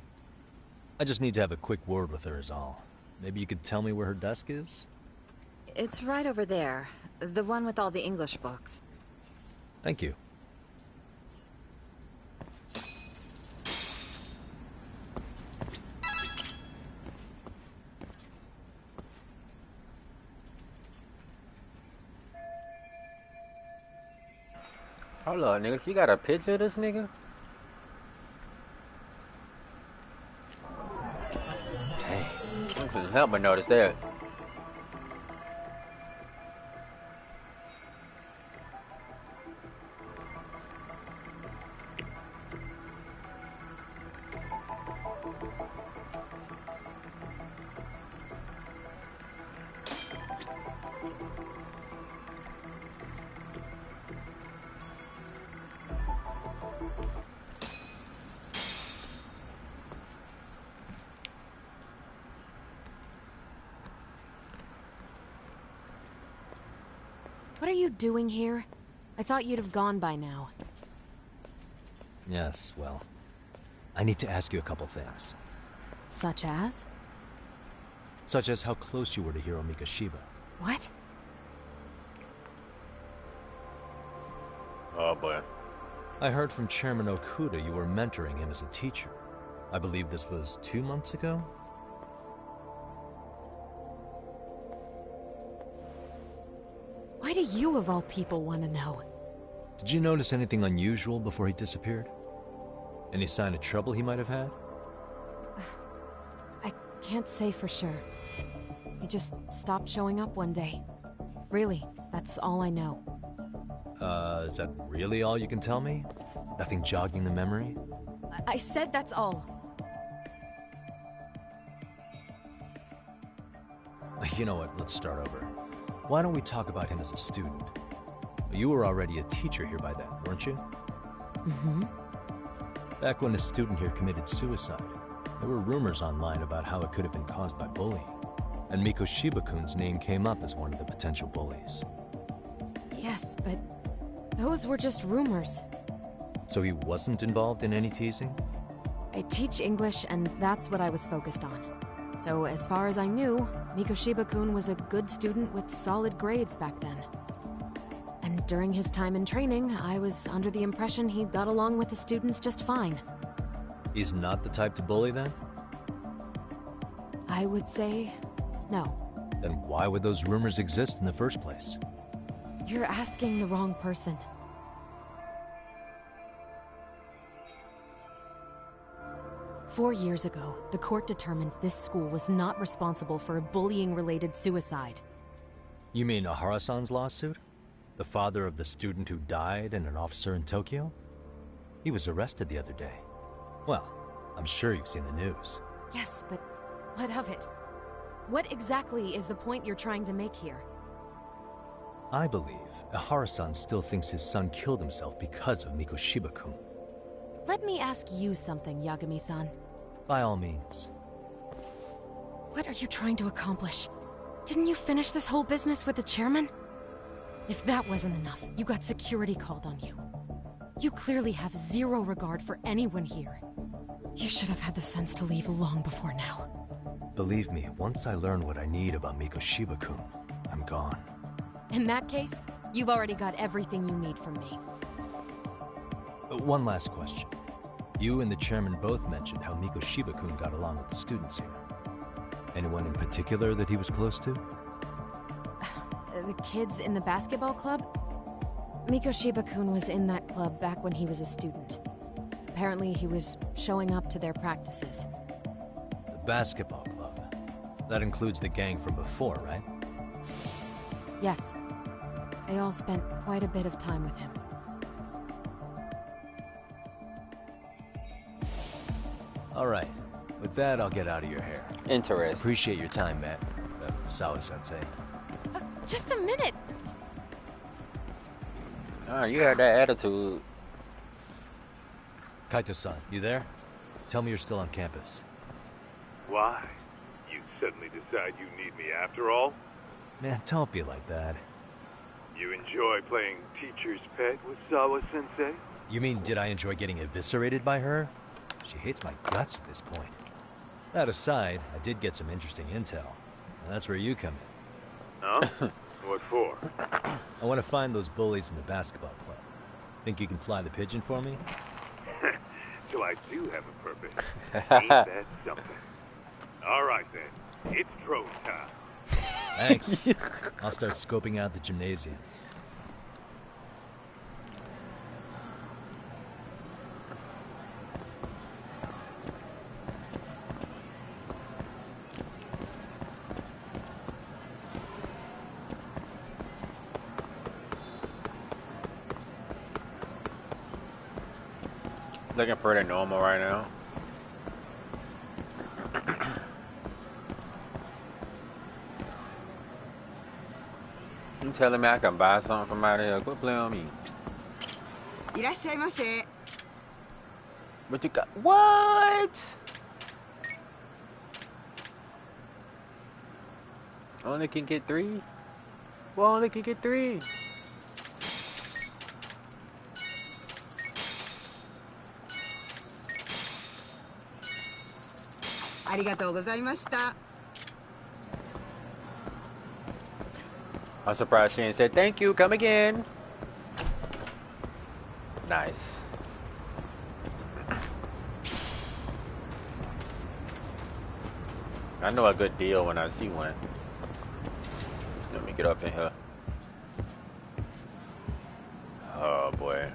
I just need to have a quick word with her is all. Maybe you could tell me where her desk is?
It's right over there. The one with all the English books.
Thank you.
Hold on, nigga. You got a picture of this nigga?
Dang.
I couldn't help but notice that.
What are you doing here? I thought you'd have gone by now.
Yes, well, I need to ask you a couple things.
Such as?
Such as how close you were to Hiro Mikoshiba.
What?
Oh boy.
I heard from Chairman Okuda you were mentoring him as a teacher. I believe this was 2 months ago?
Why do you, of all people, want to know?
Did you notice anything unusual before he disappeared? Any sign of trouble he might have had?
I can't say for sure. He just stopped showing up one day. Really, that's all I know.
Is that really all you can tell me? Nothing jogging the memory?
I said that's all.
You know what, let's start over. Why don't we talk about him as a student? You were already a teacher here by then, weren't you?
Mm-hmm.
Back when a student here committed suicide, there were rumors online about how it could have been caused by bullying. And Mikoshiba-kun's name came up as one of the potential bullies.
Yes, but those were just rumors.
So he wasn't involved in any teasing?
I teach English, and that's what I was focused on. So as far as I knew, Mikoshiba-kun was a good student with solid grades back then. And during his time in training, I was under the impression he got along with the students just fine.
He's not the type to bully then?
I would say no.
Then why would those rumors exist in the first place?
You're asking the wrong person. Four years ago, the court determined this school was not responsible for a bullying-related suicide.
You mean Ahara-san's lawsuit? The father of the student who died and an officer in Tokyo? He was arrested the other day. Well, I'm sure you've seen the news.
Yes, but what of it? What exactly is the point you're trying to make here?
I believe Ahara-san still thinks his son killed himself because of Mikoshiba-kun.
Let me ask you something, Yagami-san.
By all means.
What are you trying to accomplish? Didn't you finish this whole business with the chairman? If that wasn't enough, you got security called on you. You clearly have zero regard for anyone here. You should have had the sense to leave long before now.
Believe me, once I learn what I need about Mikoshiba-kun, I'm gone.
In that case, you've already got everything you need from me.
One last question. You and the chairman both mentioned how Mikoshiba-kun got along with the students here. Anyone in particular that he was close to?
The kids in the basketball club? Mikoshiba-kun was in that club back when he was a student. Apparently he was showing up to their practices.
The basketball club? That includes the gang from before, right?
Yes. They all spent quite a bit of time with him.
All right. With that, I'll get out of your hair.
Interesting.
Appreciate your time, Matt. Sawa-sensei.
Just a minute!
Oh, you had that attitude.
Kaito-san, you there? Tell me you're still on campus.
Why? You suddenly decide you need me after all?
Man, don't be like that.
You enjoy playing teacher's pet with Sawa-sensei?
You mean, did I enjoy getting eviscerated by her? She hates my guts at this point. That aside, I did get some interesting intel. And that's where you come in.
Huh? What for?
I want to find those bullies in the basketball club. Think you can fly the pigeon for me?
So I do have a purpose. Ain't that something? All right then, it's drone time.
Thanks. I'll start scoping out the gymnasium.
Looking pretty normal right now. You telling me I can buy something from out here? Quit playing on me.
いらっしゃいませ。
But you got what? Only can get 3? Well, only can get 3.
ありがとうございました。
I'm surprised she didn't say thank you. Come again. Nice. I know a good deal when I see one. Let me get up in here. Oh boy.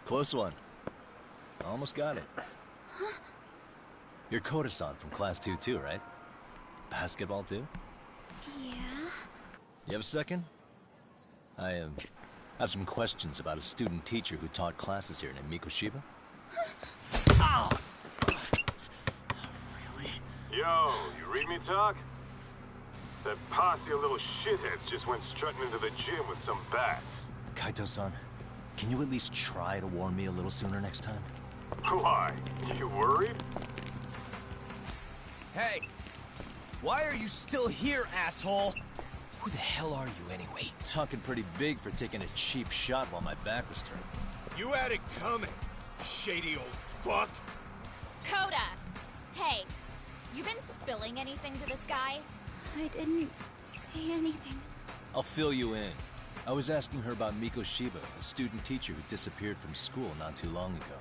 Close one. Almost got it.
Huh?
You're Koda-san from Class 2 too, right? Basketball too?
Yeah.
You have a second? I have some questions about a student teacher who taught classes here named Mikoshiba.
Ow!
Yo, you read me talk? That posse of little shitheads just went strutting into the gym with some bats.
Kaito-san, can you at least try to warn me a little sooner next time?
Why? You worried?
Hey! Why are you still here, asshole? Who the hell are you, anyway?
Talking pretty big for taking a cheap shot while my back was turned.
You had it coming, shady old fuck.
Coda! Hey, you been spilling anything to this guy?
I didn't say anything.
I'll fill you in. I was asking her about Miko Shiba, a student teacher who disappeared from school not too long ago.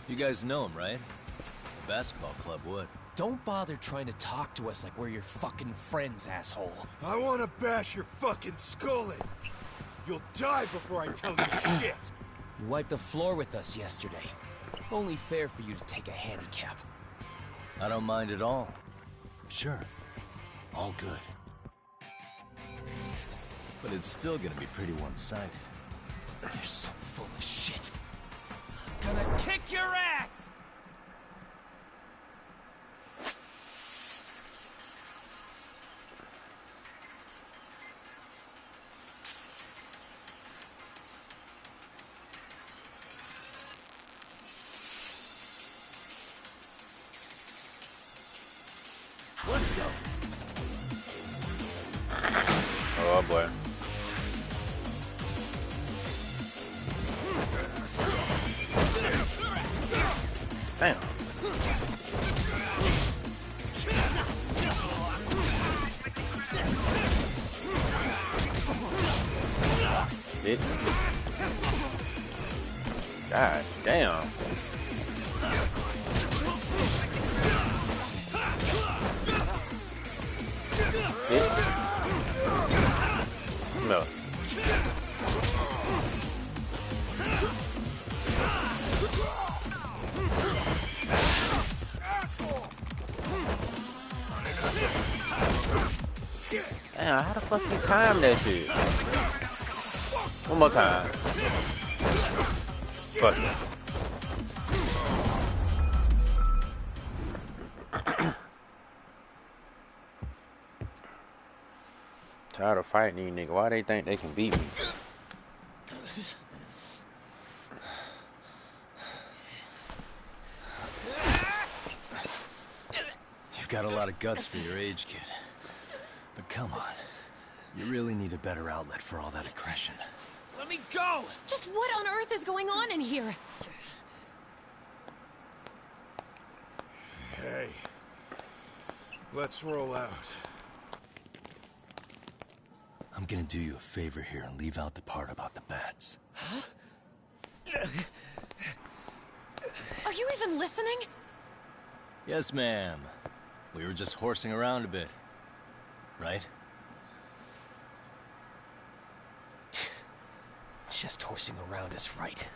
You guys know him, right? The basketball club would.
Don't bother trying to talk to us like we're your fucking friends, asshole.
I want to bash your fucking skull in. You'll die before I tell you shit.
You wiped the floor with us yesterday. Only fair for you to take a handicap.
I don't mind at all. Sure. All good. But it's still gonna be pretty one-sided.
You're so full of shit. I'm gonna kick your ass!
Let's go. Oh boy. Damn. Bitch. God damn. No. Damn, how the fuck you time that shit? One more time. Fuck it. Tired of fighting these niggas. Why they think they can beat me?
You've got a lot of guts for your age, kid. But come on. You really need a better outlet for all that aggression.
Let me go!
Just what on earth is going on in here?
Hey. Let's roll out.
I'm gonna do you a favor here and leave out the part about the bats.
Huh? Are you even listening?
Yes, ma'am. We were just horsing around a bit. Right?
Just horsing around is right.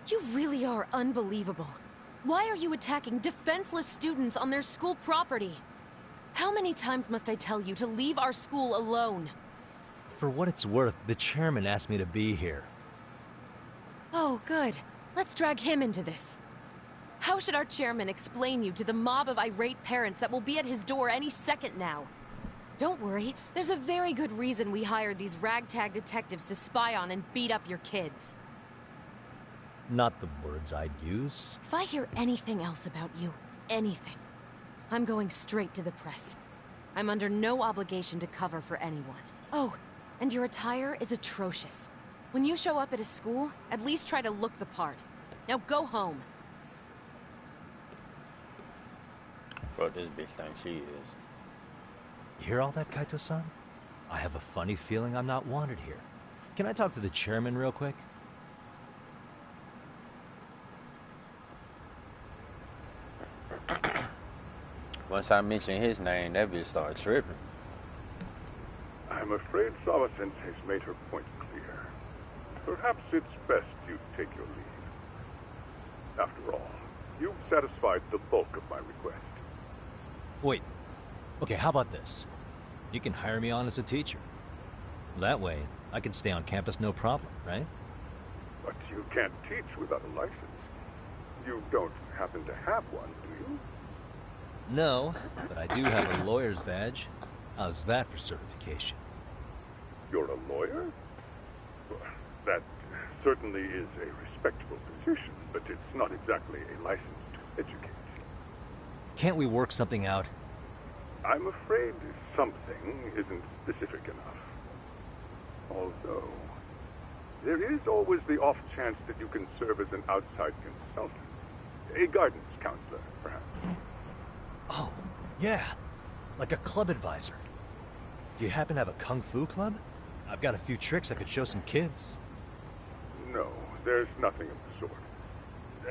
You really are unbelievable. Why are you attacking defenseless students on their school property? How many times must I tell you to leave our school alone?
For what it's worth, the chairman asked me to be here.
Oh, good. Let's drag him into this. How should our chairman explain you to the mob of irate parents that will be at his door any second now? Don't worry, there's a very good reason we hired these ragtag detectives to spy on and beat up your kids.
Not the words I'd use.
If I hear anything else about you, anything, I'm going straight to the press. I'm under no obligation to cover for anyone. Oh, and your attire is atrocious. When you show up at a school, at least try to look the part. Now go home.
What this bitch thinks she is.
You hear all that, Kaito-san? I have a funny feeling I'm not wanted here. Can I talk to the chairman real quick?
Once I mention his name, that bitch start tripping.
I'm afraid Sawa-sensei's made her point clear. Perhaps it's best you take your leave. After all, you've satisfied the bulk of my request.
Wait. Okay, how about this? You can hire me on as a teacher. That way, I can stay on campus no problem, right?
But you can't teach without a license. You don't happen to have one, do you?
No, but I do have a lawyer's badge. How's that for certification?
You're a lawyer? Well, that certainly is a respectable position, but it's not exactly a license to educate.
Can't we work something out?
I'm afraid something isn't specific enough. Although, there is always the off chance that you can serve as an outside consultant. A guidance counselor, perhaps.
Oh, yeah. Like a club advisor. Do you happen to have a kung fu club? I've got a few tricks I could show some kids.
No, there's nothing of the sort.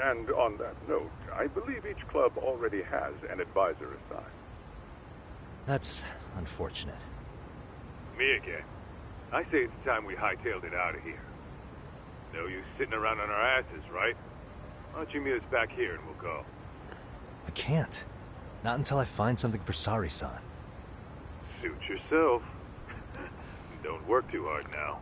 And on that note, I believe each club already has an advisor assigned.
That's unfortunate.
Me again. I say it's time we hightailed it out of here. No use sitting around on our asses, right? Why don't you meet us back here and we'll go?
I can't. Not until I find something for Sari-san.
Suit yourself. Don't work too hard now.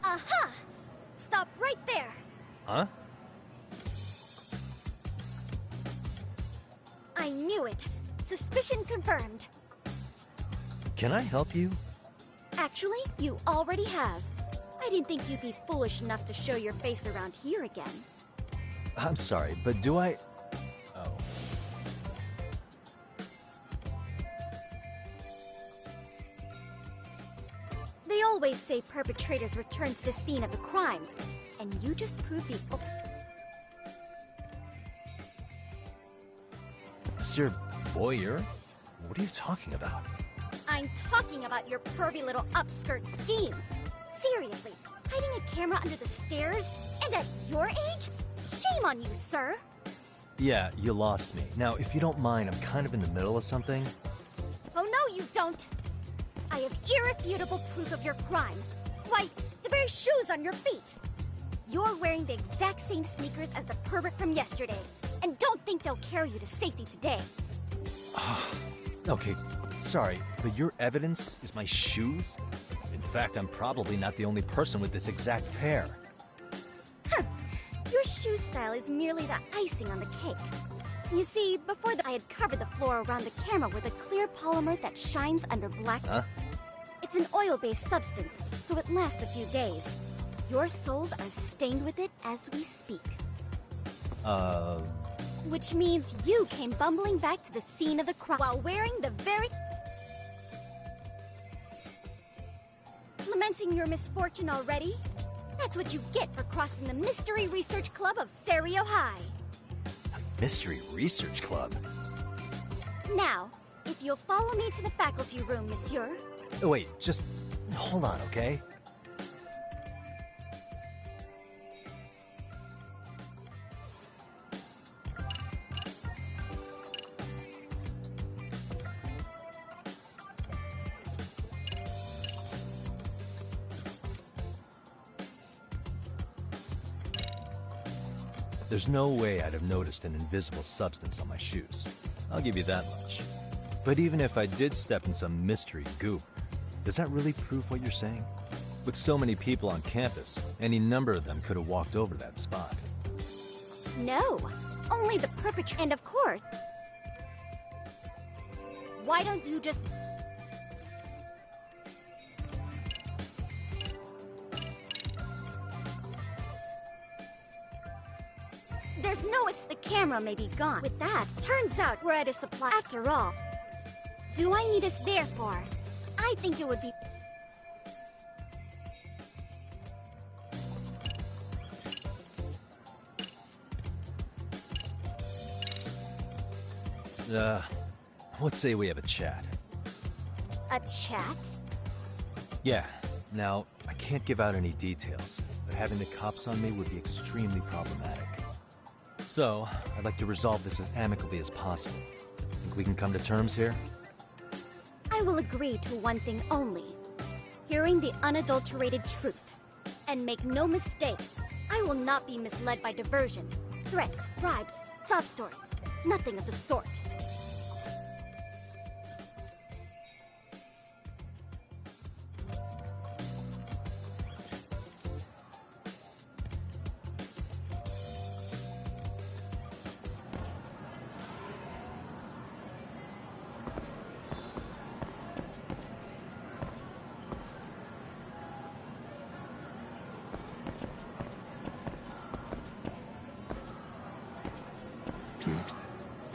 Aha! Stop right there!
Huh?
I knew it. Suspicion confirmed.
Can I help you?
Actually, you already have. I didn't think you'd be foolish enough to show your face around here again.
I'm sorry, but do I... Oh.
They always say perpetrators return to the scene of the crime. And you just proved the...
Monsieur Voyeur? What are you talking about?
I'm talking about your pervy little upskirt scheme. Seriously, hiding a camera under the stairs? And at your age? Shame on you, sir.
Yeah, you lost me. Now, if you don't mind, I'm kind of in the middle of something.
Oh no, you don't! I have irrefutable proof of your crime. Why, the very shoes on your feet. You're wearing the exact same sneakers as the pervert from yesterday. And don't think they'll carry you to safety today.
Okay, sorry, but your evidence is my shoes? In fact, I'm probably not the only person with this exact pair.
Huh. Your shoe style is merely the icing on the cake. You see, before I had covered the floor around the camera with a clear polymer that shines under black...
Huh?
It's an oil-based substance, so it lasts a few days. Your soles are stained with it as we speak. Which means you came bumbling back to the scene of the crime while wearing the very... Lamenting your misfortune already? That's what you get for crossing the Mystery Research Club of Serio High.
Mystery Research Club?
Now, if you'll follow me to the faculty room, monsieur.
Oh, wait, just hold on, okay? There's no way I'd have noticed an invisible substance on my shoes. I'll give you that much. But even if I did step in some mystery goop, does that really prove what you're saying? With so many people on campus, any number of them could have walked over that spot.
No, only the perpetrator. And of course, why don't you just... There's no... The camera may be gone. With that, turns out we're at a supply. After all, do I need us there for? I think it would be...
Let's say we have a chat.
A chat?
Yeah. Now, I can't give out any details, but having the cops on me would be extremely problematic. So, I'd like to resolve this as amicably as possible. Think we can come to terms here?
I will agree to one thing only. Hearing the unadulterated truth. And make no mistake, I will not be misled by diversion, threats, bribes, sob stories. Nothing of the sort.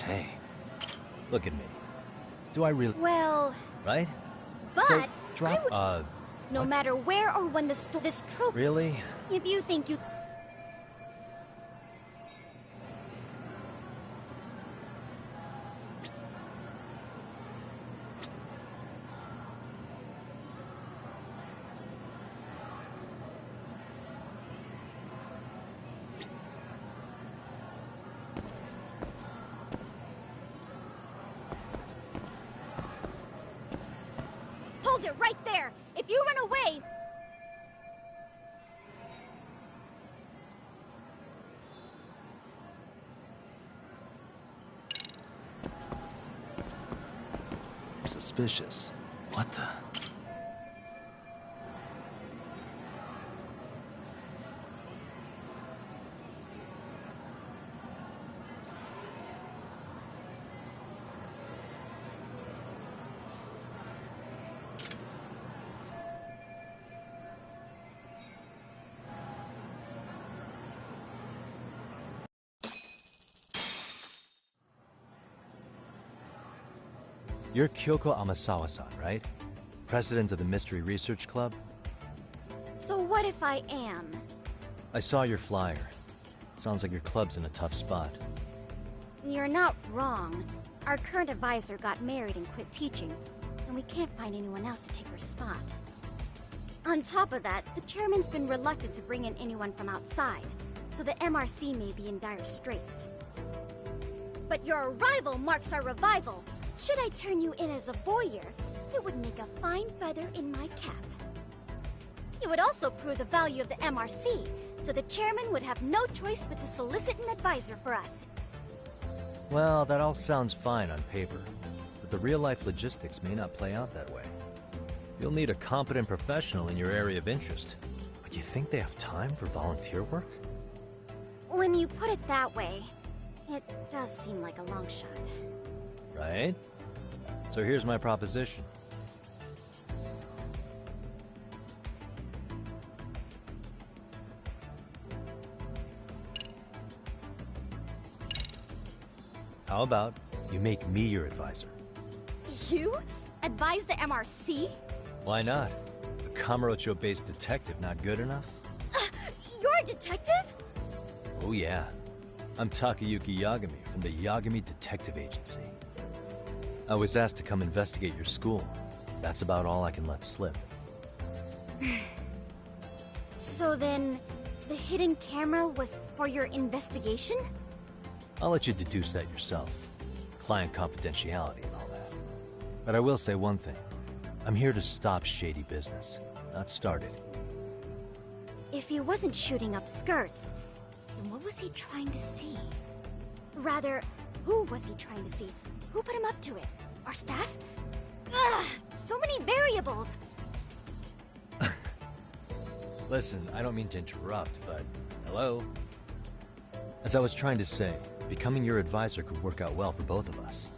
Hey, look at me. Do I really...
Well...
Right?
But...
So, drop...
No matter where or when this trope...
Really?
If you think you... Hold it right there! If you run away...
Suspicious. What the... You're Kyoko Amasawa-san, right? President of the Mystery Research Club?
So what if I am?
I saw your flyer. Sounds like your club's in a tough spot.
You're not wrong. Our current advisor got married and quit teaching, and we can't find anyone else to take her spot. On top of that, the chairman's been reluctant to bring in anyone from outside, so the MRC may be in dire straits. But your arrival marks our revival. Should I turn you in as a voyeur, it would make a fine feather in my cap. It would also prove the value of the MRC, so the chairman would have no choice but to solicit an advisor for us.
Well, that all sounds fine on paper, but the real-life logistics may not play out that way. You'll need a competent professional in your area of interest, but you think they have time for volunteer work?
When you put it that way, it does seem like a long shot.
Right? So here's my proposition. How about you make me your advisor?
You? Advise the MRC?
Why not? A Kamurocho-based detective not good enough?
You're a detective?
Oh yeah. I'm Takayuki Yagami from the Yagami Detective Agency. I was asked to come investigate your school. That's about all I can let slip.
So then, the hidden camera was for your investigation?
I'll let you deduce that yourself. Client confidentiality and all that. But I will say one thing. I'm here to stop shady business, not start it.
If he wasn't shooting up skirts, then what was he trying to see? Rather, who was he trying to see? Who put him up to it? Our staff? Ugh, so many variables!
Listen, I don't mean to interrupt, but... Hello? As I was trying to say, becoming your advisor could work out well for both of us.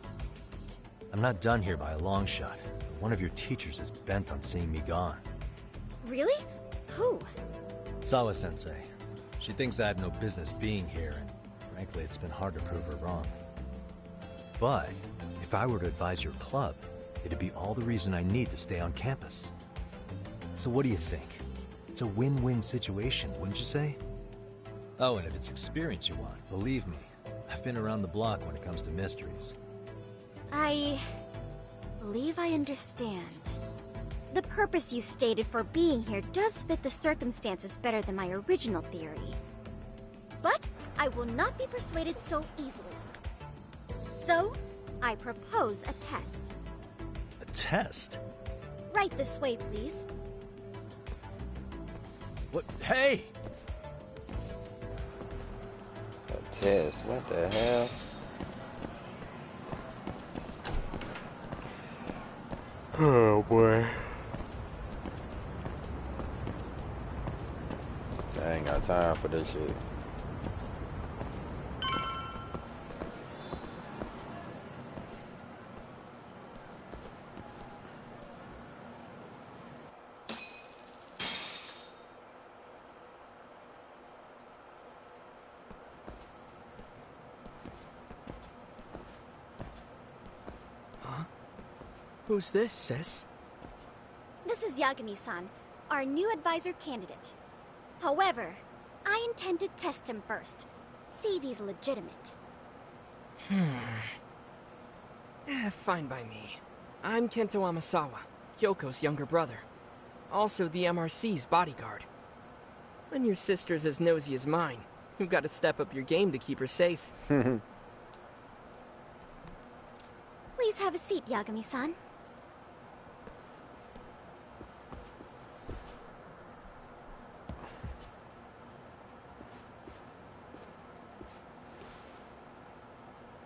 I'm not done here by a long shot. One of your teachers is bent on seeing me gone.
Really? Who?
Sawa-sensei. She thinks I have no business being here, and frankly, it's been hard to prove her wrong. But if I were to advise your club, it'd be all the reason I need to stay on campus. So what do you think? It's a win-win situation, wouldn't you say? Oh, and if it's experience you want, believe me, I've been around the block when it comes to mysteries.
I believe I understand. The purpose you stated for being here does fit the circumstances better than my original theory. But I will not be persuaded so easily. So, I propose a test.
A test?
Right this way, please.
What? Hey!
A test? What the hell? Oh boy. I ain't got time for this shit.
Who's this, sis?
This is Yagami-san, our new advisor candidate. However, I intend to test him first. See if he's legitimate.
Fine by me. I'm Kento Amasawa, Kyoko's younger brother. Also the MRC's bodyguard. When your sister's as nosy as mine, you've got to step up your game to keep her safe.
Please have a seat, Yagami-san.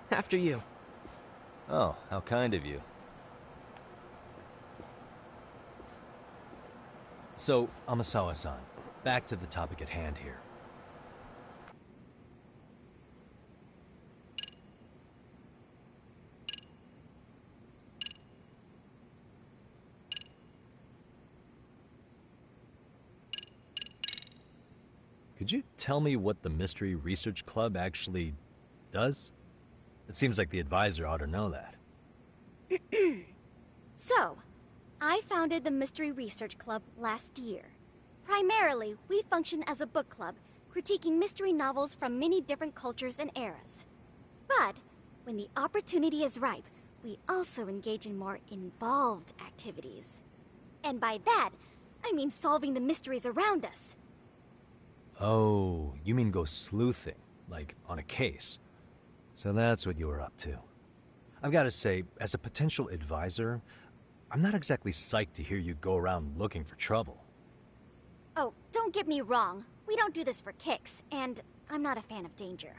After you.
Oh, how kind of you. So, Amasawa-san, back to the topic at hand here. Could you tell me what the Mystery Research Club actually does? It seems like the advisor ought to know that.
So, I founded the Mystery Research Club last year. Primarily, we function as a book club, critiquing mystery novels from many different cultures and eras. But, when the opportunity is ripe, we also engage in more involved activities. And by that, I mean solving the mysteries around us.
Oh, you mean go sleuthing, like on a case. So that's what you were up to. I've got to say, as a potential advisor, I'm not exactly psyched to hear you go around looking for trouble.
Oh, don't get me wrong. We don't do this for kicks, and I'm not a fan of danger.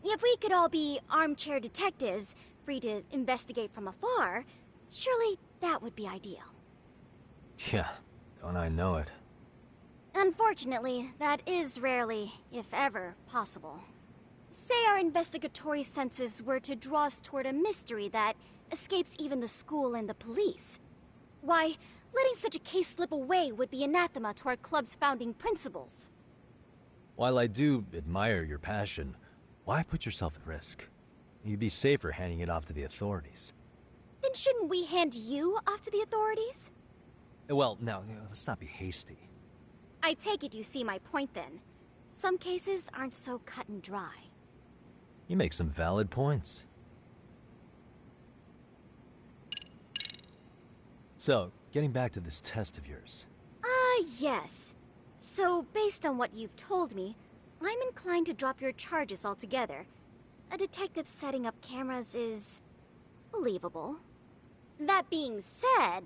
If we could all be armchair detectives, free to investigate from afar, surely that would be ideal.
Yeah, don't I know it.
Unfortunately, that is rarely, if ever, possible. Say our investigatory senses were to draw us toward a mystery that escapes even the school and the police. Why, letting such a case slip away would be anathema to our club's founding principles.
While I do admire your passion, why put yourself at risk? You'd be safer handing it off to the authorities.
Then shouldn't we hand you off to the authorities?
Well, now, let's not be hasty.
I take it you see my point then. Some cases aren't so cut and dry.
You make some valid points. So, getting back to this test of yours.
Yes. So, based on what you've told me, I'm inclined to drop your charges altogether. A detective setting up cameras is believable. That being said,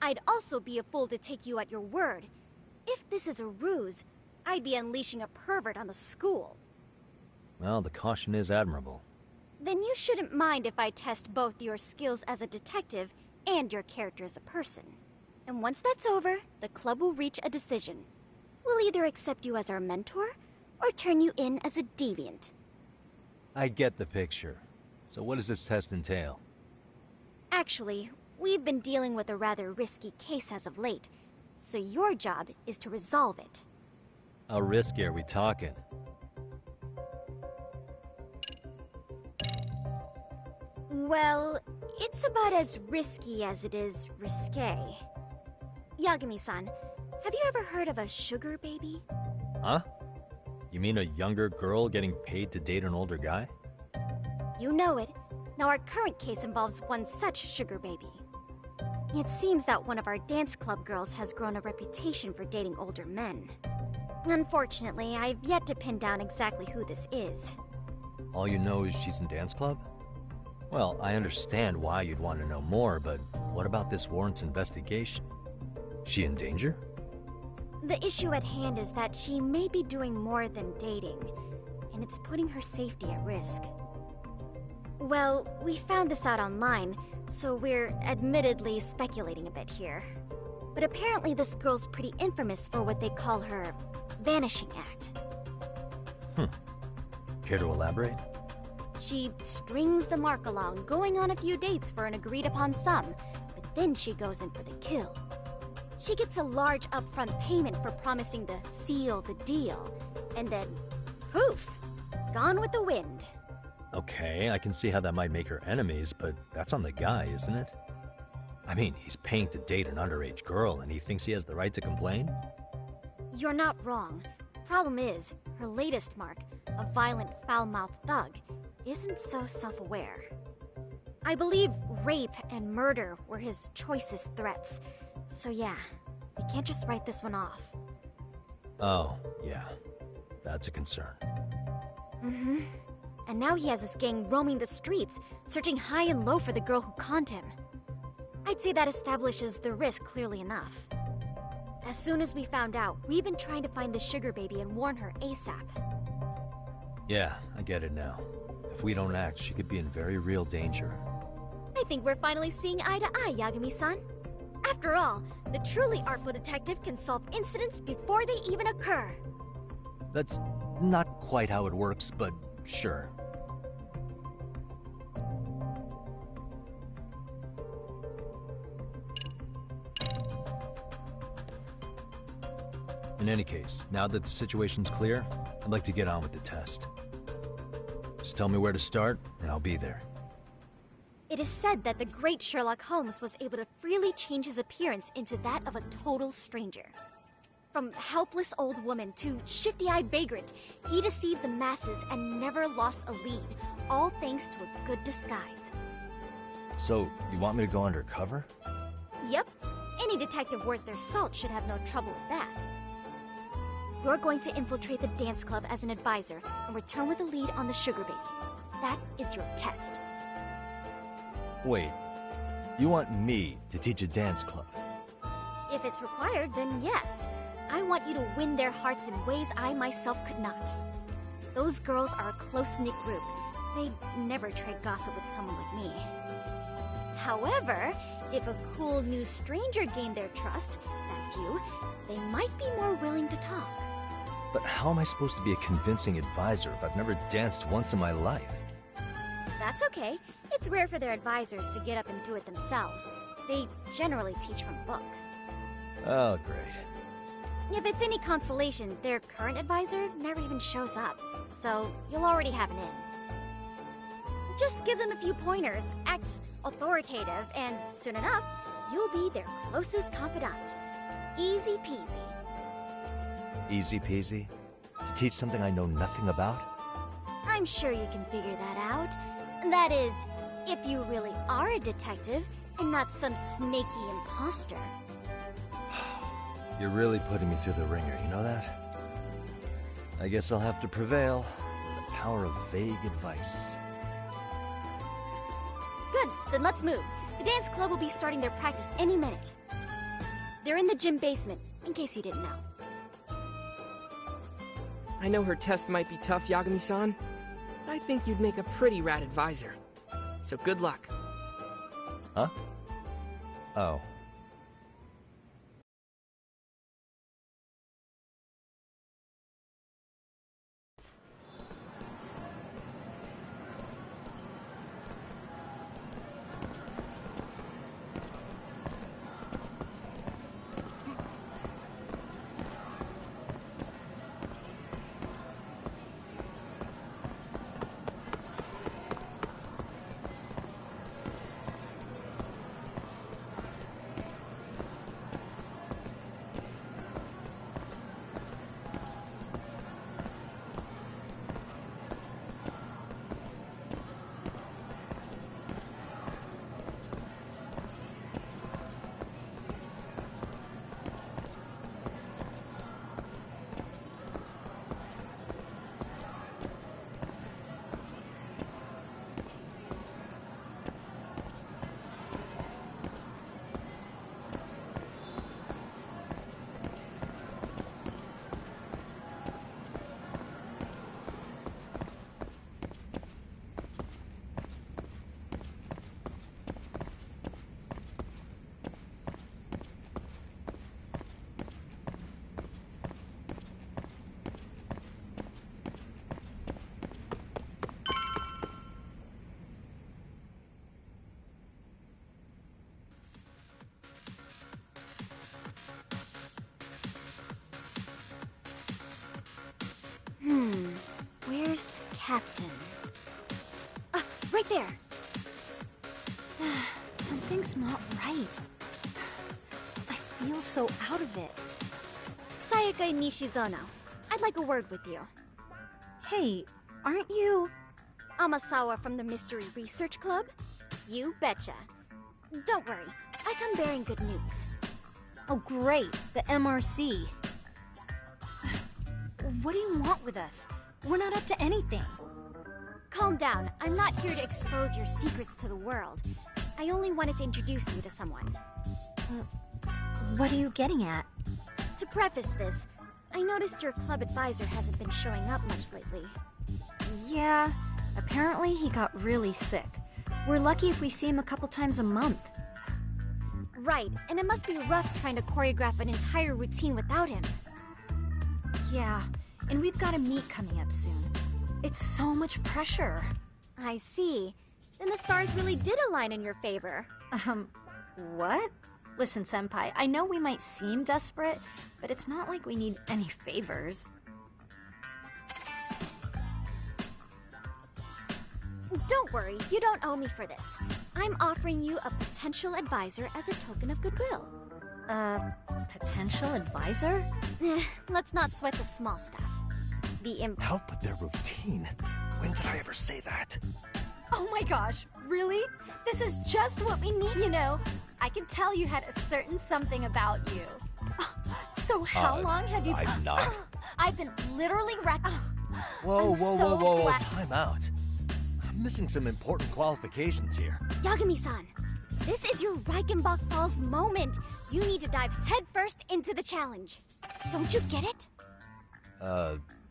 I'd also be a fool to take you at your word. If this is a ruse, I'd be unleashing a pervert on the school.
Well, the caution is admirable.
Then you shouldn't mind if I test both your skills as a detective and your character as a person. And once that's over, the club will reach a decision. We'll either accept you as our mentor, or turn you in as a deviant.
I get the picture. So what does this test entail?
Actually, we've been dealing with a rather risky case as of late, so your job is to resolve it.
How risky are we talking?
Well, it's about as risky as it is risque. Yagami-san, have you ever heard of a sugar baby?
Huh? You mean a younger girl getting paid to date an older guy?
You know it. Now our current case involves one such sugar baby. It seems that one of our dance club girls has grown a reputation for dating older men. Unfortunately, I've yet to pin down exactly who this is.
All you know is she's in dance club? Well, I understand why you'd want to know more, but what about this warrants investigation? She in danger?
The issue at hand is that she may be doing more than dating, and it's putting her safety at risk. Well, we found this out online, so we're admittedly speculating a bit here. But apparently this girl's pretty infamous for what they call her vanishing act.
Care to elaborate?
She strings the mark along, going on a few dates for an agreed-upon sum, but then she goes in for the kill. She gets a large upfront payment for promising to seal the deal, and then, poof, gone with the wind.
Okay, I can see how that might make her enemies, but that's on the guy, isn't it? I mean, he's paying to date an underage girl, and he thinks he has the right to complain?
You're not wrong. Problem is, her latest mark, a violent, foul-mouthed thug, isn't so self-aware. I believe rape and murder were his choicest threats. So yeah, we can't just write this one off.
Oh, yeah. That's a concern.
Mm-hmm. And now he has his gang roaming the streets, searching high and low for the girl who conned him. I'd say that establishes the risk clearly enough. As soon as we found out, we've been trying to find the sugar baby and warn her ASAP.
Yeah, I get it now. If we don't act, she could be in very real danger.
I think we're finally seeing eye to eye, Yagami-san. After all, the truly artful detective can solve incidents before they even occur.
That's not quite how it works, but sure. In any case, now that the situation's clear, I'd like to get on with the test. Just tell me where to start, and I'll be there.
It is said that the great Sherlock Holmes was able to freely change his appearance into that of a total stranger. From helpless old woman to shifty-eyed vagrant, he deceived the masses and never lost a lead, all thanks to a good disguise.
So, you want me to go undercover?
Yep, any detective worth their salt should have no trouble with that. You're going to infiltrate the dance club as an advisor and return with a lead on the sugar baby. That is your test.
Wait, you want me to teach a dance club?
If it's required, then yes. I want you to win their hearts in ways I myself could not. Those girls are a close-knit group. They'd never trade gossip with someone like me. However, if a cool new stranger gained their trust, that's you, they might be more willing to talk.
But how am I supposed to be a convincing advisor if I've never danced once in my life?
That's okay. It's rare for their advisors to get up and do it themselves. They generally teach from a book.
Oh, great.
If it's any consolation, their current advisor never even shows up, so you'll already have an in. Just give them a few pointers, act authoritative, and soon enough, you'll be their closest confidant. Easy peasy.
Easy peasy? To teach something I know nothing about?
I'm sure you can figure that out. That is, if you really are a detective and not some snaky imposter.
You're really putting me through the ringer, you know that? I guess I'll have to prevail with the power of vague advice.
Good, then let's move. The dance club will be starting their practice any minute. They're in the gym basement, in case you didn't know.
I know her test might be tough, Yagami-san. I think you'd make a pretty rad advisor. So good luck.
Huh? Oh.
Where's the captain? Right there.
Something's not right. I feel so out of it.
Sayaka Nishizono, I'd like a word with you.
Hey, aren't you...
Amasawa from the Mystery Research Club? You betcha. Don't worry, I come bearing good news.
Oh great, the MRC. What do you want with us? We're not up to anything.
Calm down, I'm not here to expose your secrets to the world. I only wanted to introduce you to someone.
What are you getting at?
To preface this, I noticed your club advisor hasn't been showing up much lately.
Yeah, apparently he got really sick. We're lucky if we see him a couple times a month.
Right, and it must be rough trying to choreograph an entire routine without him.
Yeah, and we've got a meet coming up soon. It's so much pressure.
I see. Then the stars really did align in your favor.
What? Listen, Senpai, I know we might seem desperate, but it's not like we need any favors.
Don't worry, you don't owe me for this. I'm offering you a potential advisor as a token of goodwill.
Potential advisor?
Let's not sweat the small stuff.
Help with their routine? When did I ever say that?
Oh my gosh, really? This is just what we need, you know. I can tell you had a certain something about you. So how long have you...
I'm not.
I've been literally
Whoa, time out. I'm missing some important qualifications here.
Yagami-san, this is your Reichenbach Falls moment. You need to dive headfirst into the challenge. Don't you get it?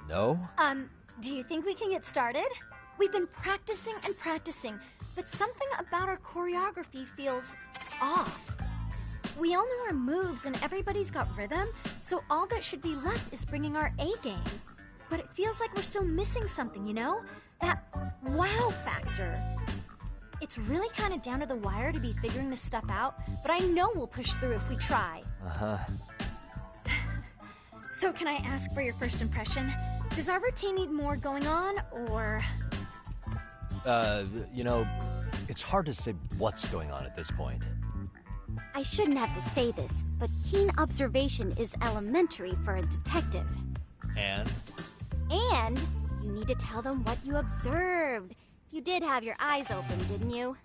No?
Do you think we can get started? We've been practicing and practicing, but something about our choreography feels off. We all know our moves and everybody's got rhythm, so all that should be left is bringing our A game. But it feels like we're still missing something, you know? That wow factor. It's really kind of down to the wire to be figuring this stuff out, but I know we'll push through if we try.
Uh-huh.
So can I ask for your first impression? Does our routine need more going on, or...?
You know, it's hard to say what's going on at this point.
I shouldn't have to say this, but keen observation is elementary for a detective.
And?
And you need to tell them what you observed. You did have your eyes open, didn't you?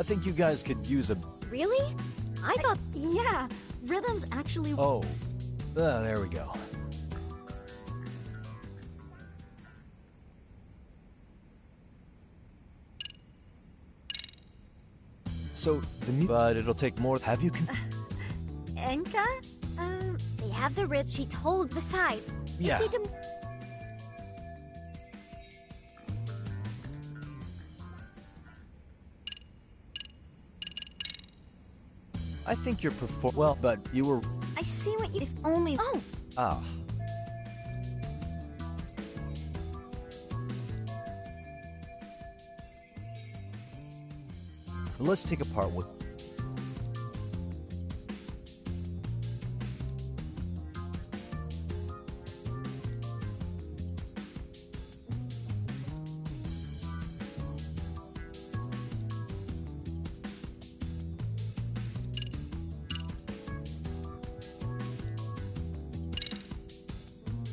I think you guys could use a...
Really? I thought...
Yeah, rhythm's actually...
Oh, there we go. So, but it'll take more... Have you
Enka?
They have the rhythm she told besides.
Yeah. I think you're well, but you were...
I see what you... If only... Oh!
Ah. Let's take apart what...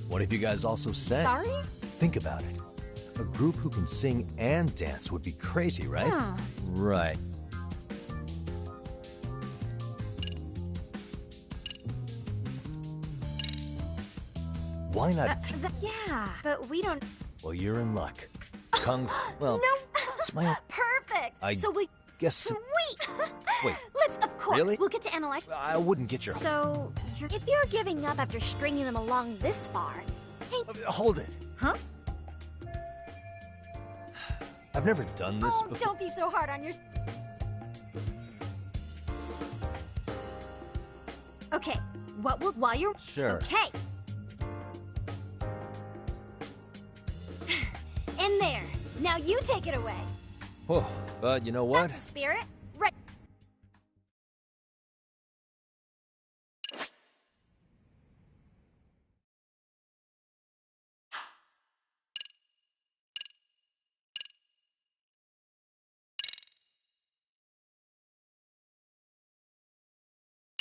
What if you guys also sang?
Sorry?
Think about it. A group who can sing and dance would be crazy, right?
Huh.
Right. Why not?
Yeah, but we don't...
Well, you're in luck. Well,
No!
it's my...
Perfect! So we...
guess...
Sweet!
Wait.
Let's, of course.
Really?
We'll get to analyze...
I wouldn't get your...
So, if you're giving up after stringing them along this far... Hey...
Hold it.
Huh?
I've never done this before.
Don't be so hard on your... Okay, what will... While you're...
Sure.
Okay. In there. Now you take it away.
Whoa, but you know what?
That's the spirit. Right.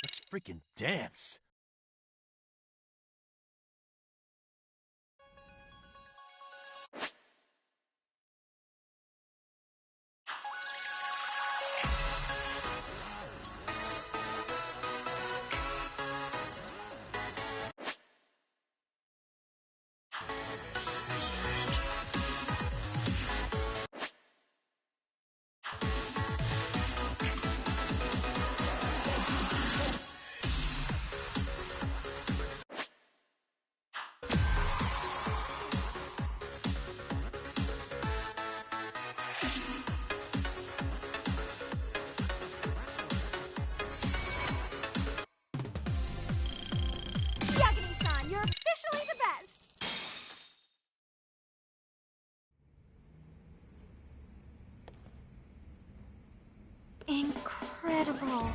Let's freaking dance.
Yagami-san, you're officially the best. Incredible.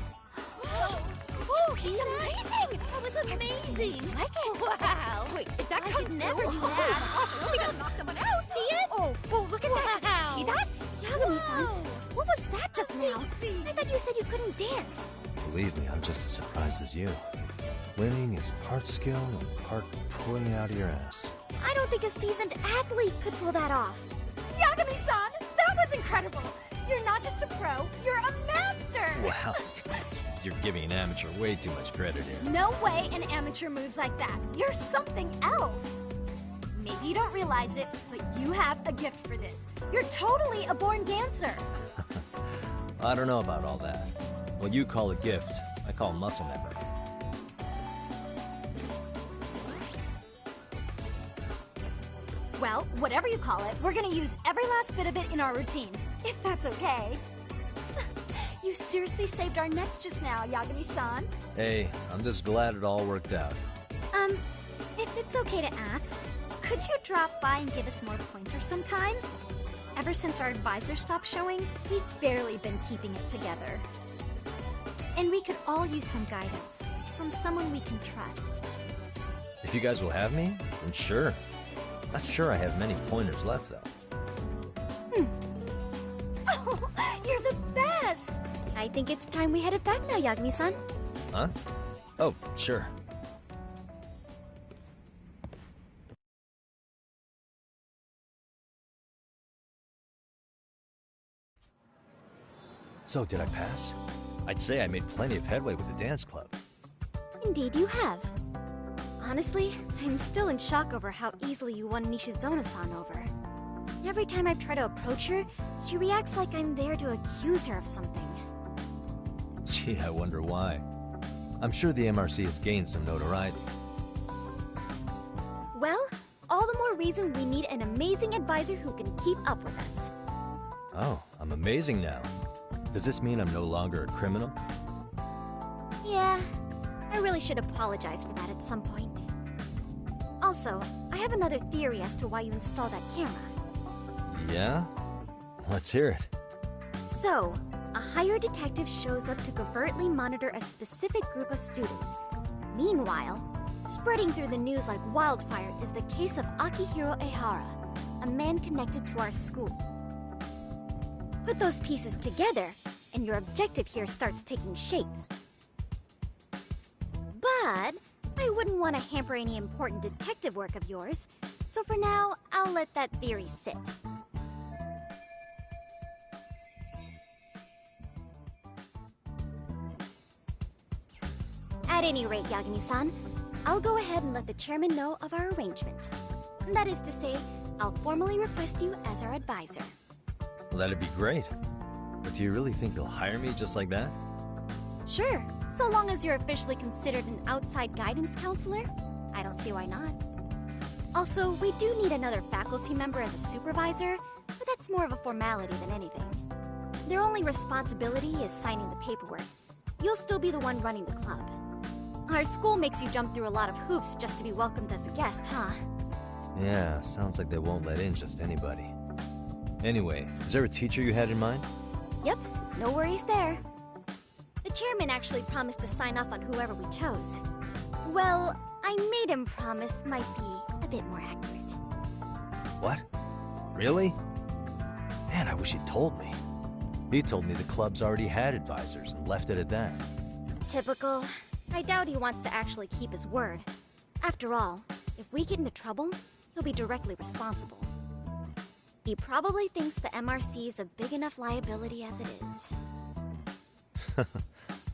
Oh, he's amazing! That was amazing! Wow! Wait, is that
I could never do that.
Oh my gosh, I really gotta knock someone out! See it?
Oh, look at that! Did you see that?
Yagami-san, what was that just now? I thought you said you couldn't dance.
Believe me, I'm just as surprised as you. Winning is part skill and part pulling it out of your ass.
I don't think a seasoned athlete could pull that off.
Yagami-san, that was incredible! You're not just a pro, you're a master!
Wow, you're giving an amateur way too much credit here.
No way an amateur moves like that. You're something else. Maybe you don't realize it, but you have a gift for this. You're totally a born dancer.
I don't know about all that. What you call a gift, I call muscle memory.
Well, whatever you call it, we're gonna use every last bit of it in our routine, if that's okay. You seriously saved our necks just now, Yagami-san.
Hey, I'm just glad it all worked out.
If it's okay to ask, could you drop by and give us more pointers sometime? Ever since our advisor stopped showing, we've barely been keeping it together. And we could all use some guidance from someone we can trust.
If you guys will have me, then sure. Not sure I have many pointers left, though.
Oh, you're the best!
I think it's time we headed back now, Yagami-san.
Huh? Oh, sure. So, did I pass? I'd say I made plenty of headway with the dance club.
Indeed you have. Honestly, I'm still in shock over how easily you won Nishizona-san over. Every time I try to approach her, she reacts like I'm there to accuse her of something.
Gee, I wonder why. I'm sure the MRC has gained some notoriety.
Well, all the more reason we need an amazing advisor who can keep up with us.
Oh, I'm amazing now. Does this mean I'm no longer a criminal?
Yeah, I really should apologize for that at some point. Also, I have another theory as to why you installed that camera.
Yeah? Let's hear it.
So, a hired detective shows up to covertly monitor a specific group of students. Meanwhile, spreading through the news like wildfire is the case of Akihiro Ehara, a man connected to our school. Put those pieces together, and your objective here starts taking shape. But I wouldn't want to hamper any important detective work of yours, so for now, I'll let that theory sit. At any rate, Yagami-san, I'll go ahead and let the chairman know of our arrangement. That is to say, I'll formally request you as our advisor.
Well, that'd be great. But do you really think they'll hire me just like that?
Sure, so long as you're officially considered an outside guidance counselor, I don't see why not. Also, we do need another faculty member as a supervisor, but that's more of a formality than anything. Their only responsibility is signing the paperwork. You'll still be the one running the club. Our school makes you jump through a lot of hoops just to be welcomed as a guest, huh?
Yeah, sounds like they won't let in just anybody. Anyway, is there a teacher you had in mind?
Yep, no worries there. The chairman actually promised to sign off on whoever we chose. Well, I made him promise might be a bit more accurate.
What? Really? Man, I wish he'd told me. He told me the club's already had advisors and left it at that.
Typical. I doubt he wants to actually keep his word. After all, if we get into trouble, he'll be directly responsible. He probably thinks the MRC is a big enough liability as it is.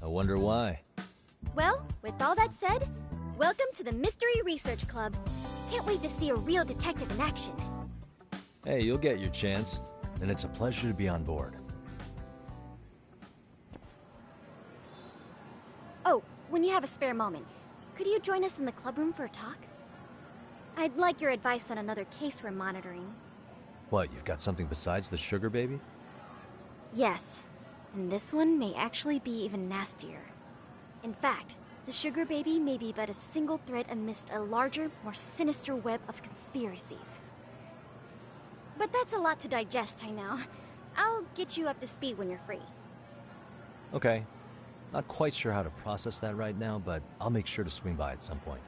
I wonder why.
Well, with all that said, welcome to the Mystery Research Club. Can't wait to see a real detective in action.
Hey, you'll get your chance, and it's a pleasure to be on board.
Oh, when you have a spare moment, could you join us in the clubroom for a talk? I'd like your advice on another case we're monitoring.
What, you've got something besides the sugar baby?
Yes, and this one may actually be even nastier. In fact, the sugar baby may be but a single thread amidst a larger, more sinister web of conspiracies. But that's a lot to digest, I know. I'll get you up to speed when you're free.
Okay. Not quite sure how to process that right now, but I'll make sure to swing by at some point.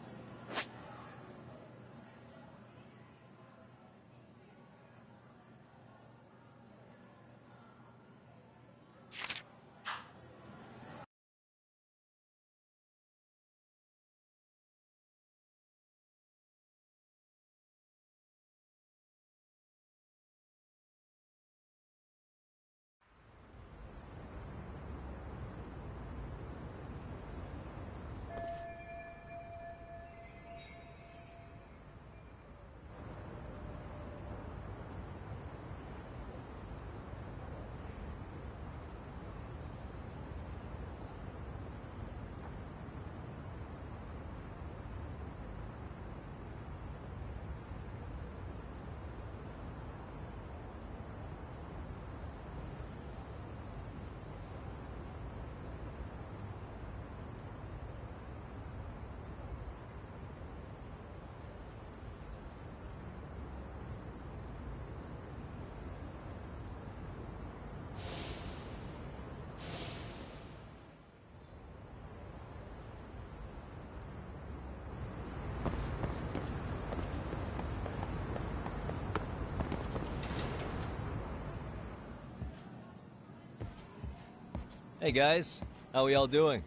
Hey guys, how we all doing?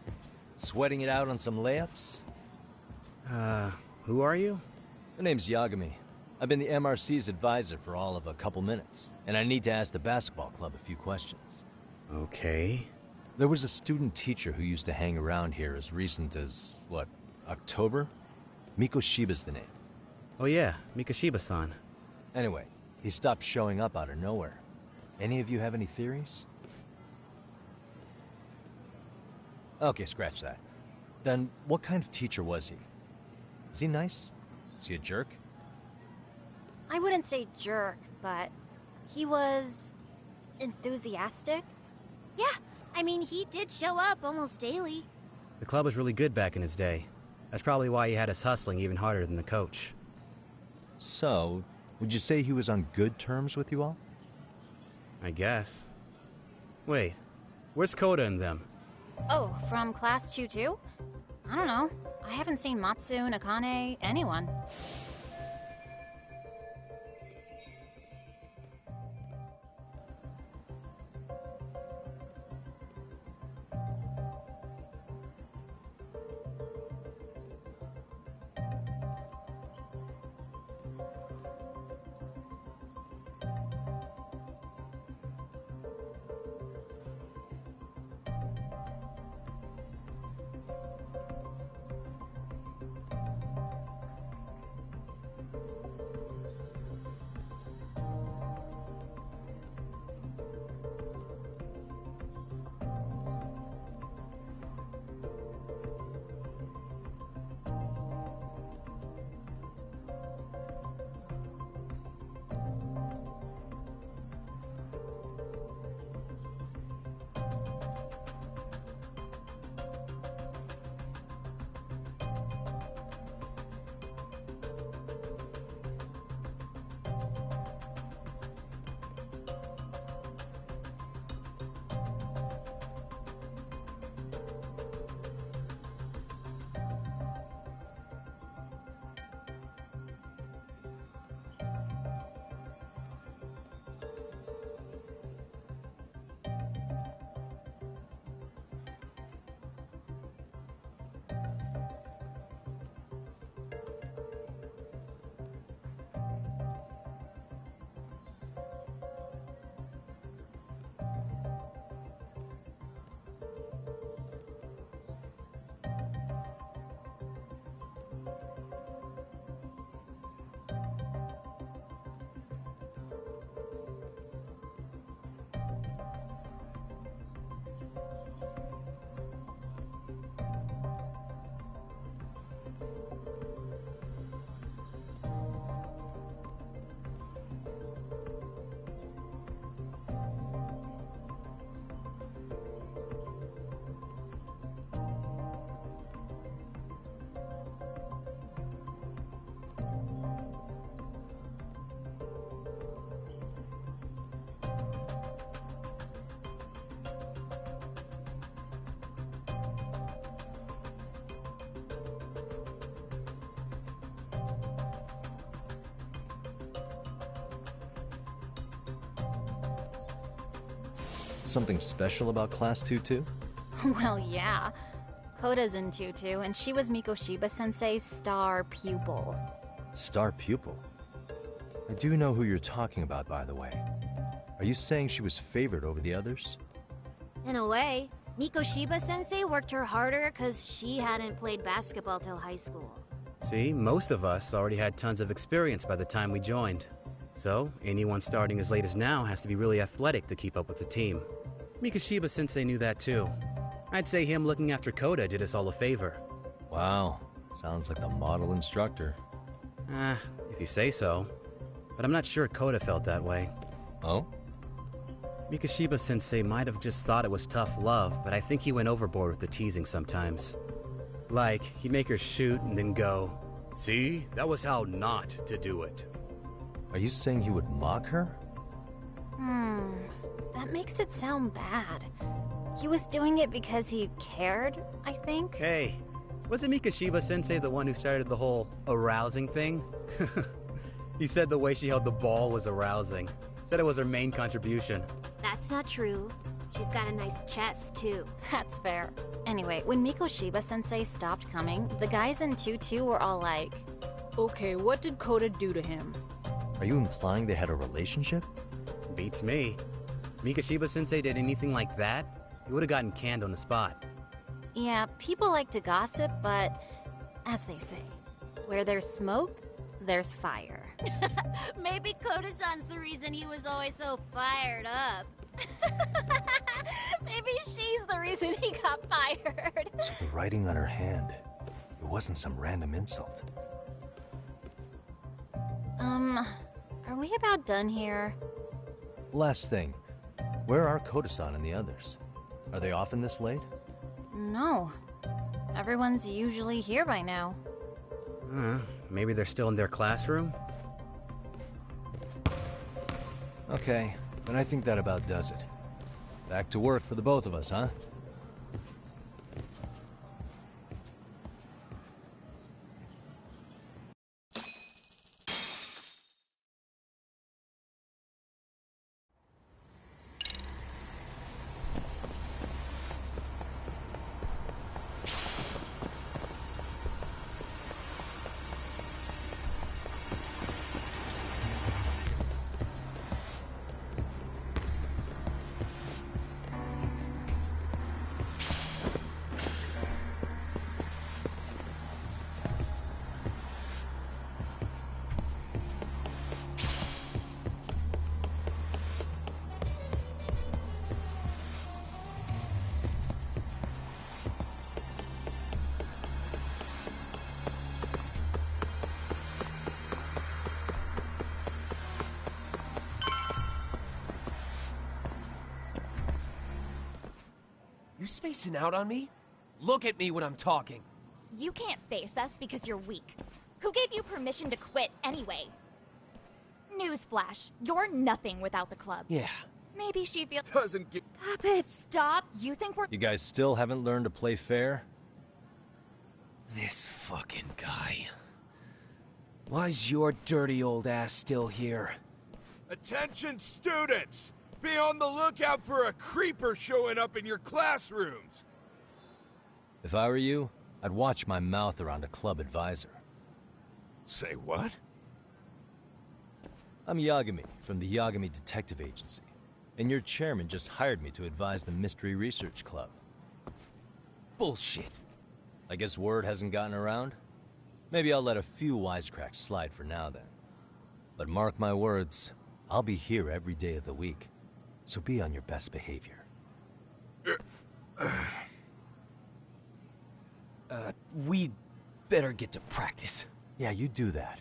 Sweating it out on some layups?
Who are you?
My name's Yagami. I've been the MRC's advisor for all of a couple minutes, and I need to ask the basketball club a few questions.
Okay.
There was a student teacher who used to hang around here as recent as, what, October? Mikoshiba's the name.
Oh yeah, Mikoshiba-san.
Anyway, he stopped showing up out of nowhere. Any of you have any theories? Okay, scratch that. Then, what kind of teacher was he? Was he nice? Was he a jerk?
I wouldn't say jerk, but he was enthusiastic. Yeah, I mean, he did show up almost daily.
The club was really good back in his day. That's probably why he had us hustling even harder than the coach.
So, would you say he was on good terms with you all?
I guess. Wait, where's Koda and them?
Oh, from class 2-2? I don't know. I haven't seen Matsu, Nakane, anyone.
Something special about Class 2-2?
Well, yeah. Koda's in 2-2, and she was Mikoshiba-sensei's star pupil.
Star pupil? I do know who you're talking about, by the way. Are you saying she was favored over the others?
In a way, Mikoshiba-sensei worked her harder because she hadn't played basketball till high school.
See, most of us already had tons of experience by the time we joined. So, anyone starting as late as now has to be really athletic to keep up with the team. Mikoshiba-sensei knew that too. I'd say him looking after Koda did us all a favor.
Wow, sounds like the model instructor.
If you say so. But I'm not sure Koda felt that way.
Oh?
Mikoshiba-sensei might have just thought it was tough love, but I think he went overboard with the teasing sometimes. Like, he'd make her shoot and then go, "See, that was how not to do it."
Are you saying he would mock her?
That makes it sound bad. He was doing it because he cared, I think.
Hey, wasn't Mikoshiba-sensei the one who started the whole arousing thing? He said the way she held the ball was arousing. Said it was her main contribution.
That's not true. She's got a nice chest, too.
That's fair. Anyway, when Mikoshiba-sensei stopped coming, the guys in 2-2 were all like,
"Okay, what did Koda do to him?"
Are you implying they had a relationship?
Beats me. Mikoshiba-sensei did anything like that, he would have gotten canned on the spot.
Yeah, people like to gossip, but as they say, where there's smoke, there's fire. Maybe Koda-san's the reason he was always so fired up. Maybe she's the reason he got fired.
So the writing on her hand, it wasn't some random insult.
Are we about done here?
Last thing, where are Koda-san and the others? Are they often this late?
No. Everyone's usually here by now.
Maybe they're still in their classroom?
Okay, then I think that about does it. Back to work for the both of us, huh?
You spacing out on me? Look at me when I'm talking.
You can't face us because you're weak. Who gave you permission to quit anyway? Newsflash, you're nothing without the club.
Yeah.
Maybe she feels...
Doesn't get...
Stop it! Stop! You think we're...
You guys still haven't learned to play fair?
This fucking guy. Why's your dirty old ass still here?
Attention, students! Be on the lookout for a creeper showing up in your classrooms!
If I were you, I'd watch my mouth around a club advisor.
Say what?
I'm Yagami from the Yagami Detective Agency, and your chairman just hired me to advise the Mystery Research Club.
Bullshit.
I guess word hasn't gotten around? Maybe I'll let a few wisecracks slide for now then. But mark my words, I'll be here every day of the week. So be on your best behavior.
We'd better get to practice.
Yeah, you do that.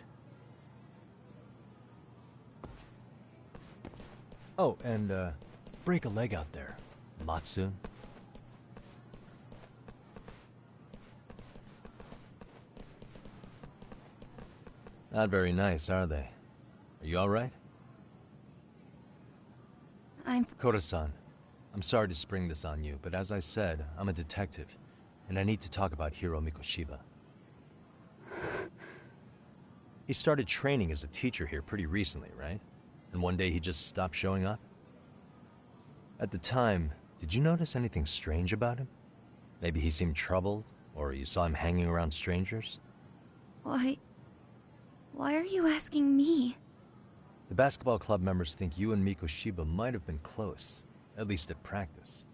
Oh, and, break a leg out there, Matsun. Not very nice, are they? Are you alright? Koda-san, I'm sorry to spring this on you, but as I said, I'm a detective, and I need to talk about Hiro Mikoshiba. He started training as a teacher here pretty recently, right? And one day he just stopped showing up? At the time, did you notice anything strange about him? Maybe he seemed troubled, or you saw him hanging around strangers?
Why are you asking me?
The basketball club members think you and Mikoshiba might have been close, at least at practice.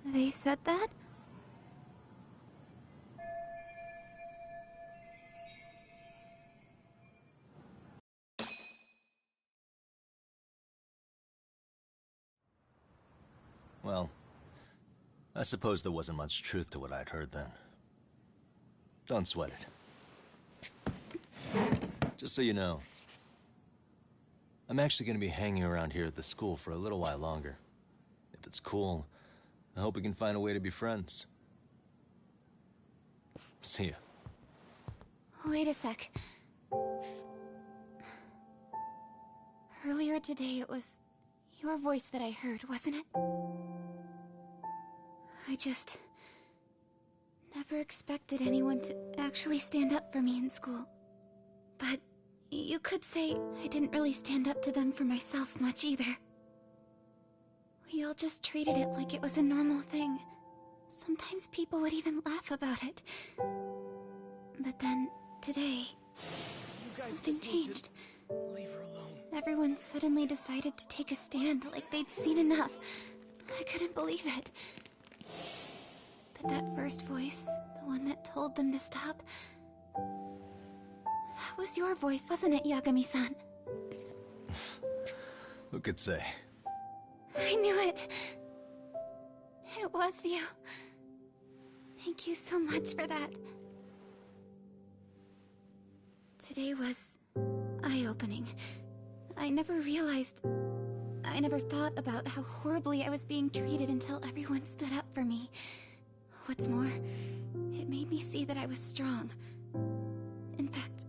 They said that?
Well, I suppose there wasn't much truth to what I'd heard then. Don't sweat it. Just so you know, I'm actually going to be hanging around here at the school for a little while longer. If it's cool, I hope we can find a way to be friends. See ya.
Wait a sec. Earlier today, it was your voice that I heard, wasn't it? I just never expected anyone to actually stand up for me in school. But you could say I didn't really stand up to them for myself much either. We all just treated it like it was a normal thing. Sometimes people would even laugh about it. But then, today, something changed.
Leave her alone.
Everyone suddenly decided to take a stand like they'd seen enough. I couldn't believe it. But that first voice, the one that told them to stop, that was your voice, wasn't it, Yagami-san?
Who could say?
I knew it. It was you. Thank you so much for that. Today was eye-opening. I never thought about how horribly I was being treated until everyone stood up for me. What's more, it made me see that I was strong. In fact,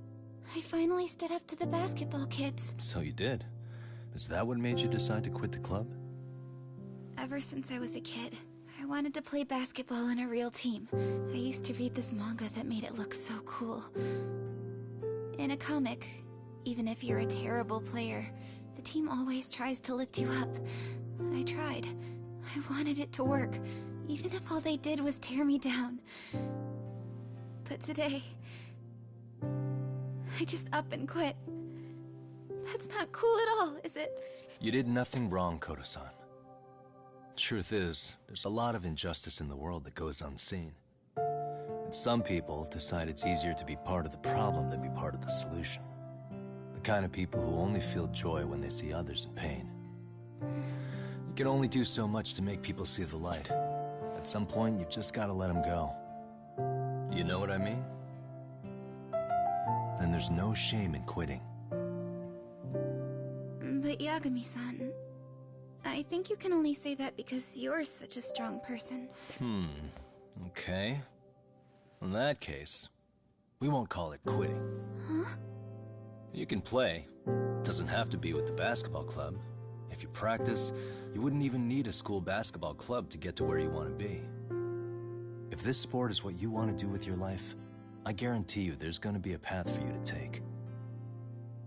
I finally stood up to the basketball kids.
So you did. Is that what made you decide to quit the club?
Ever since I was a kid, I wanted to play basketball in a real team. I used to read this manga that made it look so cool. In a comic, even if you're a terrible player, the team always tries to lift you up. I tried. I wanted it to work, even if all they did was tear me down. But today, I just up and quit. That's not cool at all, is it?
You did nothing wrong, Koto-san. Truth is, there's a lot of injustice in the world that goes unseen. And some people decide it's easier to be part of the problem than be part of the solution. The kind of people who only feel joy when they see others in pain. You can only do so much to make people see the light. At some point, you've just gotta let them go. You know what I mean? Then there's no shame in quitting.
But Yagami-san, I think you can only say that because you're such a strong person.
Okay. In that case, we won't call it quitting.
Huh?
You can play. Doesn't have to be with the basketball club. If you practice, you wouldn't even need a school basketball club to get to where you want to be. If this sport is what you want to do with your life, I guarantee you there's going to be a path for you to take.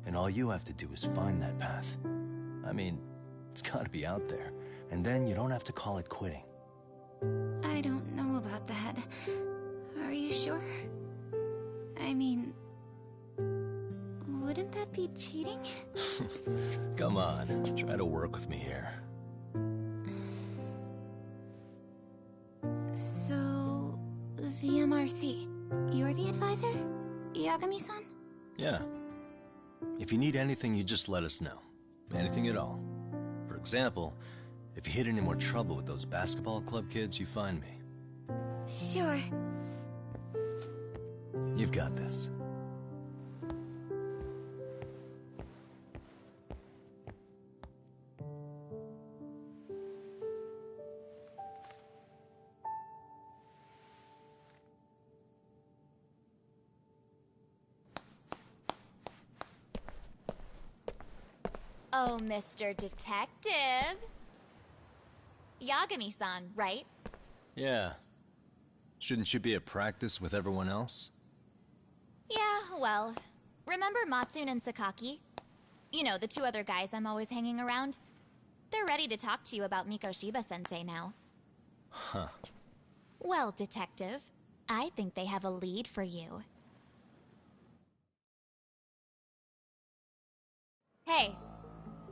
And all you have to do is find that path. I mean, it's got to be out there. And then you don't have to call it quitting.
I don't know about that. Are you sure? I mean, wouldn't that be cheating?
Come on, try to work with me here.
So, the MRC, you're the advisor? Yagami-san?
Yeah. If you need anything, you just let us know. Anything at all. For example, if you hit any more trouble with those basketball club kids, you find me.
Sure.
You've got this.
Oh, Mr. Detective. Yagami-san, right?
Yeah. Shouldn't you be at practice with everyone else?
Yeah, well, remember Matsune and Sakaki? You know, the two other guys I'm always hanging around? They're ready to talk to you about Mikoshiba-sensei now.
Huh.
Well, Detective, I think they have a lead for you. Hey,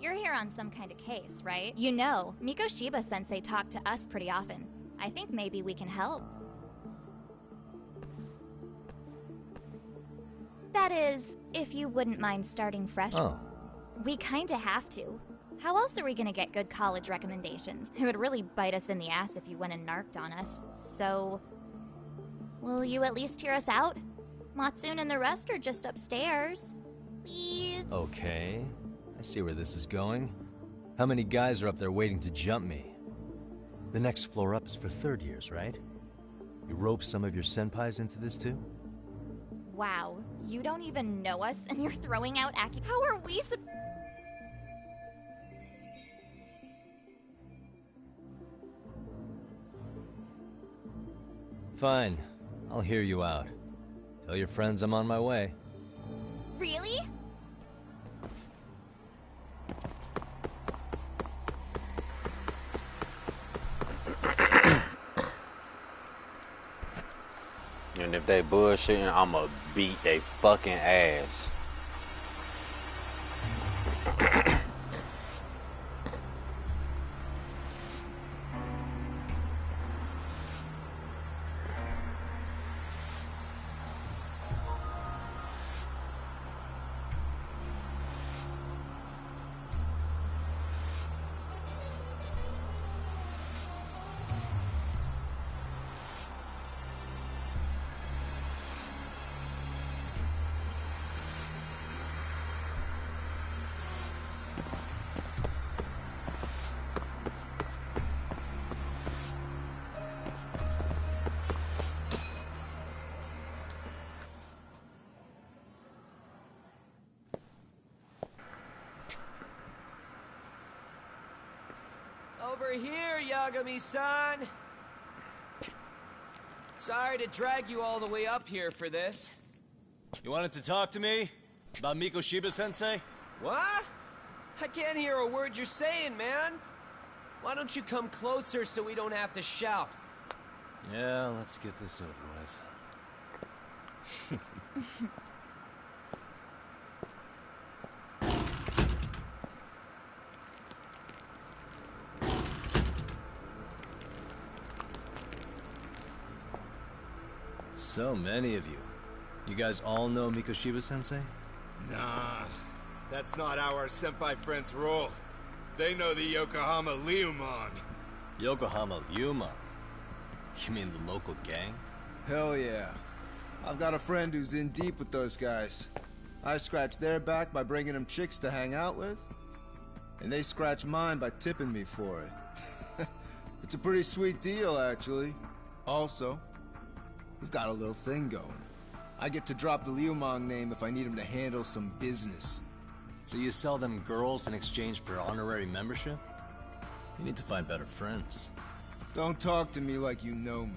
you're here on some kind of case, right? You know, Mikoshiba-sensei talked to us pretty often. I think maybe we can help. That is, if you wouldn't mind starting fresh.
Oh.
We kinda have to. How else are we gonna get good college recommendations? It would really bite us in the ass if you went and narked on us. So, will you at least hear us out? Matsune and the rest are just upstairs. Please?
Okay. I see where this is going. How many guys are up there waiting to jump me? The next floor up is for third years, right? You rope some of your senpais into this too?
Wow, you don't even know us and you're throwing out How are we
Fine. I'll hear you out. Tell your friends I'm on my way.
Really?
And if they bullshitting, I'ma beat they fucking ass.
Over here, Yagami-san! Sorry to drag you all the way up here for this.
You wanted to talk to me? About Mikoshiba-sensei?
What? I can't hear a word you're saying, man. Why don't you come closer so we don't have to shout?
Yeah, let's get this over with.
So many of you. You guys all know Mikoshiba-sensei?
Nah, that's not how our senpai friends roll. They know the Yokohama Liumon.
Yokohama Liumon? You mean the local gang?
Hell yeah. I've got a friend who's in deep with those guys. I scratch their back by bringing them chicks to hang out with, and they scratch mine by tipping me for it. It's a pretty sweet deal, actually. Also, we've got a little thing going. I get to drop the Liumon name if I need him to handle some business.
So you sell them girls in exchange for honorary membership? You need to find better friends.
Don't talk to me like you know me.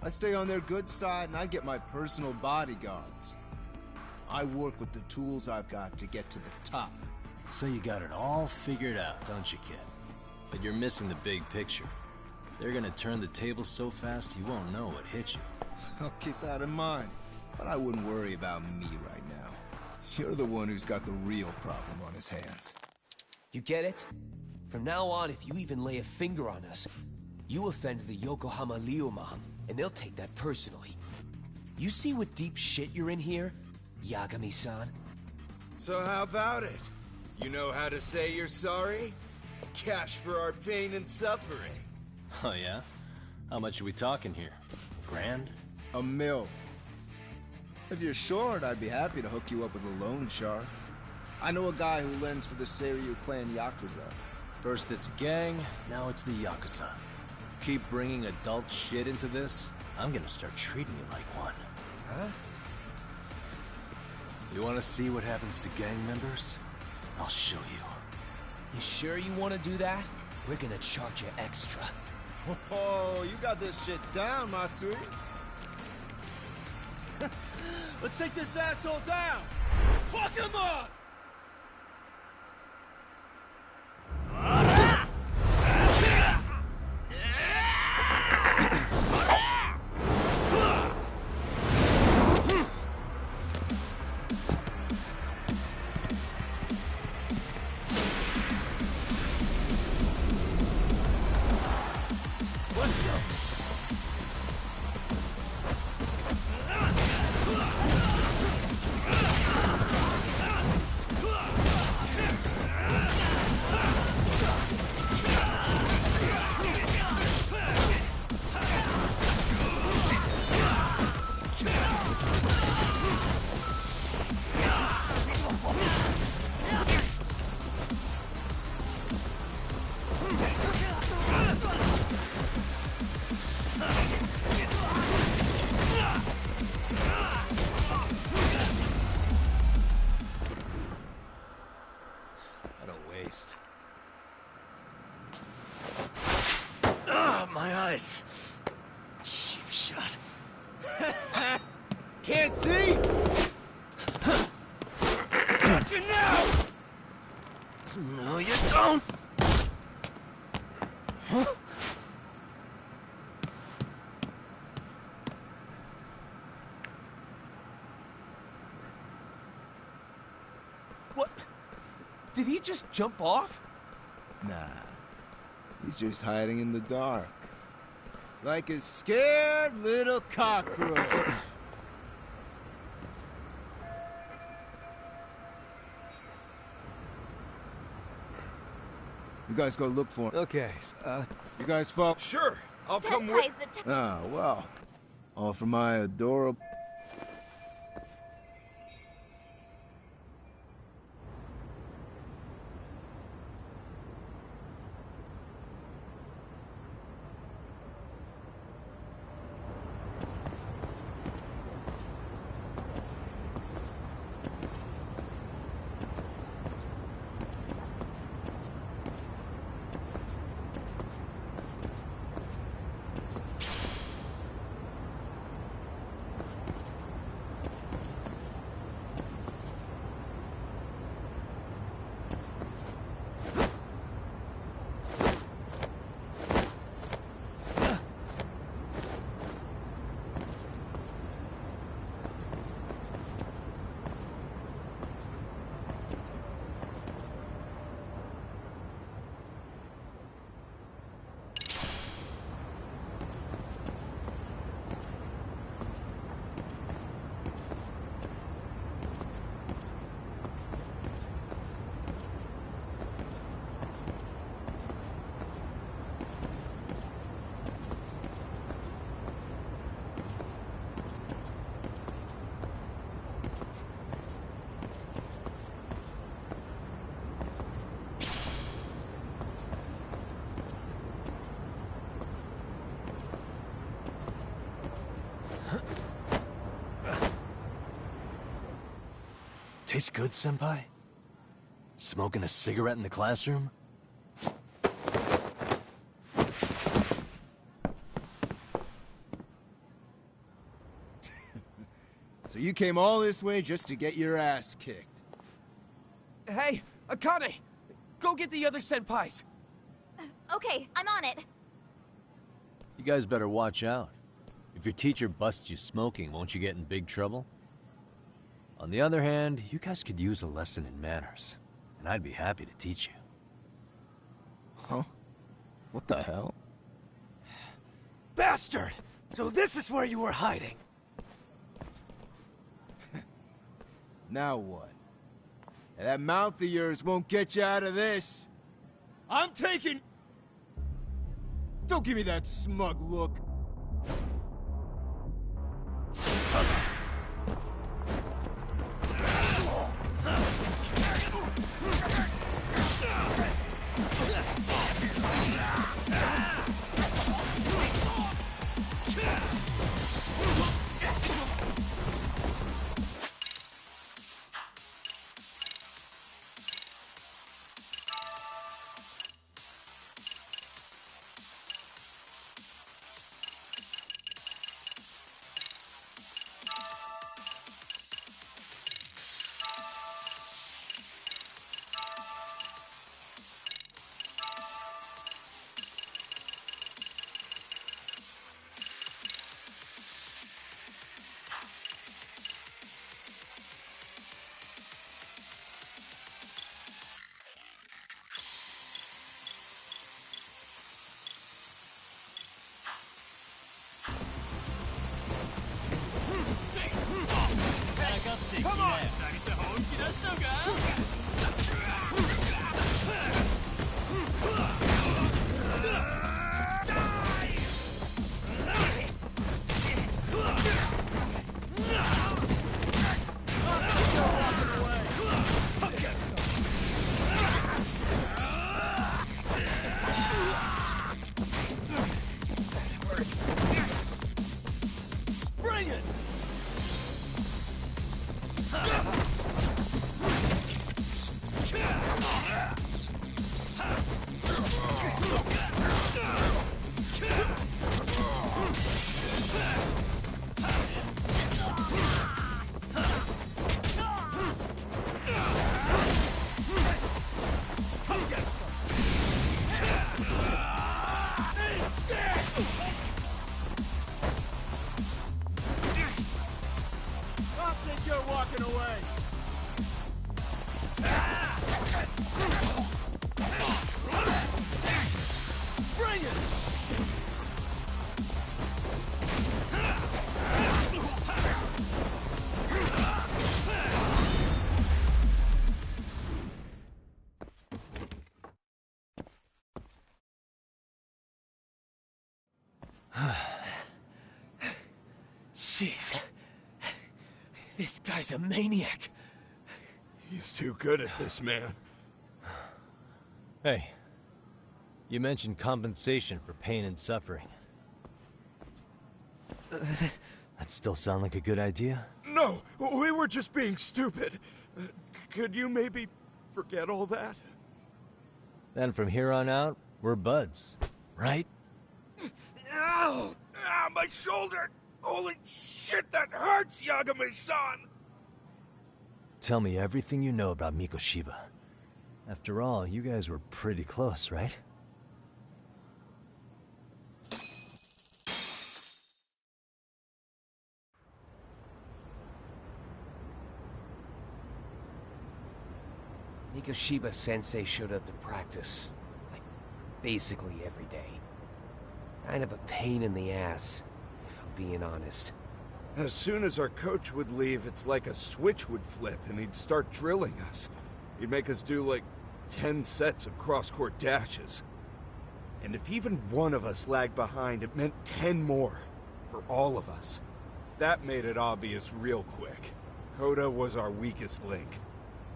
I stay on their good side and I get my personal bodyguards. I work with the tools I've got to get to the top.
So you got it all figured out, don't you, kid? But you're missing the big picture. They're gonna turn the tables so fast you won't know what hit you.
I'll keep that in mind. But I wouldn't worry about me right now. You're the one who's got the real problem on his hands.
You get it? From now on, if you even lay a finger on us, you offend the Yokohama Liumon, and they'll take that personally. You see what deep shit you're in here, Yagami-san?
So how about it? You know how to say you're sorry? Cash for our pain and suffering.
Oh yeah? How much are we talking here? Grand?
$1 million. If you're short, I'd be happy to hook you up with a loan shark. I know a guy who lends for the Seiryu clan Yakuza.
First it's gang, now it's the Yakuza. Keep bringing adult shit into this, I'm gonna start treating you like one.
Huh?
You wanna see what happens to gang members? I'll show you.
You sure you want to do that? We're gonna charge you extra.
Oh, you got this shit down, Matsui. Let's take this asshole down! Fuck him up!
Let's go!
My eyes. Cheap shot.
Can't see? Got you now!
No, you don't! Huh?
What? Did he just jump off?
Nah. He's just hiding in the dark. Like a scared little cockroach. You guys go look for him. Okay, you guys follow?
Sure, I'll come with...
Ah, well. All for my adorable...
Tastes good, Senpai? Smoking a cigarette in the classroom?
So you came all this way just to get your ass kicked?
Hey, Akane! Go get the other senpais!
Okay, I'm on it.
You guys better watch out. If your teacher busts you smoking, won't you get in big trouble? On the other hand, you guys could use a lesson in manners, and I'd be happy to teach you.
Huh? What the hell?
Bastard! So this is where you were hiding.
Now what? That mouth of yours won't get you out of this. I'm taking... Don't give me that smug look.
Come on! Bring it! I think you're walking away. Bring it!
Jeez. This guy's a maniac.
He's too good at this, man.
Hey, you mentioned compensation for pain and suffering. That still sound like a good idea?
No, we were just being stupid. Could you maybe forget all that?
Then from here on out, we're buds, right?
Ow! Ah, my shoulder! Holy shit, that hurts, Yagami-san!
Tell me everything you know about Mikoshiba. After all, you guys were pretty close, right?
Mikoshiba Sensei showed up to practice, like, basically every day. Kind of a pain in the ass, if I'm being honest.
As soon as our coach would leave, it's like a switch would flip and he'd start drilling us. He'd make us do like 10 sets of cross-court dashes. And if even one of us lagged behind, it meant 10 more. For all of us. That made it obvious real quick. Koda was our weakest link.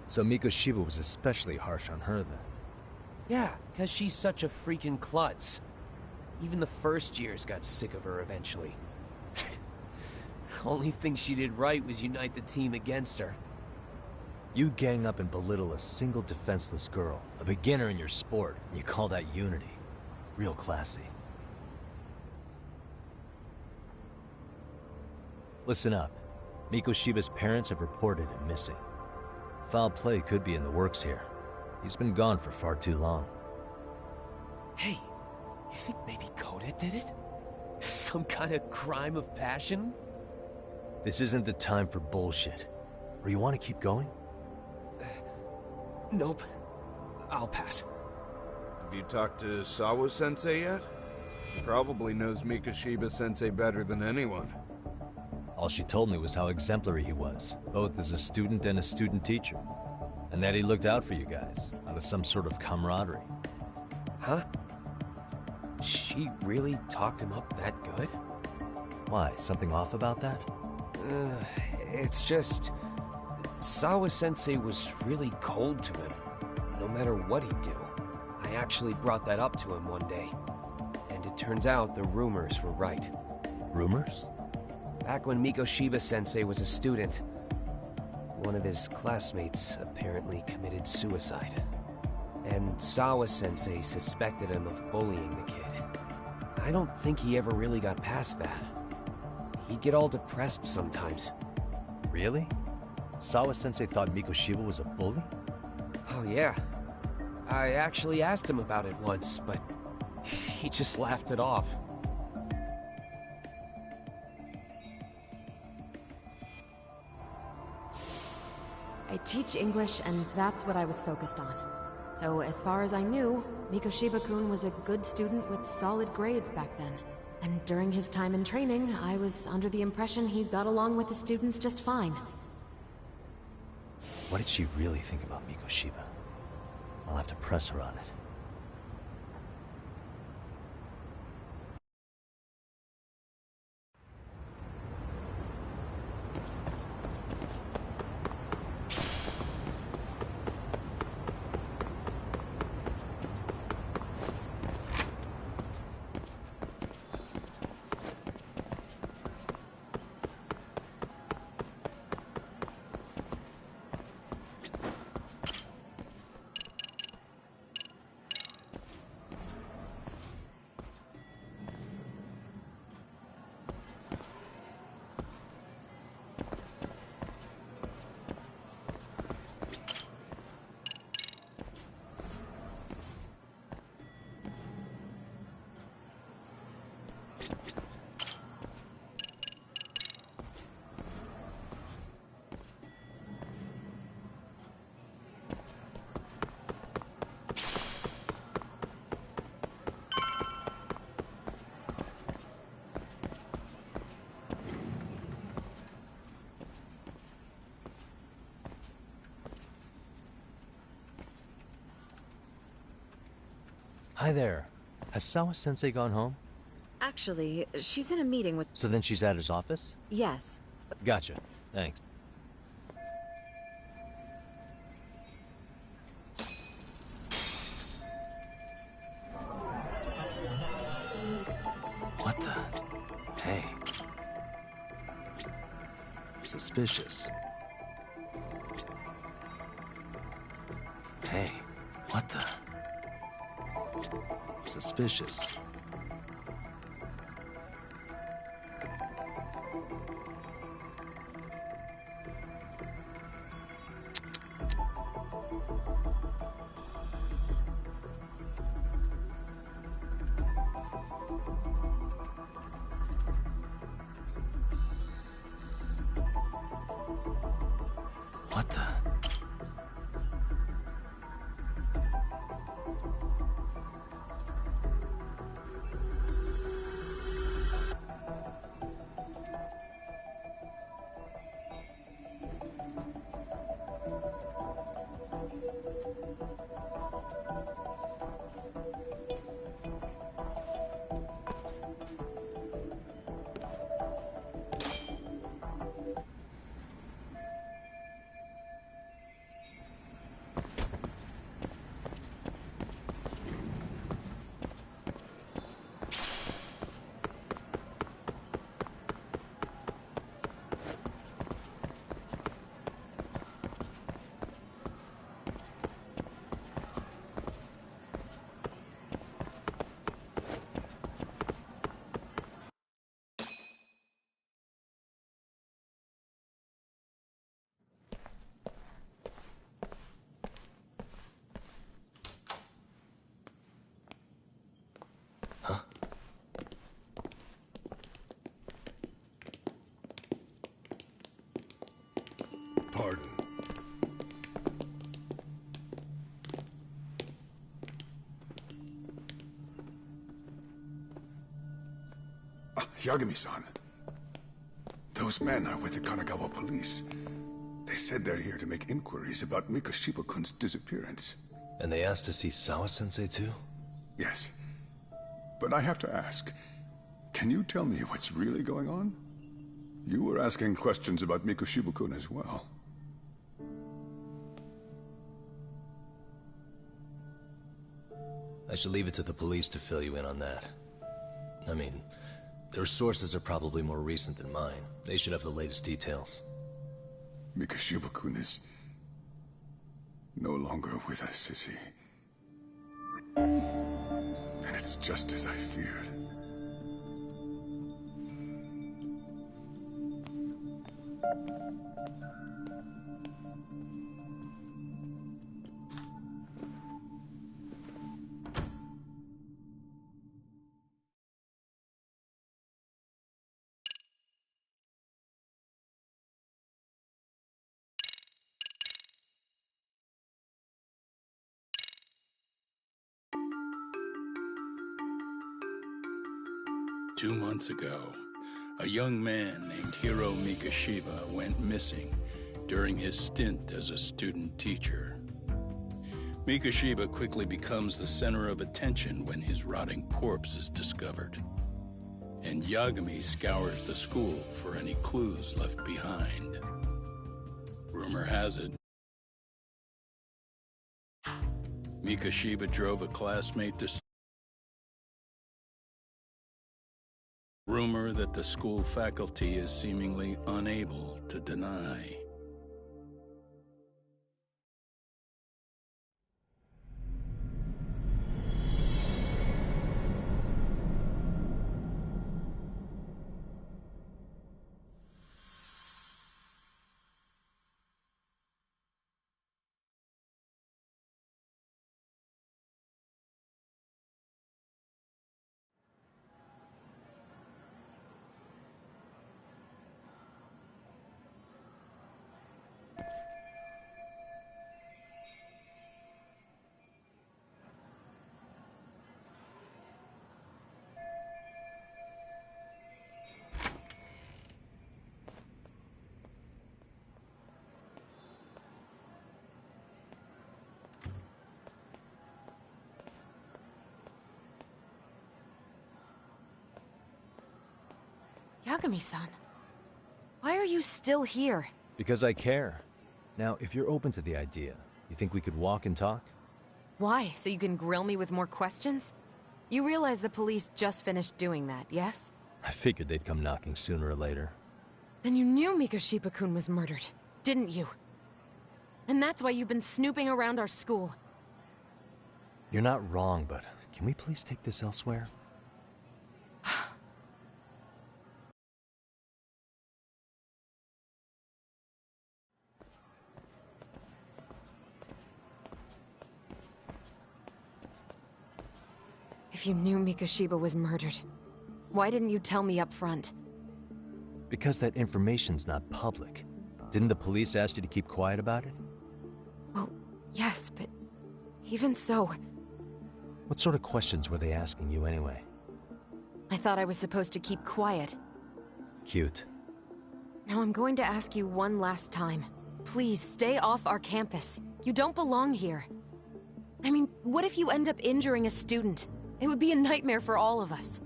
So Mikoshiba was especially harsh on her then?
Yeah, because she's such a freaking klutz. Even the first years got sick of her eventually. Only thing she did right was unite the team against her.
You gang up and belittle a single defenseless girl, a beginner in your sport, and you call that unity. Real classy. Listen up. Mikoshiba's parents have reported him missing. Foul play could be in the works here. He's been gone for far too long.
Hey, you think maybe Koda did it? Some kind of crime of passion?
This isn't the time for bullshit. Or you want to keep going?
Nope. I'll pass.
Have you talked to Sawa-sensei yet? He probably knows Mikoshiba-sensei better than anyone.
All she told me was how exemplary he was, both as a student and a student teacher. And that he looked out for you guys, out of some sort of camaraderie.
Huh? She really talked him up that good?
Why, something off about that?
It's just... Sawa-sensei was really cold to him, no matter what he'd do. I actually brought that up to him one day. And it turns out the rumors were right.
Rumors?
Back when Mikoshiba-sensei was a student, one of his classmates apparently committed suicide. And Sawa-sensei suspected him of bullying the kid. I don't think he ever really got past that. He'd get all depressed sometimes.
Really? Sawa-sensei thought Mikoshiba was a bully?
Oh yeah. I actually asked him about it once, but he just laughed it off.
I teach English, and that's what I was focused on. So as far as I knew, Mikoshiba-kun was a good student with solid grades back then. And during his time in training, I was under the impression he got along with the students just fine.
What did she really think about Mikoshiba? I'll have to press her on it. Hi there. Has Sawa-sensei gone home?
Actually, she's in a meeting with...
So then she's at his office?
Yes.
Gotcha. Thanks. What the? Hey. Suspicious. Hey. What the? Suspicious. What the?
Yagami-san. Those men are with the Kanagawa police. They said they're here to make inquiries about Mikoshiba-kun's disappearance.
And they asked to see Sawa-sensei too?
Yes. But I have to ask, can you tell me what's really going on? You were asking questions about Mikoshiba-kun as well.
I should leave it to the police to fill you in on that. I mean, their sources are probably more recent than mine. They should have the latest details.
Mikoshiba-kun is no longer with us, is he? And it's just as I feared.
Two months ago, a young man named Hiro Mikoshiba went missing during his stint as a student teacher. Mikoshiba quickly becomes the center of attention when his rotting corpse is discovered. And Yagami scours the school for any clues left behind. Rumor has it, Mikoshiba drove a classmate to rumor that the school faculty is seemingly unable to deny.
Yagami-san, why are you still here?
Because I care. Now, if you're open to the idea, you think we could walk and talk?
Why? So you can grill me with more questions? You realize the police just finished doing that, yes?
I figured they'd come knocking sooner or later.
Then you knew Mikoshiba-kun was murdered, didn't you? And that's why you've been snooping around our school.
You're not wrong, but can we please take this elsewhere?
If you knew Mikoshiba was murdered, why didn't you tell me up front?
Because that information's not public. Didn't the police ask you to keep quiet about it?
Well, yes, but even so...
What sort of questions were they asking you anyway?
I thought I was supposed to keep quiet.
Cute.
Now I'm going to ask you one last time. Please, stay off our campus. You don't belong here. I mean, what if you end up injuring a student? It would be a nightmare for all of us.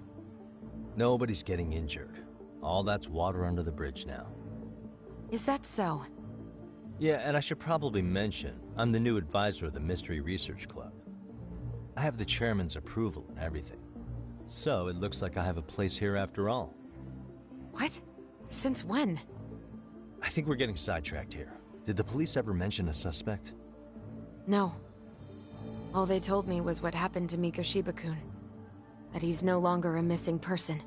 Nobody's getting injured. All that's water under the bridge now.
Is that so?
Yeah, and I should probably mention, I'm the new advisor of the Mystery Research Club. I have the chairman's approval and everything. So it looks like I have a place here after all.
What? Since when?
I think we're getting sidetracked here. Did the police ever mention a suspect?
No. All they told me was what happened to Mikoshiba-kun. That he's no longer a missing person.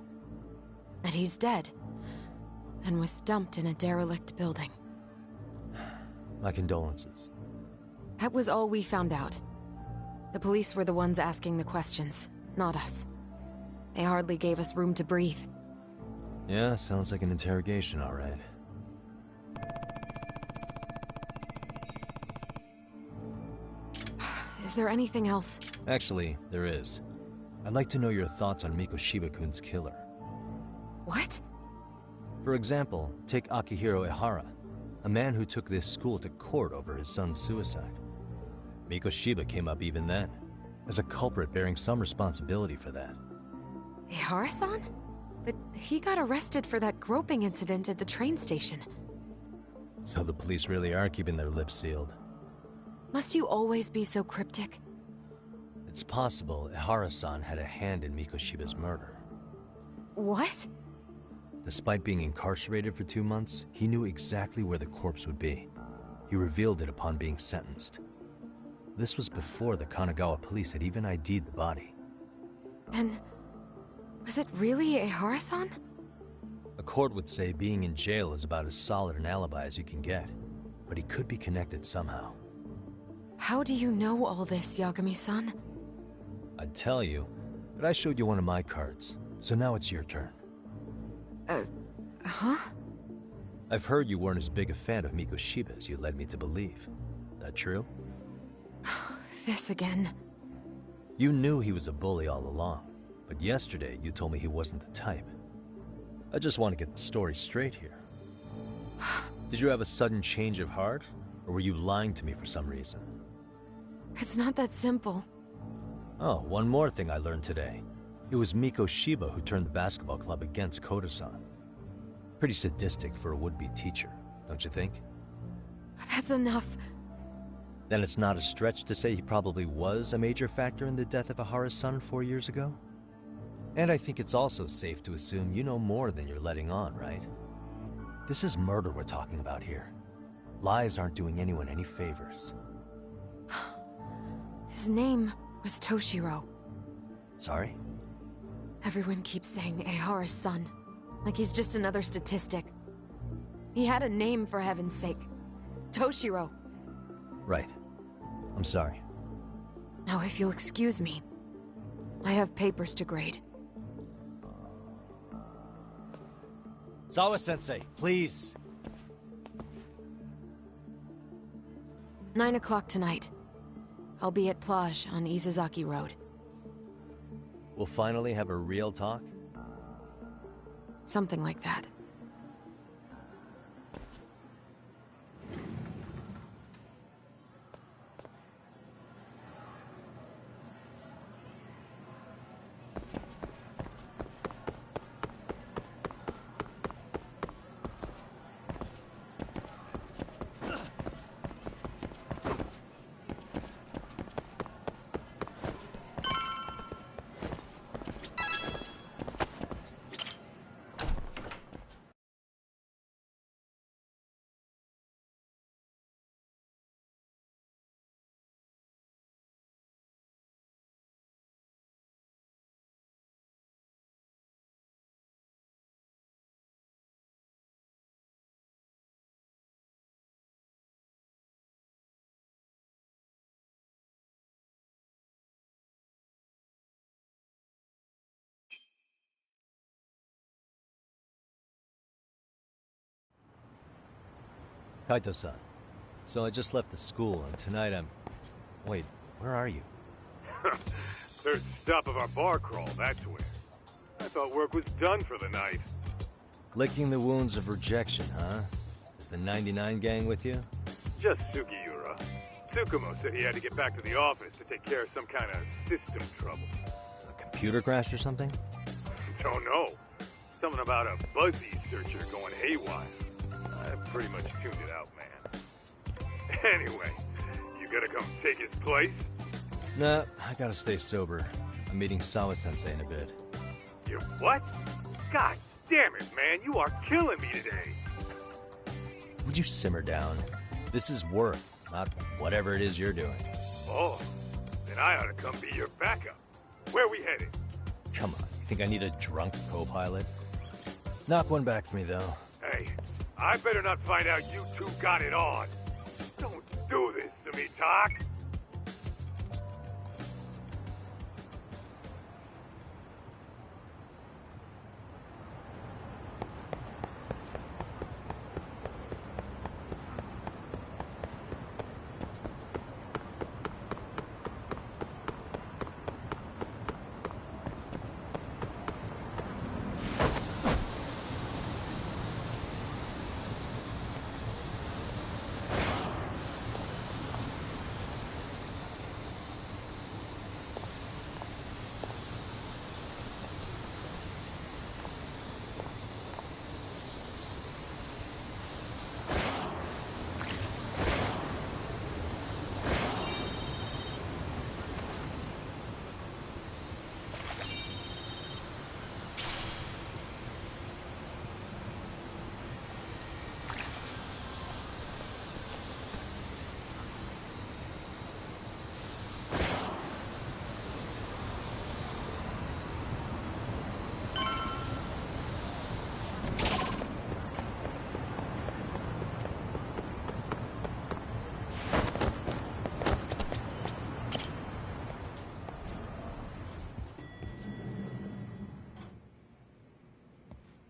That he's dead. And was dumped in a derelict building.
My condolences.
That was all we found out. The police were the ones asking the questions, not us. They hardly gave us room to breathe.
Yeah, sounds like an interrogation, all right.
Is there anything else?
Actually, there is. I'd like to know your thoughts on Mikoshiba-kun's killer.
What?
For example, take Akihiro Ihara, a man who took this school to court over his son's suicide. Mikoshiba came up even then, as a culprit bearing some responsibility for that.
Ihara-san? But he got arrested for that groping incident at the train station.
So the police really are keeping their lips sealed.
Must you always be so cryptic?
It's possible Ihara-san had a hand in Mikoshiba's murder.
What?
Despite being incarcerated for 2 months, he knew exactly where the corpse would be. He revealed it upon being sentenced. This was before the Kanagawa police had even ID'd the body.
Then, was it really Ihara-san?
A court would say being in jail is about as solid an alibi as you can get, but he could be connected somehow.
How do you know all this, Yagami-san?
I'd tell you, but I showed you one of my cards, so now it's your turn.
Huh?
I've heard you weren't as big a fan of Mikoshiba as you led me to believe. That true?
This again.
You knew he was a bully all along, but yesterday you told me he wasn't the type. I just want to get the story straight here. Did you have a sudden change of heart, or were you lying to me for some reason?
It's not that simple.
Oh, one more thing I learned today. It was Mikoshiba who turned the basketball club against Koda-san. Pretty sadistic for a would-be teacher, don't you think?
That's enough.
Then it's not a stretch to say he probably was a major factor in the death of Ihara's son 4 years ago? And I think it's also safe to assume you know more than you're letting on, right? This is murder we're talking about here. Lies aren't doing anyone any favors.
His name was Toshiro.
Sorry?
Everyone keeps saying Ihara's son, like he's just another statistic. He had a name, for heaven's sake. Toshiro.
Right. I'm sorry.
Now, if you'll excuse me, I have papers to grade.
Sawa-sensei, please.
9 o'clock tonight. I'll be at Plage on Izazaki Road.
We'll finally have a real talk?
Something like that.
Kaito-san. So I just left the school, and tonight I'm... Wait, where are you?
Third stop of our bar crawl, that's where. I thought work was done for the night.
Licking the wounds of rejection, huh? Is the 99 gang with you?
Just Sugiura. Tsukumo said he had to get back to the office to take care of some kind of system trouble.
A computer crash or something?
Don't know. Something about a Buzzy searcher going haywire. I pretty much tuned it out, man. Anyway, you gonna come take his place?
Nah, I gotta stay sober. I'm meeting Sawa-sensei in a bit.
You what? God damn it, man, you are killing me today.
Would you simmer down? This is work, not whatever it is you're doing.
Oh, then I ought to come be your backup. Where we headed?
Come on, you think I need a drunk co-pilot? Knock one back for me, though.
Hey, I better not find out you two got it on. Don't do this to me, Doc.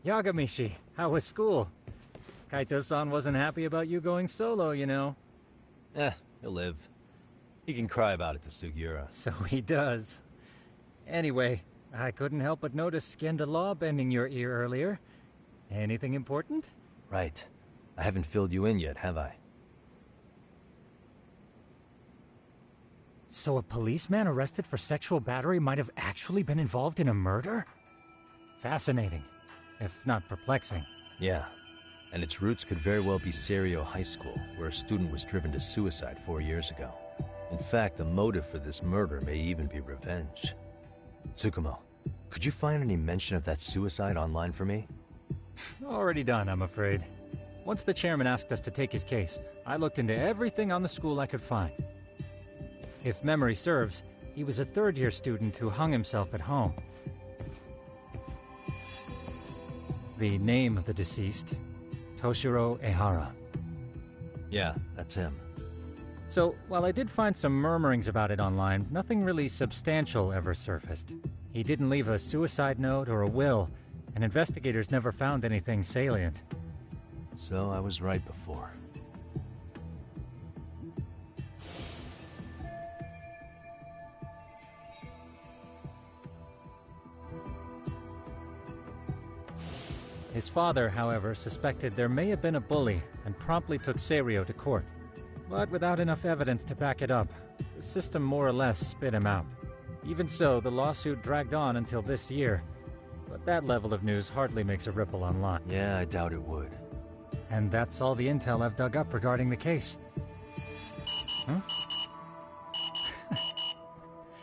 Yagamishi, how was school? Kaito-san wasn't happy about you going solo, you know.
He'll live. He can cry about it to Sugiura.
So he does. Anyway, I couldn't help but notice Skenda Law bending your ear earlier. Anything important?
Right. I haven't filled you in yet, have I?
So a policeman arrested for sexual battery might have actually been involved in a murder? Fascinating, if not perplexing.
Yeah. And its roots could very well be Serio High School, where a student was driven to suicide 4 years ago. In fact, the motive for this murder may even be revenge. Tsukumo, could you find any mention of that suicide online for me?
Already done, I'm afraid. Once the chairman asked us to take his case, I looked into everything on the school I could find. If memory serves, he was a third-year student who hung himself at home. The name of the deceased, Toshiro Ehara.
Yeah, that's him.
So, while I did find some murmurings about it online, nothing really substantial ever surfaced. He didn't leave a suicide note or a will, and investigators never found anything salient.
So I was right before.
His father, however, suspected there may have been a bully and promptly took Serio to court. But without enough evidence to back it up, the system more or less spit him out. Even so, the lawsuit dragged on until this year. But that level of news hardly makes a ripple online.
Yeah, I doubt it would.
And that's all the intel I've dug up regarding the case. Huh?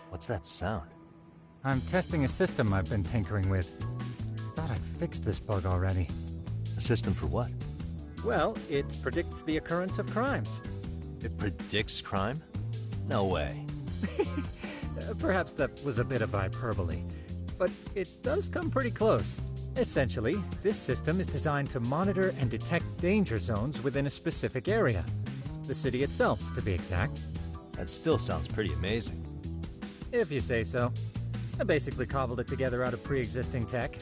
What's that sound?
I'm testing a system I've been tinkering with. Thought I'd fixed this bug already.
A system for what?
Well, it predicts the occurrence of crimes.
It predicts crime? No way.
Perhaps that was a bit of hyperbole, but it does come pretty close. Essentially, this system is designed to monitor and detect danger zones within a specific area. The city itself, to be exact.
That still sounds pretty amazing.
If you say so. I basically cobbled it together out of pre-existing tech.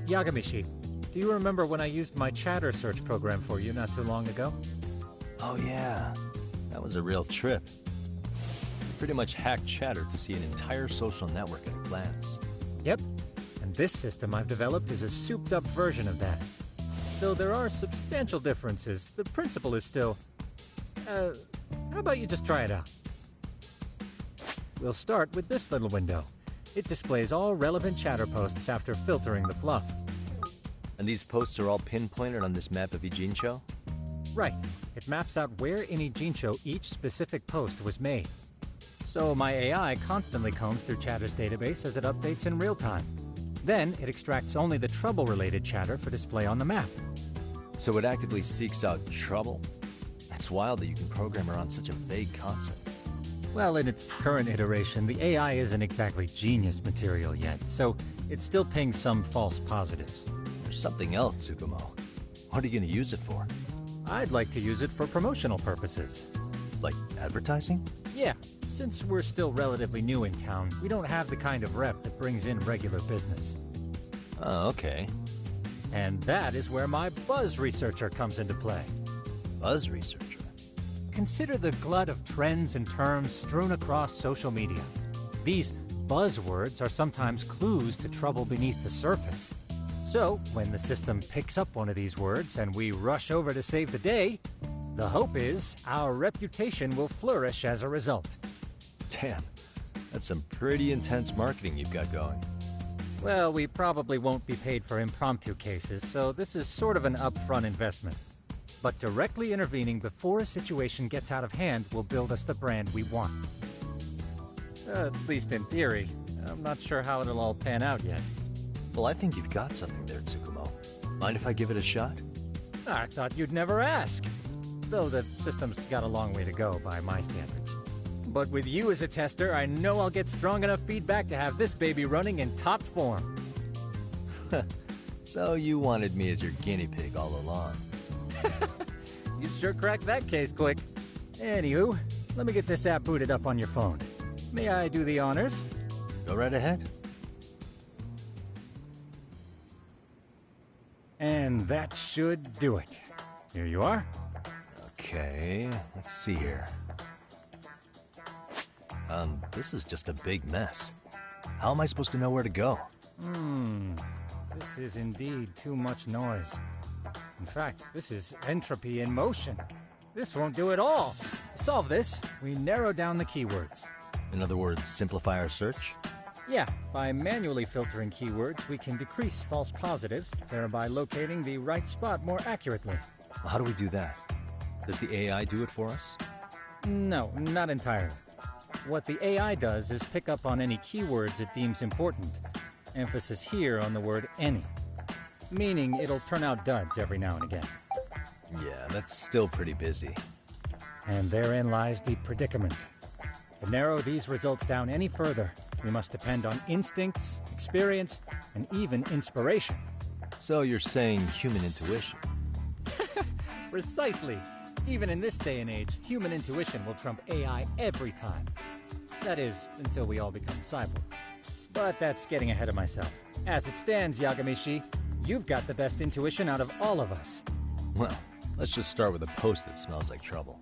Yagamishi, do you remember when I used my chatter search program for you not too long ago?
Oh yeah, that was a real trip. You pretty much hacked Chatter to see an entire social network at a glance.
Yep, and this system I've developed is a souped-up version of that. Though there are substantial differences, the principle is still... how about you just try it out? We'll start with this little window. It displays all relevant chatter posts after filtering the fluff.
And these posts are all pinpointed on this map of Ijincho?
Right. It maps out where in Ijincho each specific post was made. So my AI constantly combs through Chatter's database as it updates in real time. Then it extracts only the trouble-related chatter for display on the map.
So it actively seeks out trouble? It's wild that you can program around such a vague concept.
Well, in its current iteration, the AI isn't exactly genius material yet, so it still pings some false positives.
There's something else, Tsukumo. What are you going to use it for?
I'd like to use it for promotional purposes.
Like advertising?
Yeah, since we're still relatively new in town, we don't have the kind of rep that brings in regular business.
Oh, okay.
And that is where my buzz researcher comes into play.
Buzz researcher?
Consider the glut of trends and terms strewn across social media. These buzzwords are sometimes clues to trouble beneath the surface. So, when the system picks up one of these words and we rush over to save the day, the hope is our reputation will flourish as a result.
Damn, that's some pretty intense marketing you've got going.
Well, we probably won't be paid for impromptu cases, so this is sort of an upfront investment. But directly intervening before a situation gets out of hand will build us the brand we want. At least in theory. I'm not sure how it'll all pan out yet.
Well, I think you've got something there, Tsukumo. Mind if I give it a shot?
I thought you'd never ask. Though the system's got a long way to go by my standards. But with you as a tester, I know I'll get strong enough feedback to have this baby running in top form.
So you wanted me as your guinea pig all along.
You sure cracked that case quick. Anywho, let me get this app booted up on your phone. May I do the honors?
Go right ahead.
And that should do it. Here you are.
Okay, let's see here. This is just a big mess. How am I supposed to know where to go?
This is indeed too much noise. In fact, this is entropy in motion. This won't do it all. To solve this, we narrow down the keywords.
In other words, simplify our search?
Yeah, by manually filtering keywords, we can decrease false positives, thereby locating the right spot more accurately.
Well, how do we do that? Does the AI do it for us?
No, not entirely. What the AI does is pick up on any keywords it deems important. Emphasis here on the word any. Meaning it'll turn out duds every now and again.
Yeah, that's still pretty busy.
And therein lies the predicament. To narrow these results down any further, we must depend on instincts, experience, and even inspiration.
So you're saying human intuition?
Precisely. Even in this day and age, human intuition will trump AI every time. That is, until we all become cyborgs. But that's getting ahead of myself. As it stands, Yagami-shi, you've got the best intuition out of all of us.
Well, let's just start with a post that smells like trouble.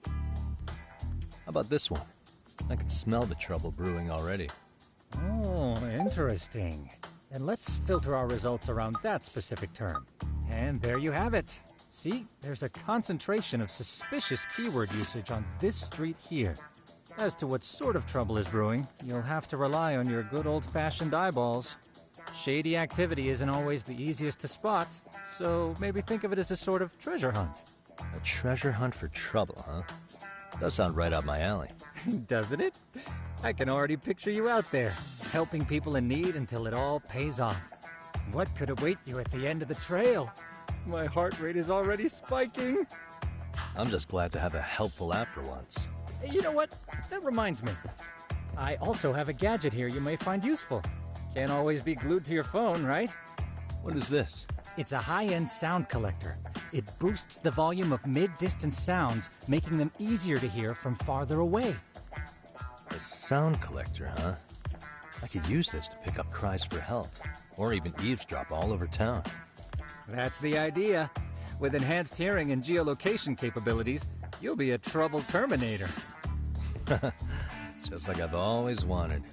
How about this one? I can smell the trouble brewing already.
Oh, interesting. And let's filter our results around that specific term. And there you have it. See, there's a concentration of suspicious keyword usage on this street here. As to what sort of trouble is brewing, you'll have to rely on your good old-fashioned eyeballs. Shady activity isn't always the easiest to spot, so maybe think of it as a sort of treasure hunt.
A treasure hunt for trouble, huh? Does sound right up my alley.
Doesn't it? I can already picture you out there, helping people in need until it all pays off. What could await you at the end of the trail? My heart rate is already spiking.
I'm just glad to have a helpful app for once.
You know what? That reminds me. I also have a gadget here you may find useful. Can't always be glued to your phone, right?
What is this?
It's a high-end sound collector. It boosts the volume of mid-distance sounds, making them easier to hear from farther away.
A sound collector, huh? I could use this to pick up cries for help, or even eavesdrop all over town.
That's the idea. With enhanced hearing and geolocation capabilities, you'll be a trouble terminator.
Just like I've always wanted.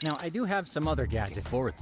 Now, I do have some other gadgets.
Looking forward.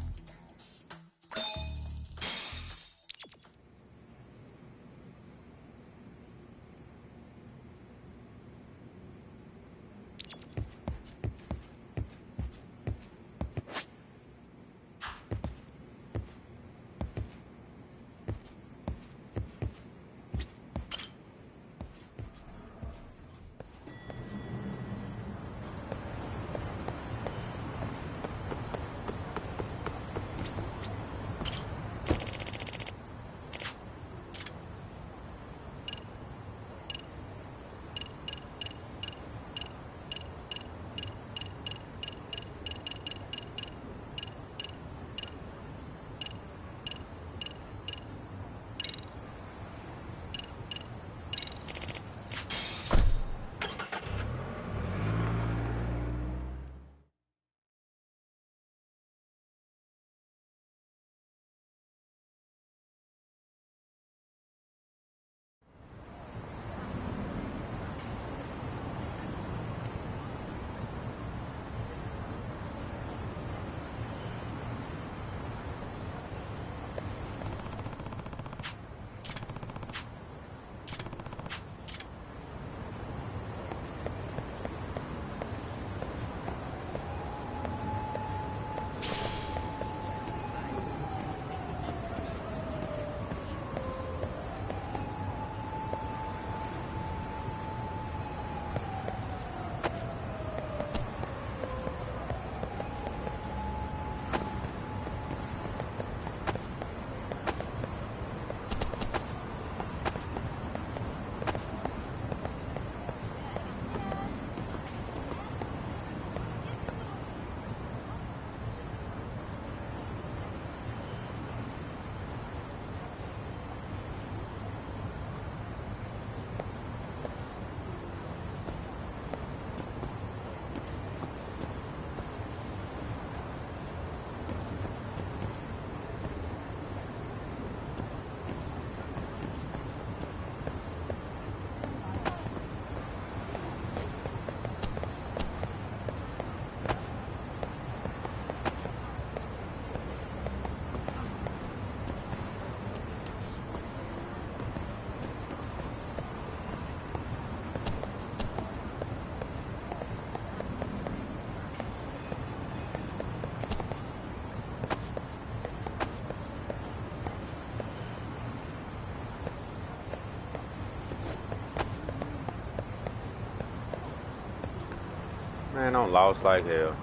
Man, I'm lost like hell.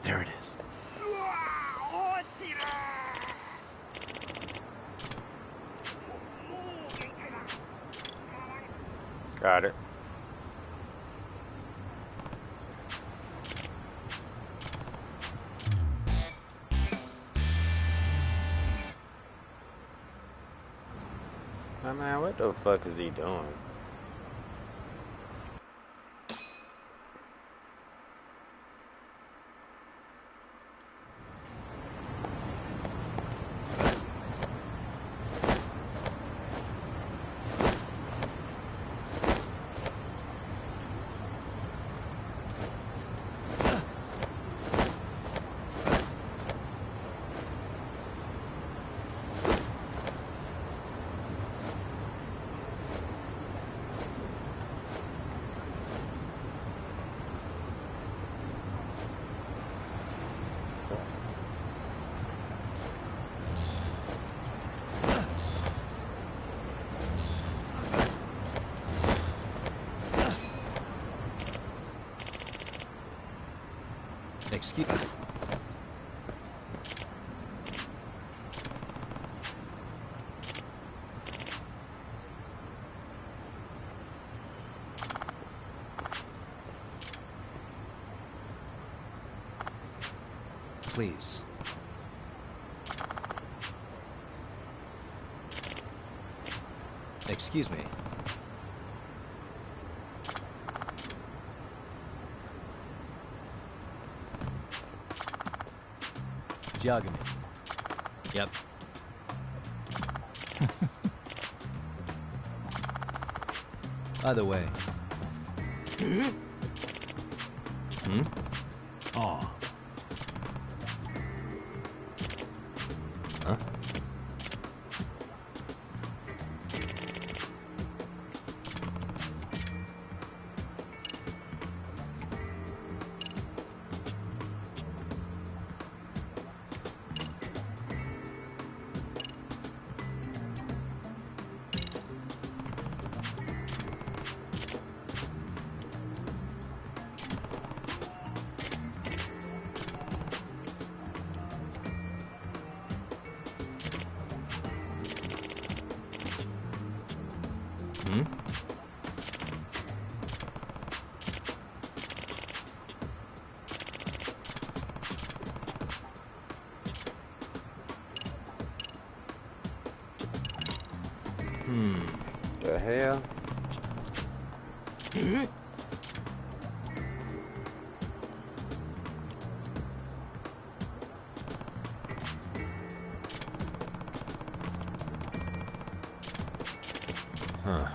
There it is.
Got it. Oh, man, what the fuck is he doing?
Excuse me. Please. Excuse me. Judgement. Yep. By the way. Hmm?
Ah.
Huh? Hmm?
The hell?
Huh.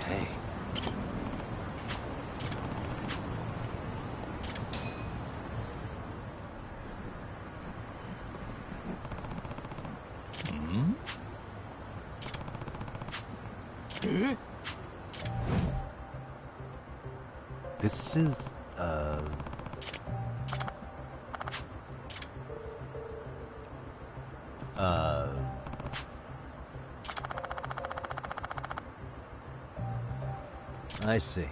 Hey.
Hmm?
This is, I see.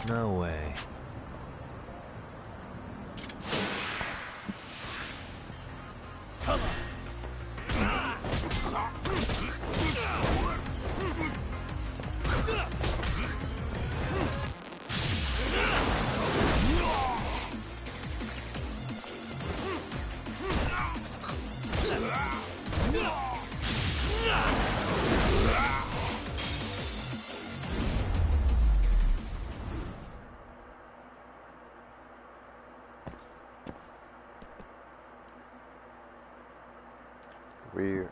No way.
Weird.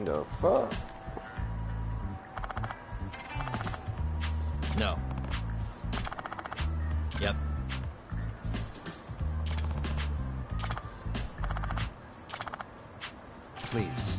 The fuck?
No. Yep. Please.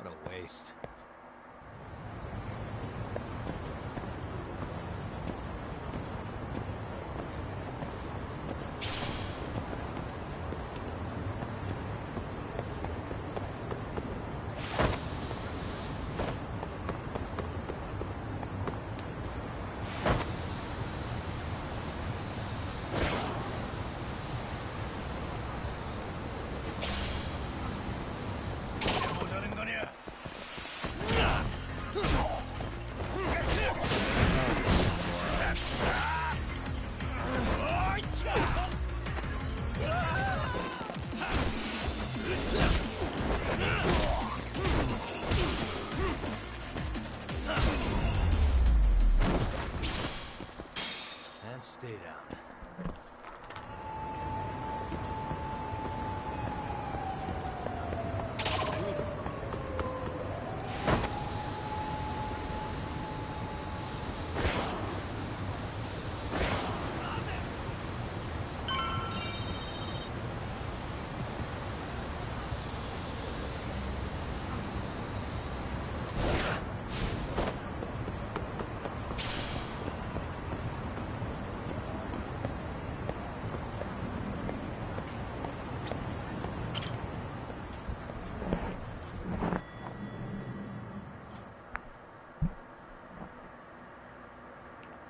What a waste. And stay down.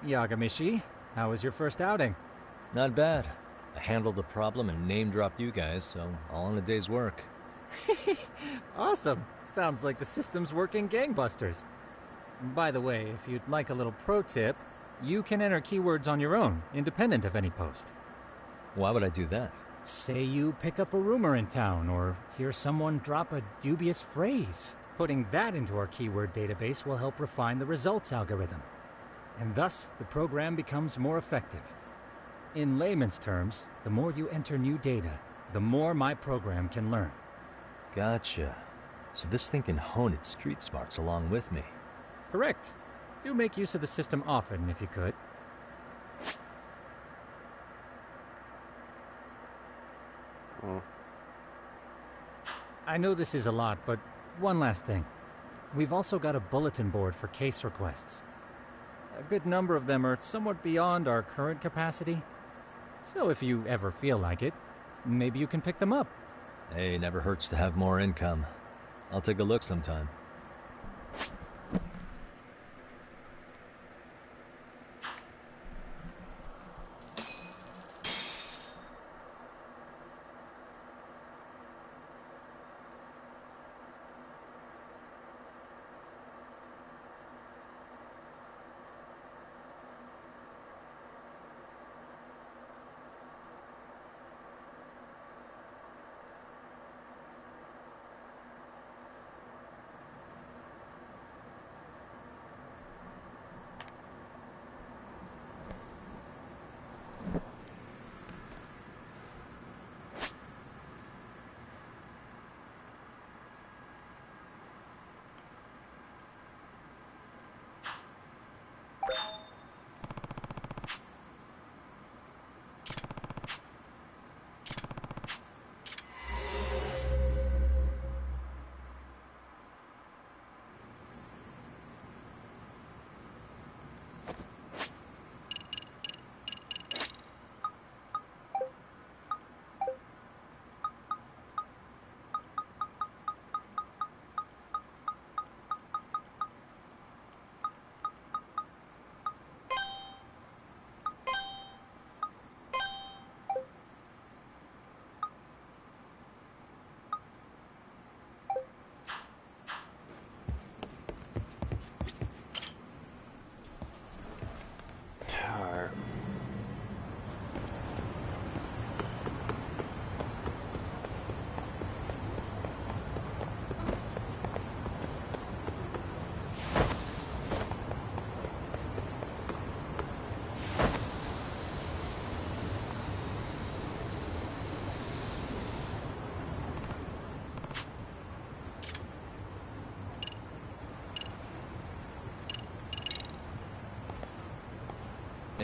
Yagamishi, how was your first outing?
Not bad. I handled the problem and name-dropped you guys, so all in a day's work.
Awesome. Sounds like the system's working gangbusters. By the way, if you'd like a little pro tip, you can enter keywords on your own, independent of any post.
Why would I do that?
Say you pick up a rumor in town, or hear someone drop a dubious phrase. Putting that into our keyword database will help refine the results algorithm. And thus, the program becomes more effective. In layman's terms, the more you enter new data, the more my program can learn.
Gotcha. So this thing can hone its street smarts along with me.
Correct. Do make use of the system often, if you could. I know this is a lot, but one last thing. We've also got a bulletin board for case requests. A good number of them are somewhat beyond our current capacity. So if you ever feel like it, maybe you can pick them up.
Hey, never hurts to have more income. I'll take a look sometime.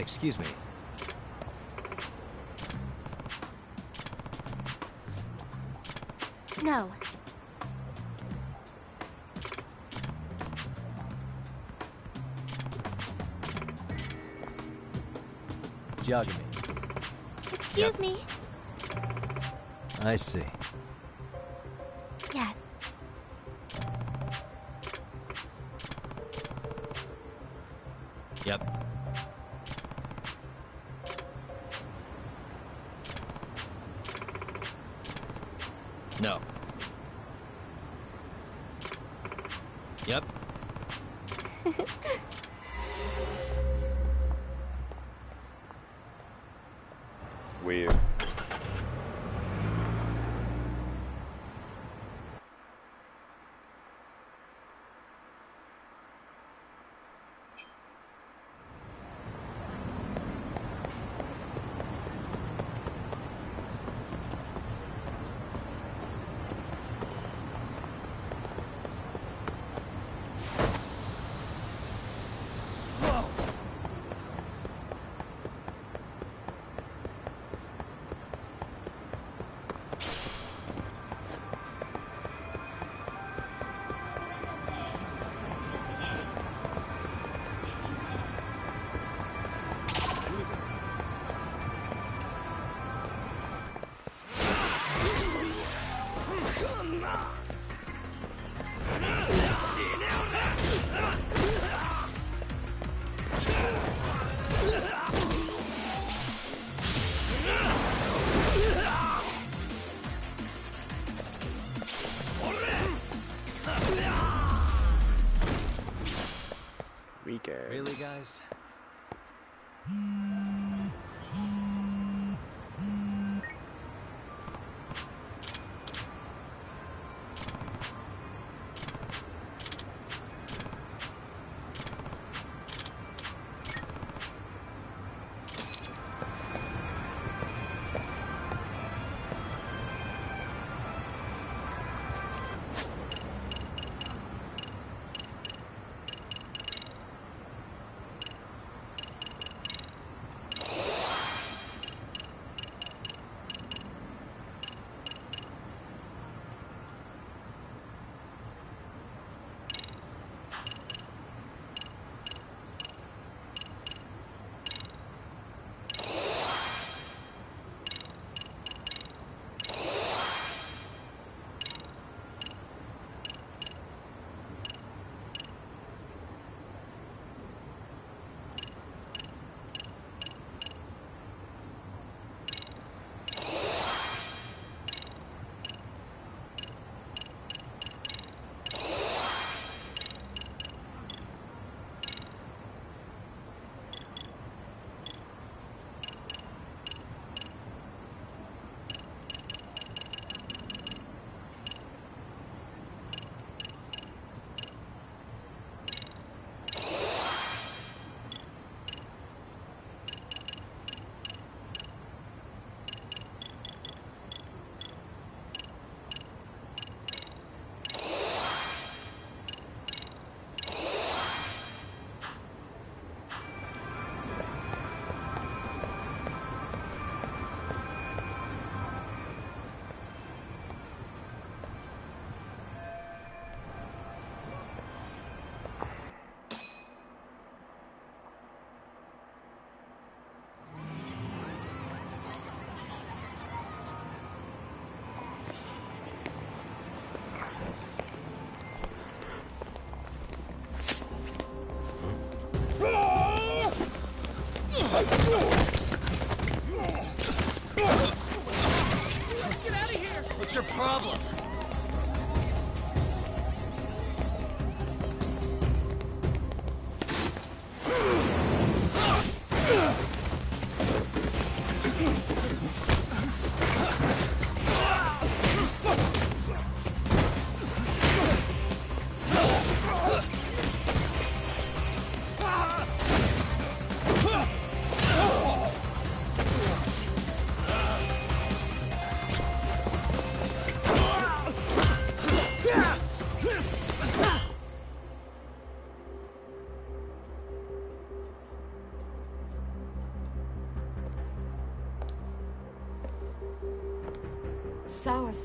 excuse me.
No.
Judgement.
Excuse me.
I see.
Yes.
Yep. No. Yep.
Weird.
Really, guys?
Let's get out of here!
What's your problem?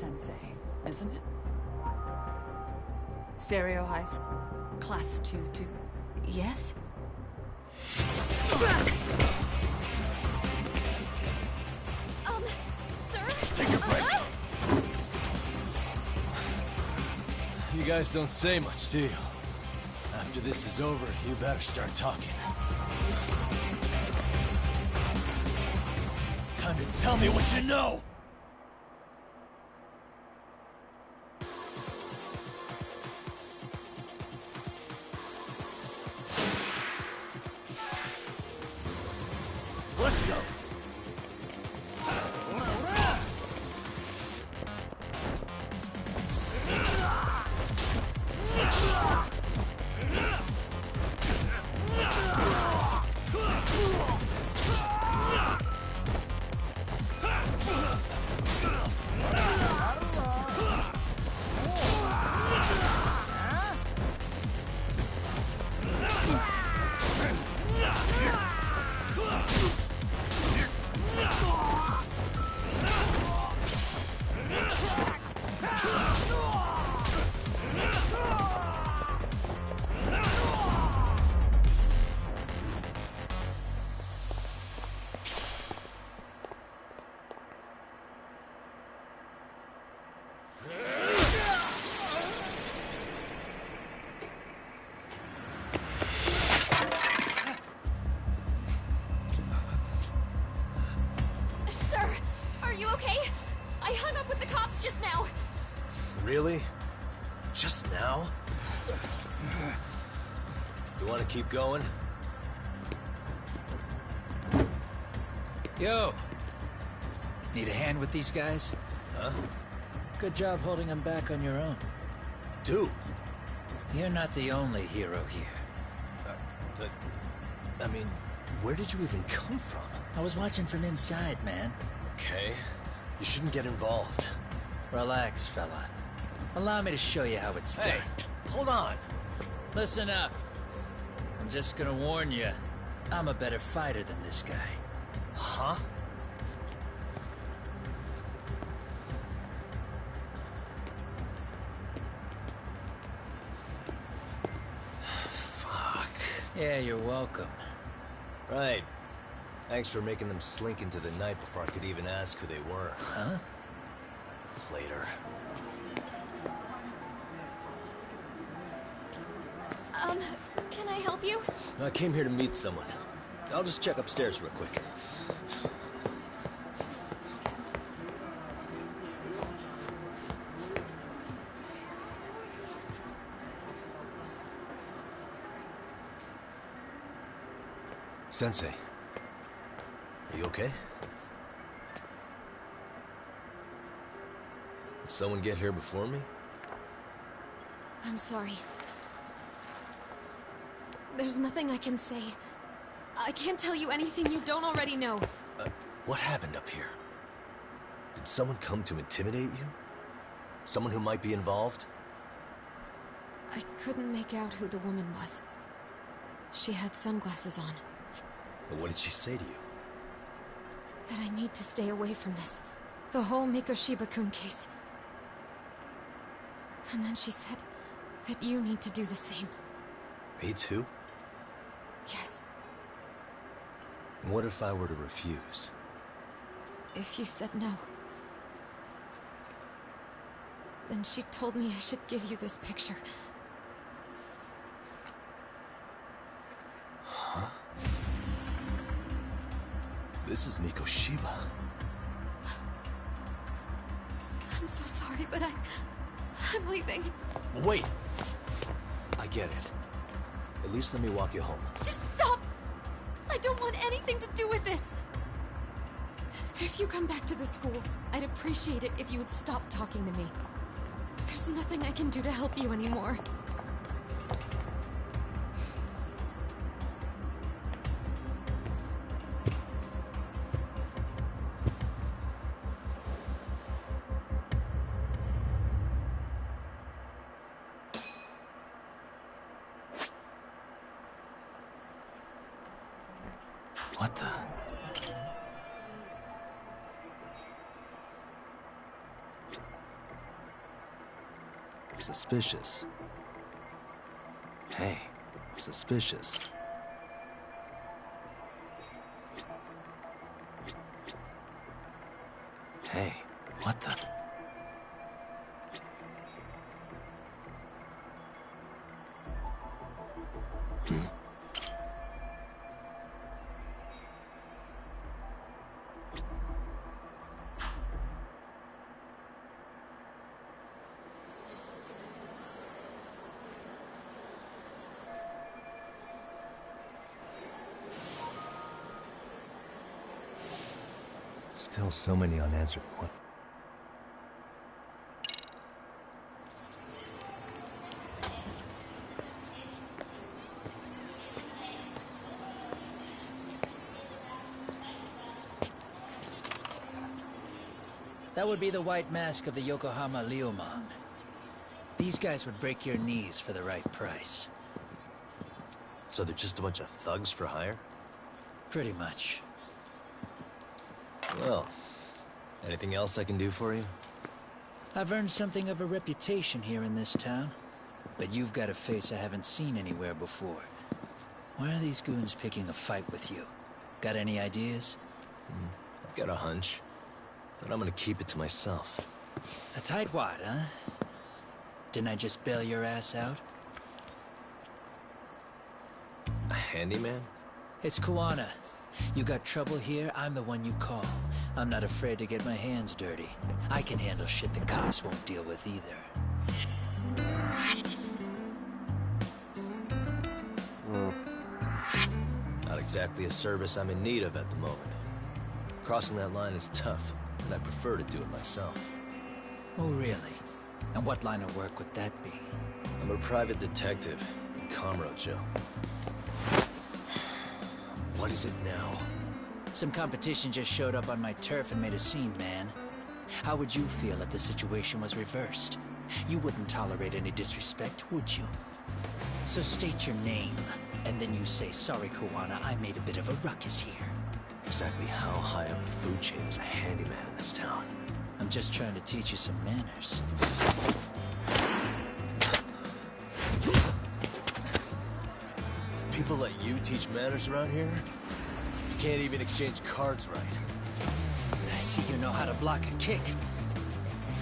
Sensei, isn't it? Stereo High School, Class 2-2. Yes?
Sir?
Take a break. You guys don't say much, do you? After this is over, you better start talking. Time to tell me what you know! Let's go! Really? Just now? You want to keep going?
Yo! Need a hand with these guys?
Huh?
Good job holding them back on your own.
Dude!
You're not the only hero here.
I mean, where did you even come from?
I was watching from inside, man.
Okay. You shouldn't get involved.
Relax, fella. Allow me to show you how it's done.
Hold on.
Listen up. I'm just gonna warn you, I'm a better fighter than this guy.
Huh? Fuck.
Yeah, you're welcome.
Right. Thanks for making them slink into the night before I could even ask who they were.
Huh?
Later.
Can I help you?
I came here to meet someone. I'll just check upstairs real quick. Sensei. Are you okay? Did someone get here before me?
I'm sorry. There's nothing I can say. I can't tell you anything you don't already know.
What happened up here? Did someone come to intimidate you? Someone who might be involved?
I couldn't make out who the woman was. She had sunglasses on.
And what did she say to you?
That I need to stay away from this. The whole Mikoshiba-kun case. And then she said that you need to do the same.
Me too?
Yes.
And what if I were to refuse?
If you said no. Then she told me I should give you this picture.
Huh? This is Mikoshiba.
I'm so sorry, but I'm leaving.
Wait! I get it. At least let me walk you home.
Just stop! I don't want anything to do with this! If you come back to the school, I'd appreciate it if you would stop talking to me. There's nothing I can do to help you anymore.
What the?
Suspicious. Hey, suspicious. Hey, what the? Still so many unanswered questions.
That would be the white mask of the Yokohama Liumang. These guys would break your knees for the right price.
So they're just a bunch of thugs for hire?
Pretty much.
Well, anything else I can do for you?
I've earned something of a reputation here in this town. But you've got a face I haven't seen anywhere before. Why are these goons picking a fight with you? Got any ideas?
I've got a hunch, but I'm gonna keep it to myself.
A tightwad, huh? Didn't I just bail your ass out?
A handyman?
It's Kuwana. You got trouble here, I'm the one you call. I'm not afraid to get my hands dirty. I can handle shit the cops won't deal with either.
Not exactly a service I'm in need of at the moment. Crossing that line is tough, and I prefer to do it myself.
Oh, really? And what line of work would that be?
I'm a private detective in Kamurocho. What is it now?
Some competition just showed up on my turf and made a scene, man. How would you feel if the situation was reversed? You wouldn't tolerate any disrespect, would you? So state your name, and then you say, sorry, Kuwana, I made a bit of a ruckus here.
Exactly how high up the food chain is a handyman in this town?
I'm just trying to teach you some manners.
People let you teach manners around here? You can't even exchange cards right.
I see you know how to block a kick.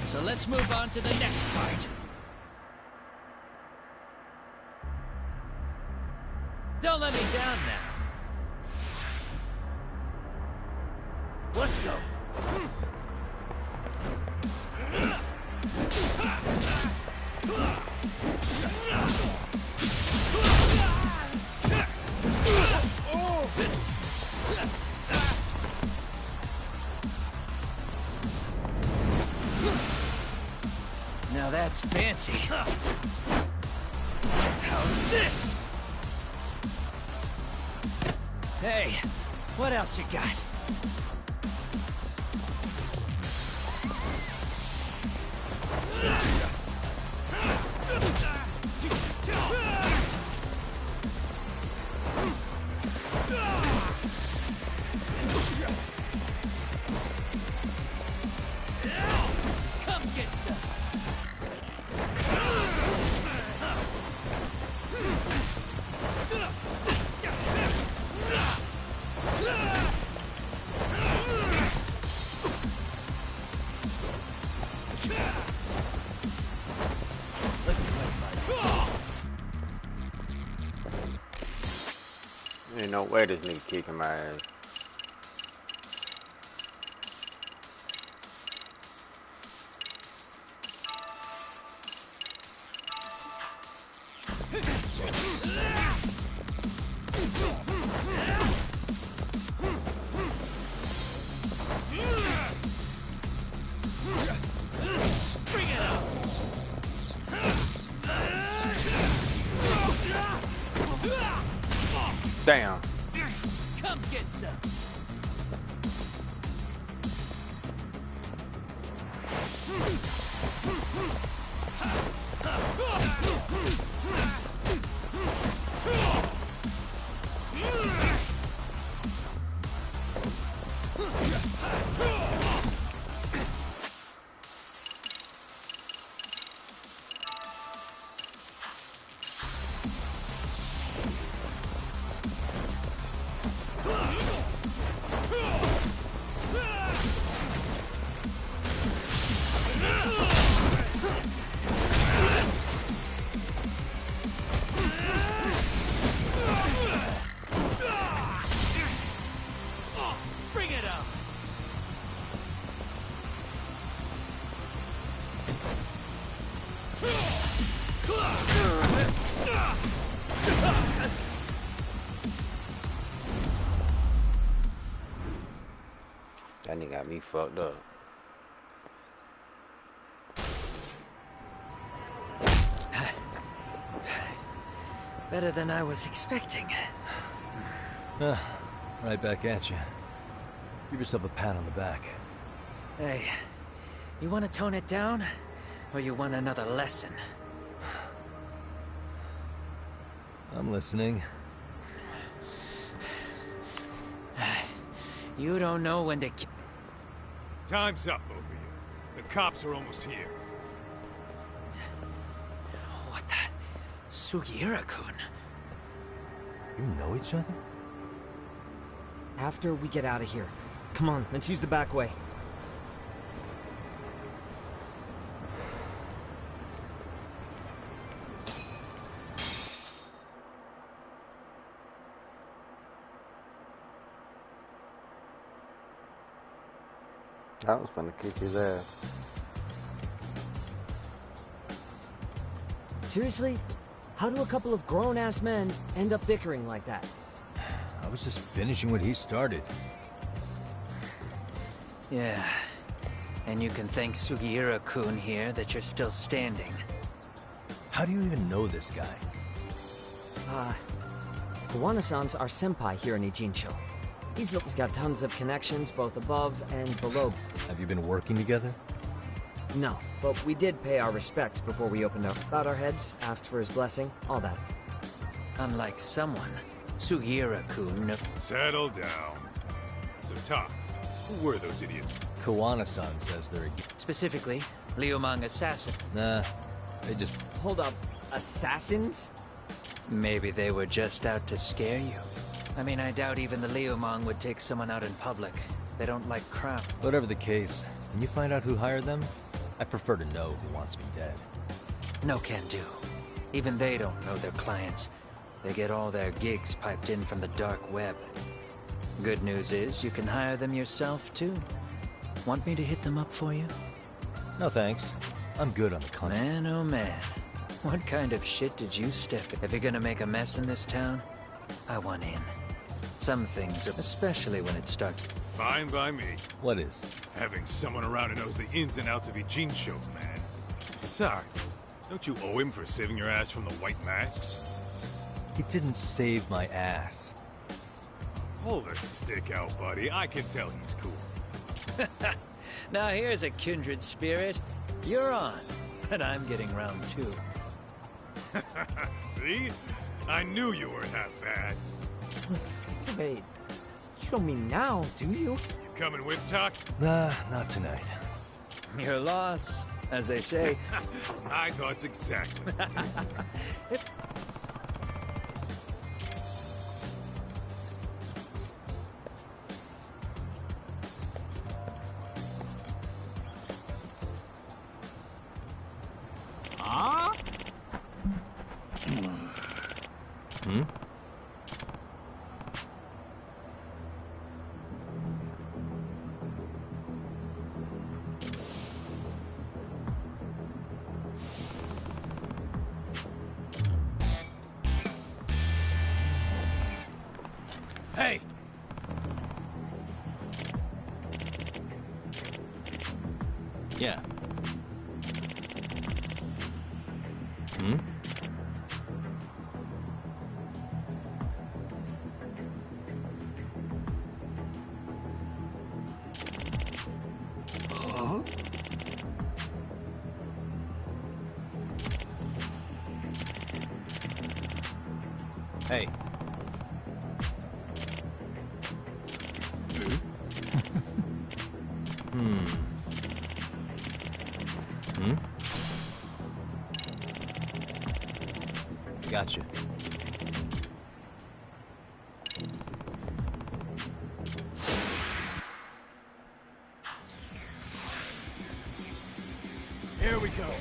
So let's move on to the next part. Don't let me down now. Let's go. Now that's fancy. How's this? Hey, what else you got? Come get some.
Ain't no way this nigga kicking my ass. Damn.
Come get some.
That nigga got me fucked up.
Better than I was expecting.
Right back at you. Give yourself a pat on the back.
Hey, you want to tone it down? Or you want another lesson?
I'm listening.
You don't know when to...
Time's up, both of you. The cops are almost here.
What the... Sugiura-kun?
You know each other?
After we get out of here. Come on, let's use the back way.
That was fun to kick his ass.
Seriously? How do a couple of grown-ass men end up bickering like that?
I was just finishing what he started.
Yeah. And you can thank Sugiura-kun here that you're still standing.
How do you even know this guy?
Kawana-san's our senpai here in Ijincho. He's got tons of connections both above and below.
Have you been working together?
No, but we did pay our respects before we opened up. Bowed our heads, asked for his blessing, all that.
Unlike someone, Sugiura-kun...
Settle down. So, Top, who were those idiots?
Kawana-san says they're...
Specifically, Liumang assassin.
Nah, they just...
Hold up, assassins?
Maybe they were just out to scare you. I mean, I doubt even the Liumang would take someone out in public. They don't like crowd.
Whatever the case, can you find out who hired them? I prefer to know who wants me dead.
No can do. Even they don't know their clients. They get all their gigs piped in from the dark web. Good news is, you can hire them yourself, too. Want me to hit them up for you?
No thanks. I'm good on the contract.
Man, oh man. What kind of shit did you step in? If you're gonna make a mess in this town, I want in. Some things, especially when it starts...
Fine by me.
What is?
Having someone around who knows the ins and outs of Ijincho, man. Besides, don't you owe him for saving your ass from the White Masks?
He didn't save my ass.
Hold the stick out, buddy. I can tell he's cool.
Now here's a kindred spirit. You're on, but I'm getting round two.
See? I knew you weren't half bad.
Wait, you don't mean now, do you?
You coming with, Talk?
Nah, not tonight.
Your loss, as they say.
My thoughts exactly.
Huh?
Hmm?
Hey!
Yeah. Hmm?
Huh?
Hey. Hmm. Hmm? Gotcha.
Here we go.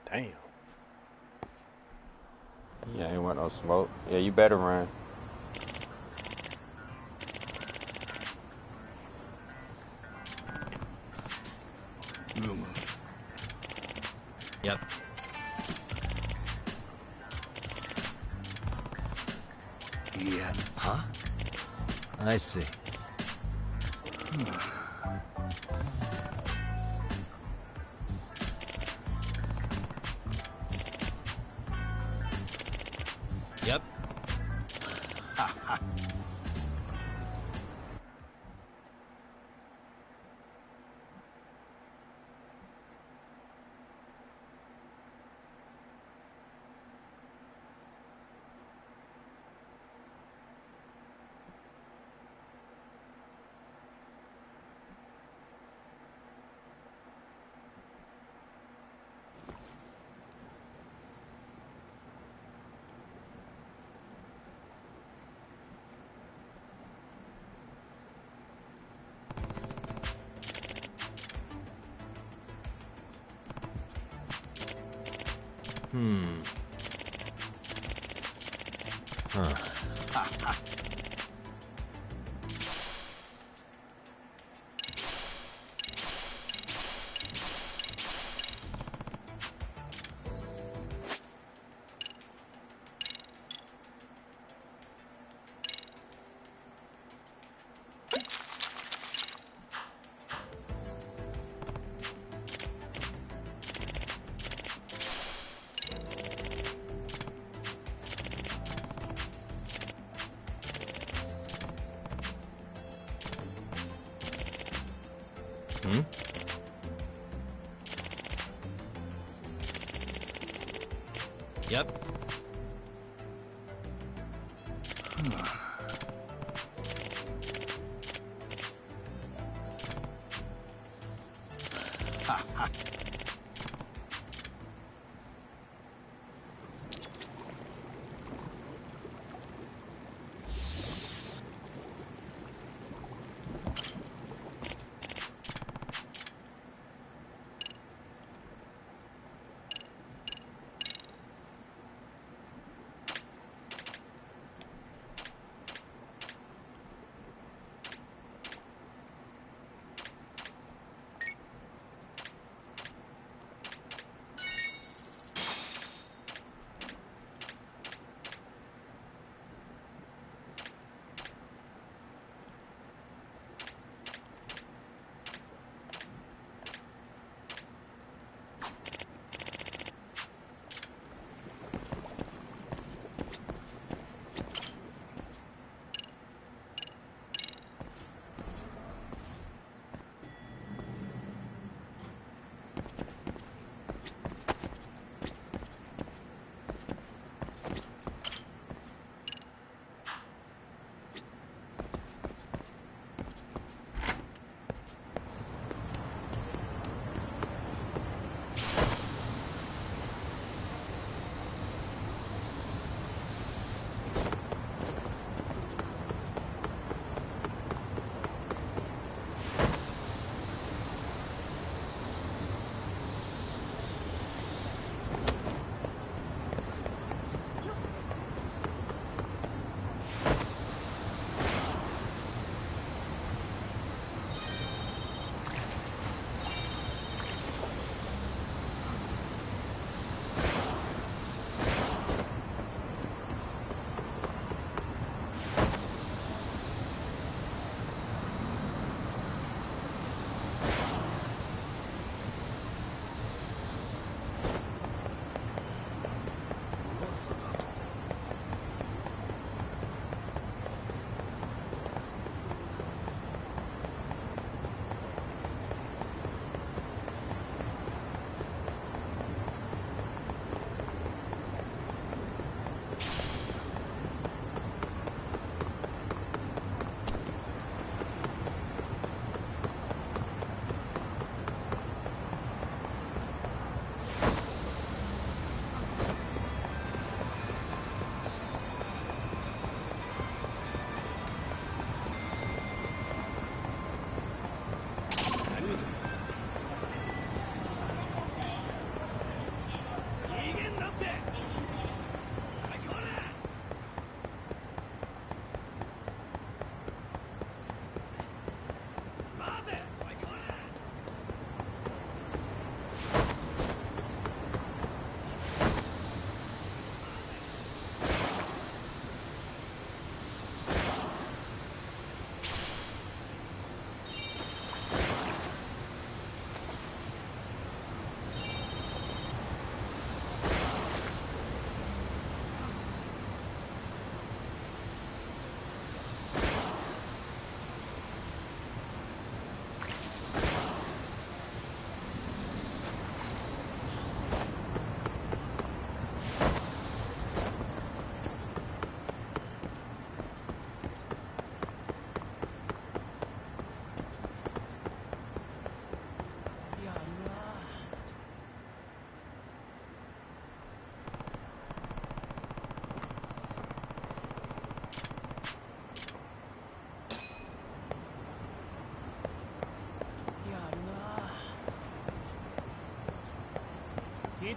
Damn. Yeah, ain't want no smoke. Yeah, you better run.
Yep.
Yeah. Huh?
I see.
Yep.
Huh. Hmm?
Yep.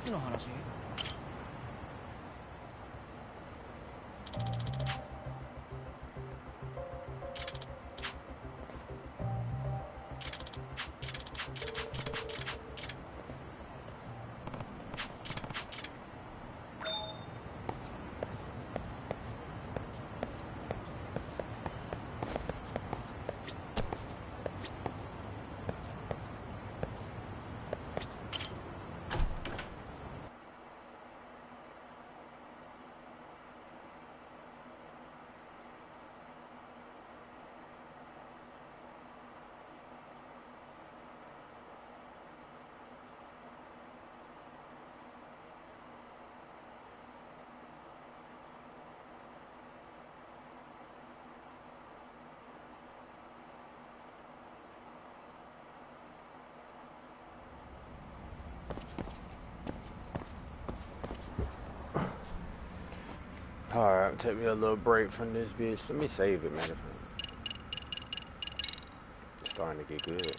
つの話？Alright,
take me a little break from this bitch. Let me save it, man. It's starting to get good.